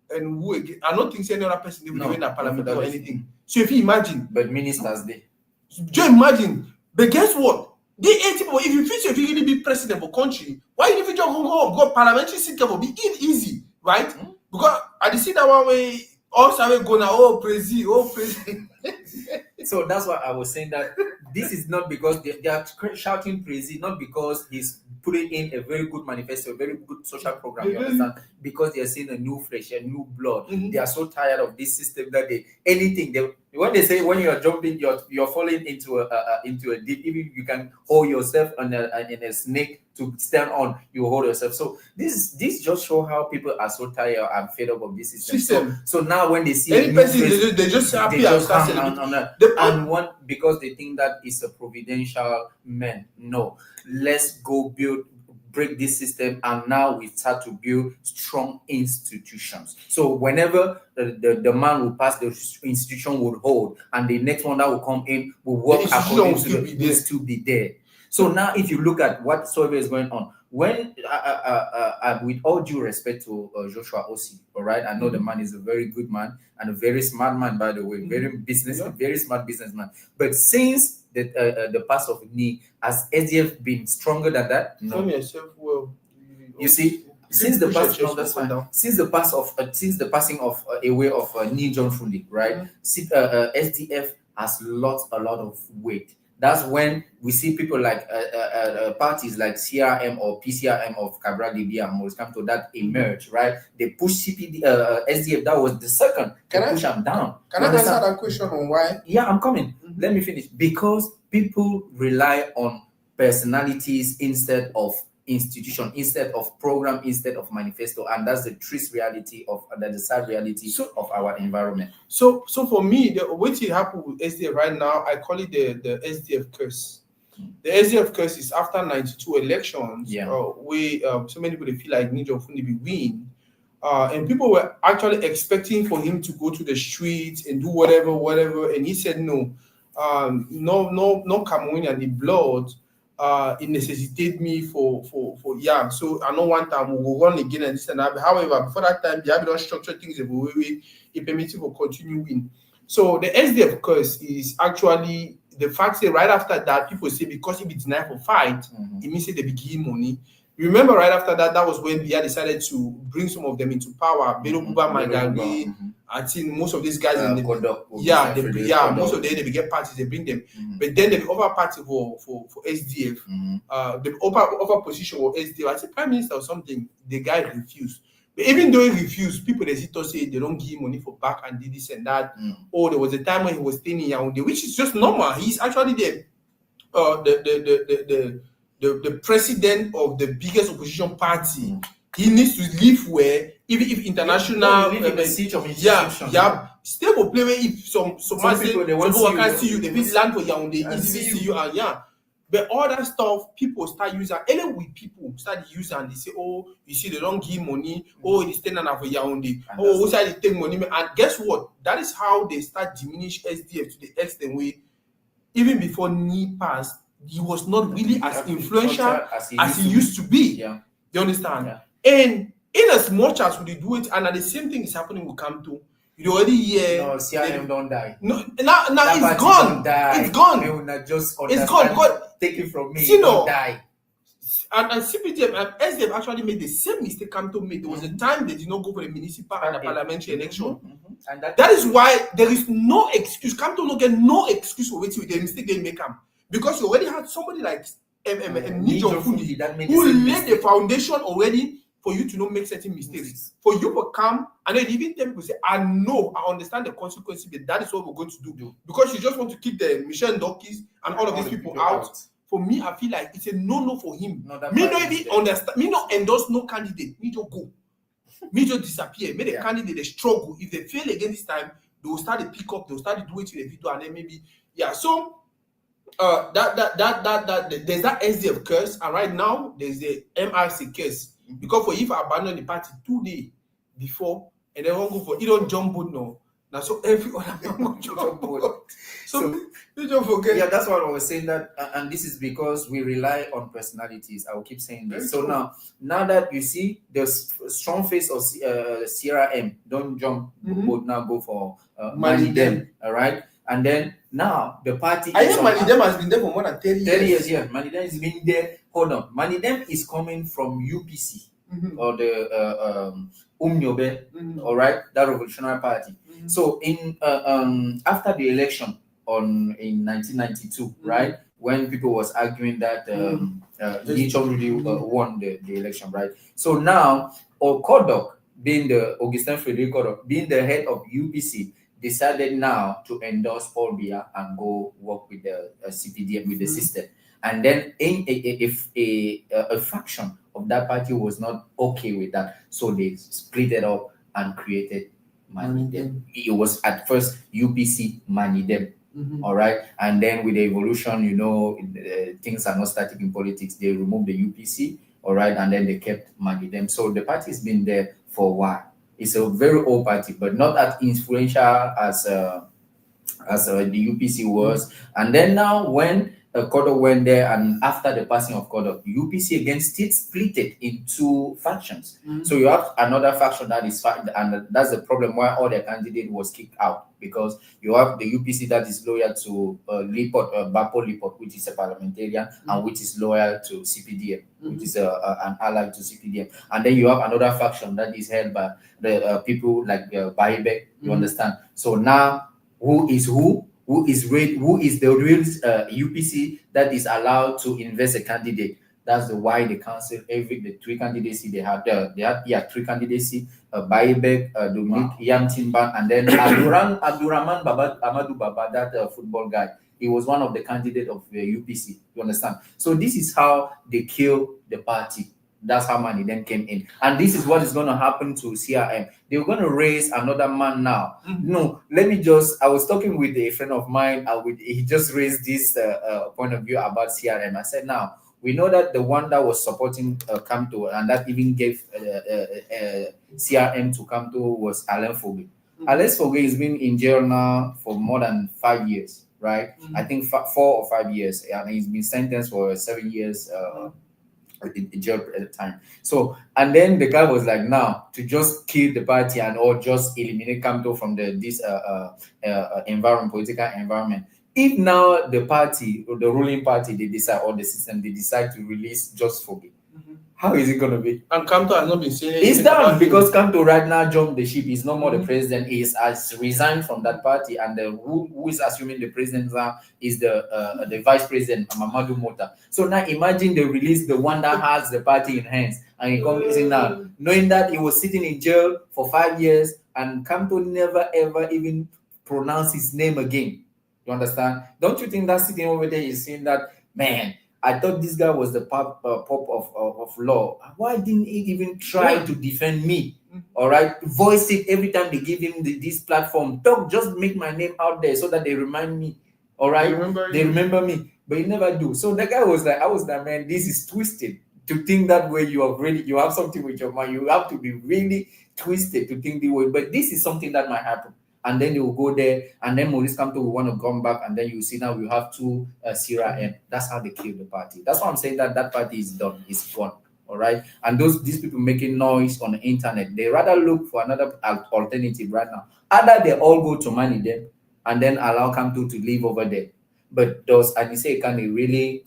And who again? I don't think any other person they will win that parliament or anything. So if you imagine, but ministers they just imagine. But guess what? The 80 people, if you feel if you really be president of a country, why you just go home? Because parliamentary seat will be easy, right? Because I see that one way also we go now, praise. So that's why I was saying that this is not because they are shouting praise, not because he's putting in a very good manifesto, a very good social program, you understand? Because they are seeing a new flesh, a new blood. They are so tired of this system that when they say when you are jumping, you're falling into a deep. Even you can hold yourself in a snake to stand on, you hold yourself. So this just show how people are so tired and fed up of this system. So now when they see any person, they just happy they just hang on that. And one because they think that it's a providential man. No, let's go break this system, and now we start to build strong institutions. So whenever the man will pass, the institution will hold, and the next one that will come in will work according to will still be there. So now, if you look at whatsoever is going on, when with all due respect to Joshua Ossie, all right, I know the man is a very good man and a very smart man, by the way, very smart businessman. But since the pass of knee, has SDF been stronger than that? No. You see, since the passing of away of Ni John Fundi, right? SDF has lost a lot of weight. That's when we see people like parties like CRM or PCRM of Cabral Libya and Maurice Kamto that emerge, right? They push CPD, SDF, that was the second. Push them down. Can I answer that question on why? Yeah, I'm coming. Let me finish. Because people rely on personalities instead of institution, instead of program, instead of manifesto, and that's the triste reality of the sad reality of our environment. So for me, what happened with SDF right now, I call it the SDF curse. The SDF curse is after 92 elections, where so many people feel like Nijo Fundi be win, and people were actually expecting for him to go to the streets and do whatever, and he said no Cameroon and the blood. It necessitated me for so I know one time we will run again and this and that. However, before that time, the don't structure things the way it permits you to continue in. So the SDF curse is actually the fact that right after that, people say because if it's denied for fight, it means that they begin money. Remember, right after that, that was when Biya decided to bring some of them into power. Beno Buba, Magari, I think most of these guys in the most of them they get parties, they bring them. But then the other party for SDF, the upper position for SDF, I said Prime Minister or something, the guy refused. But even though he refused, people they say they don't give him money for back and did this and that. Or there was a time when he was staying in Yaoundé, which is just normal. He's actually the president of the biggest opposition party. He needs to live where even if international still will play where if some people they want to see you, they will land for Yaoundé, easily see you and but all that stuff people start using. Anyway, people start using and they say, oh, you see, they don't give money, oh, it's standing for Yaoundé, oh, who said they take money, and guess what? That is how they start diminish SDF to the extent where even before Ni passed, he was not really as influential as he used to be. You understand? And in as much as we do it, and the same thing is happening with Kamto, you already hear. No, CRM don't die. No, now it's gone. It's gone. It's gone. God, take it from me. Don't die. And CPTM and SDF actually made the same mistake Kamto made. There was a time they did not go for the municipal and the parliamentary election. And that is why there is no excuse. Kamto no get no excuse for waiting with the mistake they make him. Because you already had somebody like Nijo Fundi who laid the foundation already for you to not make certain mistakes. For you to come and then even tell people say, I know, I understand the consequences, but that is what we're going to do. Because you just want to keep the Michelle Dokis and all of these people out for me, I feel like it's a no for him. No, that Me part not is even there. understand. Me not endorse no candidate. Me just go. Me just disappear. Make the Yeah. candidate they struggle. If they fail again this time, they will start to pick up. They will start to do it in a video, and then maybe So there's that SDF curse, and right now there's the MRC curse. Because for if I abandon the party 2 days before, and then won't go for don't jump boat now. Now so every other man jump boat. So you don't forget. Yeah, that's what I was saying. That and this is because we rely on personalities. I will keep saying this. Very So true. now that you see the strong face of CRM, don't jump boat now. Go for money them. All right, and then now the party. I think money them has been there for more than 30 years. 30 years, yeah. Money them has been there. Hold on, money them is coming from UPC or the Umnyobe. All right, that revolutionary party. So in after the election in 1992, right, when people was arguing that Lee Chong-Rudi won the election, right? So now Kodok, being the Augustin Frederick Kodok, being the head of UPC, decided now to endorse Paul Biya and go work with the CPDM, with the system. And then if a faction of that party was not okay with that, so they split it up and created Manidem. It was at first UPC Manidem. All right, and then with the evolution, things are not static in politics. They removed the UPC, all right, and then they kept Manidem. So the party's been there for a while. It's a very old party, but not as influential as the UPC was. And then now when Kodok went there, and after the passing of Kodok, UPC again still split it into factions. So you have another faction that is and that's the problem why all the candidate was kicked out, because you have the UPC that is loyal to Bapo Lipot, which is a parliamentarian, and which is loyal to CPDM, which is an ally to CPDM. And then you have another faction that is held by the people like Baibek, you understand? So now who is the real UPC that is allowed to invest a candidate? That's why the council, the three candidacy they had, three candidacy, Baibek, Dominic Yam Timban, and then Abdurrahman Amadou Baba, that football guy. He was one of the candidates of the UPC, you understand? So this is how they kill the party. That's how money then came in. And this is what is going to happen to CRM. They're going to raise another man now. No, I was talking with a friend of mine. He just raised this point of view about CRM. I said, now, we know that the one that was supporting Kamto and that even gave CRM to Kamto was Alain Fogé. Alain Fogé has been in jail now for more than 5 years, right? I think 4 or 5 years. And he's been sentenced for 7 years in jail at the time. So, and then the guy was like, now to just kill the party or just eliminate Kamto from this political environment. If now the party or the ruling party they decide, or the system they decide to release just Fogé, how is it going to be? And Kamto has not been saying anything. It's done because Kamto right now jumped the ship. He's no more the president. He has resigned from that party, and who is assuming the president now is the vice president, Mamadou Mota. So now imagine they release the one that has the party in hands, and he comes in now, knowing that he was sitting in jail for 5 years, and Kamto never ever even pronounced his name again. You understand? Don't you think that sitting over there is saying that, man, I thought this guy was the pop of law. Why didn't he even try to defend me? All right, voice it every time they give him this platform. Talk, just make my name out there so that they remind me. All right, they remember me, but he never do. So the guy was like, I was like, man, this is twisted to think that way. You have something with your mind. You have to be really twisted to think the way. But this is something that might happen. And then they will go there, and then Maurice Kamto will want to come back, and then you see now we have two CRM. That's how they kill the party. That's why I'm saying that party is done, it's gone. All right, and these people making noise on the internet, they rather look for another alternative right now. Either they all go to money them, and then allow Kamto to live over there. But does Anise Kane really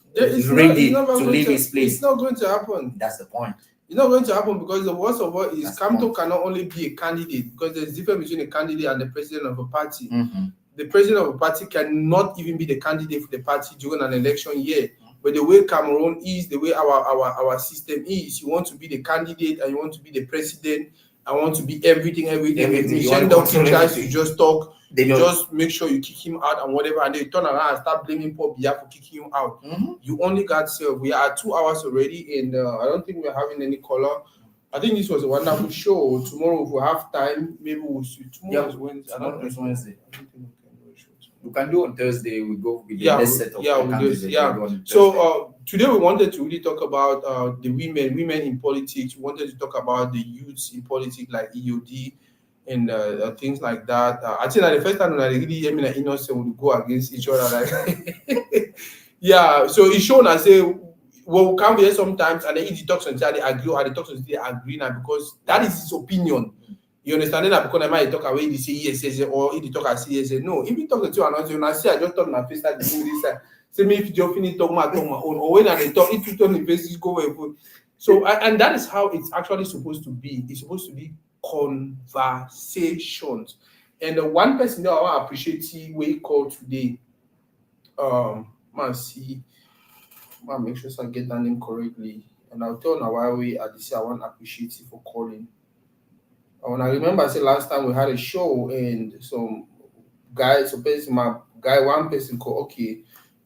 ready to leave his place? It's not going to happen. That's the point. It's not going to happen because the worst of all is Kamto cannot only be a candidate, because there's a difference between a candidate and the president of a party. The president of a party cannot even be the candidate for the party during an election year. But the way Cameroon is, the way our system is, you want to be the candidate and you want to be the president. I want to be everything. Michel Doughty tries to just talk. They just make sure you kick him out and whatever, and they turn around and start blaming Paul Biya for kicking you out. You only got served. We are at 2 hours already, and I don't think we're having any caller. I think this was a wonderful show. Tomorrow, if we have time, maybe we'll see. Tomorrow is Wednesday. Tomorrow is Wednesday. I don't think we can do a show. We can do on Thursday. We go with the next set of candidates. So today we wanted to really talk about the women in politics. We wanted to talk about the youths in politics, like EOD and things like that. I think that the first time when I really hear me like innocent would go against each other, like yeah. So it's shown as a well, we come here sometimes, and then if he talks on they agree, or they talk on they agree now because that is his opinion. You understand that? Because I might talk away, they say yes, or if they talk, I say yes, no. If you talk to you and I say I just talk my face like this side. Say me if you just finish talk my own, or when they talk, if you turn the faces go away. So and that is how it's actually supposed to be. It's supposed to be conversations. And the one person that I want to appreciate we call today, make sure I get that name correctly. And I'll tell Nawawi at this I want to appreciate you for calling. When I remember I said last time we had a show and some guy, so basically my guy, one person called, okay,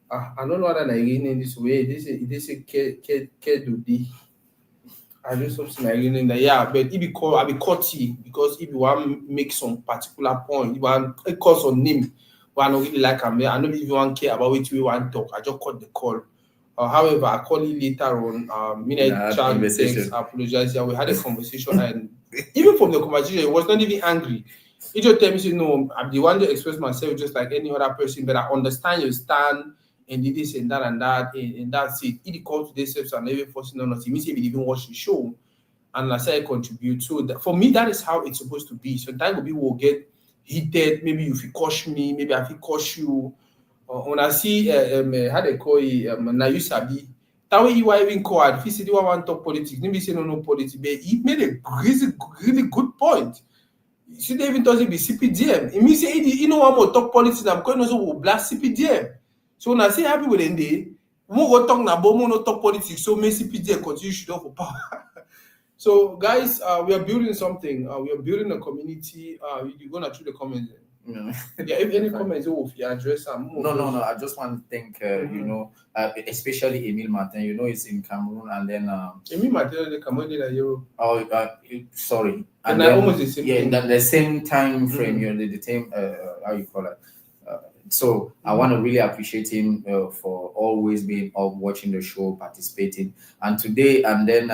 I don't know what I'm in this way. This is Kedudi. I do something like in that, yeah, but if you call, I'll be cutty because if you want to make some particular point, you want a cause on name, but I don't really like him. I don't even want to care about what we want to talk. I just cut the call. However, I call you later on. Text, apologize. Yeah, we had a conversation, and even from the conversation, it was not even angry. He just tell me, say, no, I'm the one to express myself just like any other person, but I understand your stand and this and that and that, and that's it. He called today steps and even forcing on us. He means he even watch the show, and I say I contribute. So for me, that is how it's supposed to be. Sometimes people will get heated. Maybe if you crush me, maybe I feel crush you. When I see how they call it, now you sabi. That way you are even called. If you say you want to talk politics, maybe say no politics, but he made a really good point. You should even talk about CPDM. It means you know what more talk politics. I'm going to blast CPDM. So when I say happy with ND, we go talk na bomo no talk politics. So may CPDM continue to for power. So guys, we are building something. We are building a community. You're gonna through the comments. No. Yeah, if any comments if you address them. No. I just want to thank especially Emile Martin. You know, it's in Cameroon, and then Emile Martin, the Cameroon in Europe. Oh, sorry. And then, almost the same. Yeah, the same time frame. You know, the same. How you call it? So I want to really appreciate him for always being up, watching the show, participating, and today and then.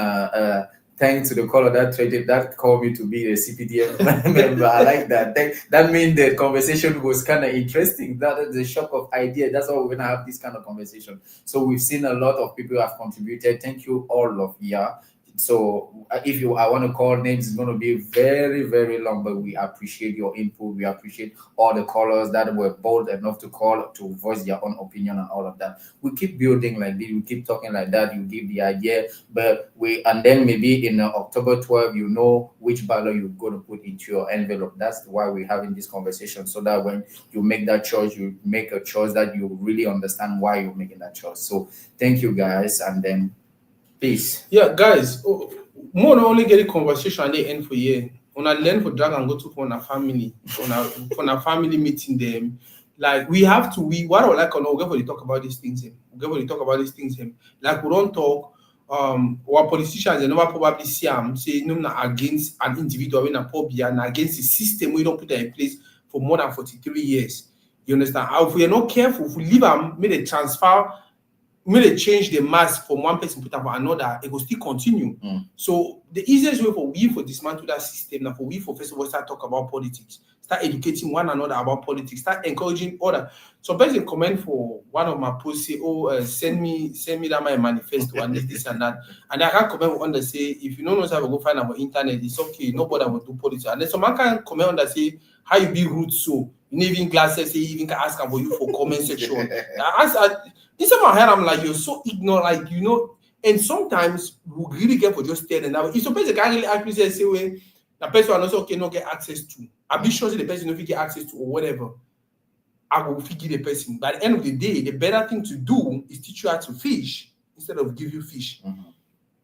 Thanks to the caller that called me to be a CPDM member. I like that. That means the conversation was kind of interesting. That is the shock of idea. That's why we're gonna have this kind of conversation. So we've seen a lot of people who have contributed. Thank you all of you. So if I want to call names, it's going to be very, very long, but we appreciate your input. We appreciate all the callers that were bold enough to call to voice their own opinion and all of that. We keep building like this. We keep talking like that. You give the idea, and then maybe in October 12, you know which ballot you're going to put into your envelope. That's why we're having this conversation, so that when you make that choice, you make a choice that you really understand why you're making that choice. So thank you guys, and then peace. Yeah, guys, more not only get a conversation at the end for you. When I learn for drag and go to for a family, for a family meeting them. Like we have to, what I would like to know, we get for to talk about these things. Like we don't talk. Our politicians they never probably see say no against an individual in a phobia and against the system we don't put that in place for more than 43 years. You understand? If we are not careful, if we leave them, make a transfer. When they change the mask from one person put up for another, it will still continue. So the easiest way for we for dismantle that system, now for we for first of all start talk about politics, start educating one another about politics, start encouraging other. So person comment for one of my posts say, send me that my manifesto and this and that. And I can comment on the say, if you don't know how to go find about internet, it's okay, nobody will do politics. And then someone can comment on the say, how you be rude so you need even glasses, say even can ask about you for comment section. This is my head, I'm like, you're so ignorant, like, you know, and sometimes we really get for just telling that. It's supposed to really actually say, way the person also okay, not get access to. I'll be sure the person don't get access to or whatever. I will figure the person. By the end of the day, the better thing to do is teach you how to fish instead of give you fish.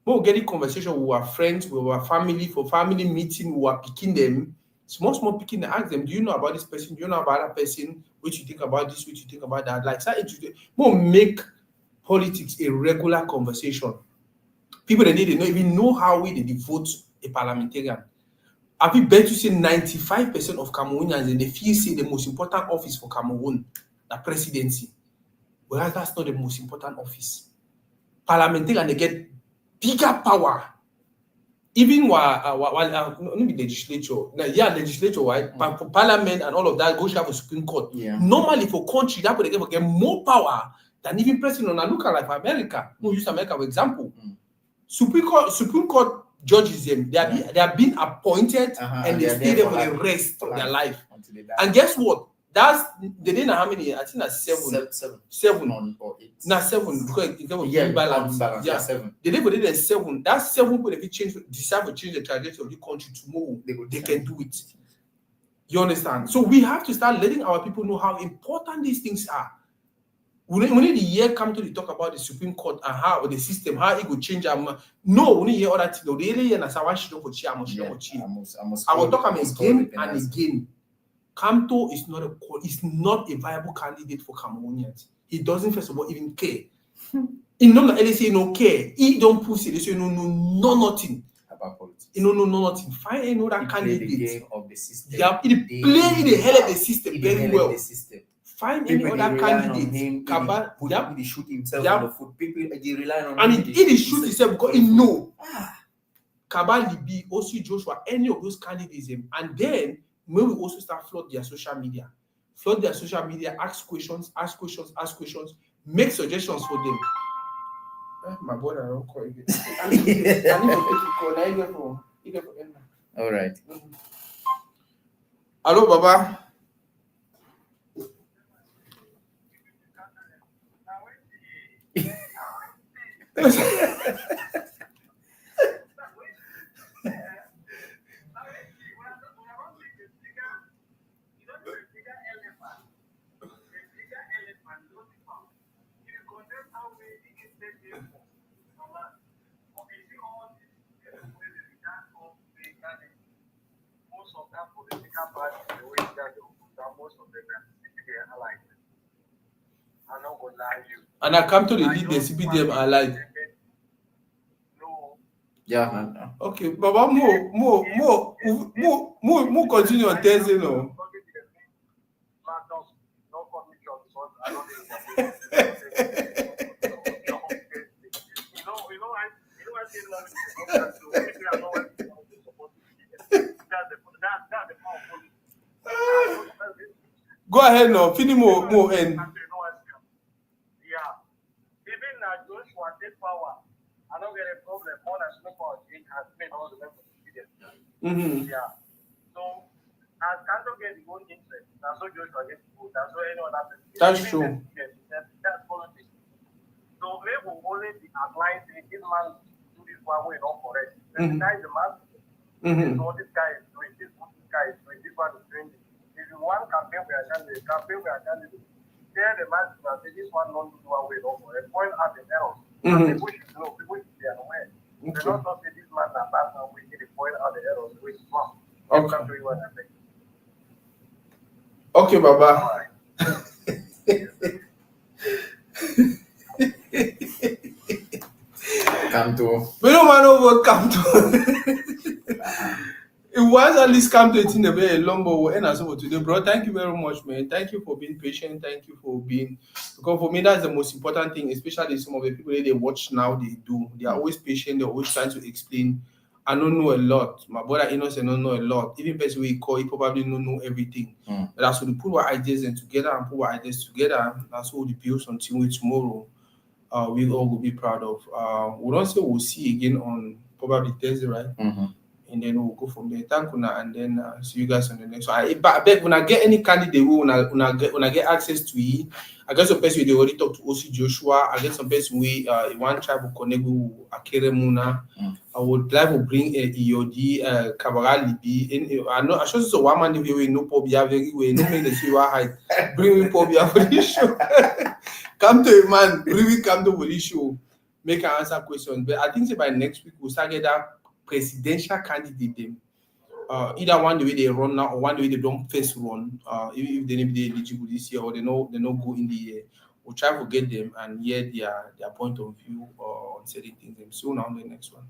We'll get a conversation with our friends, with our family, for family meeting, we are picking them. Small picking, ask them, do you know about this person? Do you know about that person? What you think about this? What you think about that? Like, more make politics a regular conversation. People that they don't even know how they vote a parliamentarian. I bet you say 95% of Cameroonians and they feel say the most important office for Cameroon, the presidency. Whereas that's not the most important office. Parliamentarian they get bigger power. Even while maybe legislature, legislature, right? Parliament and all of that goes to have a Supreme Court. Yeah. Normally for country that would get more power than even president. Now look at like America. We use America for example. Supreme Court judges them. They are being appointed and they stay there for the rest of their life. And guess what? That's they didn't know how many. I think that's seven or 8. Not 7 because it was balance. Yeah, 7. they did it at 7. That's 7 people if you decide to change the trajectory of the country tomorrow, they can do it. You understand? So we have to start letting our people know how important these things are. We need the year come to talk about the Supreme Court and how the system, how it will change. No, we need hear other things. The area and I will talk again and again. Kamto is not a viable candidate for Cameroonians. He doesn't first of all even care. He know that LSA no care. He don't push it. So know nothing about politics. He know nothing. Find another candidate. Play the game of the system. Yeah, he play the hell of the system very well. Find People any other candidate. He shoot himself on the foot. People they rely on and him. he shoot himself because he know. Kabal Libi, also Joshua, any of those candidates, and then we will also start flood their social media. Ask questions, make suggestions for them. My brother, I don't call it. All right. Hello, Baba. And I come to the lead the CPDM are like, yeah. Okay, Baba, more continue on Thursday, no. Go ahead now, finish more end. Mm-hmm. Yeah. So as Kanto gets his own interest, that's what Joshua gets to go. That's what anyone else gets. That's true. That's politics. So maybe we'll only be applying to this man do this one way, not correct. Then the guy is the man. So this guy is doing this, guy is doing this one is doing this. If you want campaign we are candidate, tell the man that this one not do one way, not correct. Point out the errors. People should know, people should be aware. Okay. They don't say this man that bad man we need to point out the errors which is wrong. Okay, Baba. Come to. We don't want to come to. It was at least come to it in a very long way. And as for today, bro, thank you very much, man. Thank you for being patient. Thank you for being, because for me, that's the most important thing, especially some of the people that they watch now, they do. They are always patient. They're always trying to explain. I don't know a lot. My brother Innocent don't know a lot. Even person we call, he probably don't know everything. But that's what we put our ideas in together and put our ideas together. That's what we build something with tomorrow. We all will be proud of. We don't say we'll see again on probably Thursday, right? And then we'll go from there. Thank you, and then see you guys on the next one. But I beg, when I get any candidate, when I get access to it, I guess some person they already talk to OC Joshua. I guess some person we one tribe will connect with Akere Muna. I would like to bring EOD, Kabara Libi. I know I should say one man if you no pobia very way. No make the see what height. Bring me pobia for this show. Come to a man, really come to the show. Make an answer questions. But I think by next week we'll start get that presidential candidate them. either one the way they run now or one the way they don't first run. If they need be eligible this year or they know go in the year, we'll try to get them and hear their point of view on certain things. And soon on the next one.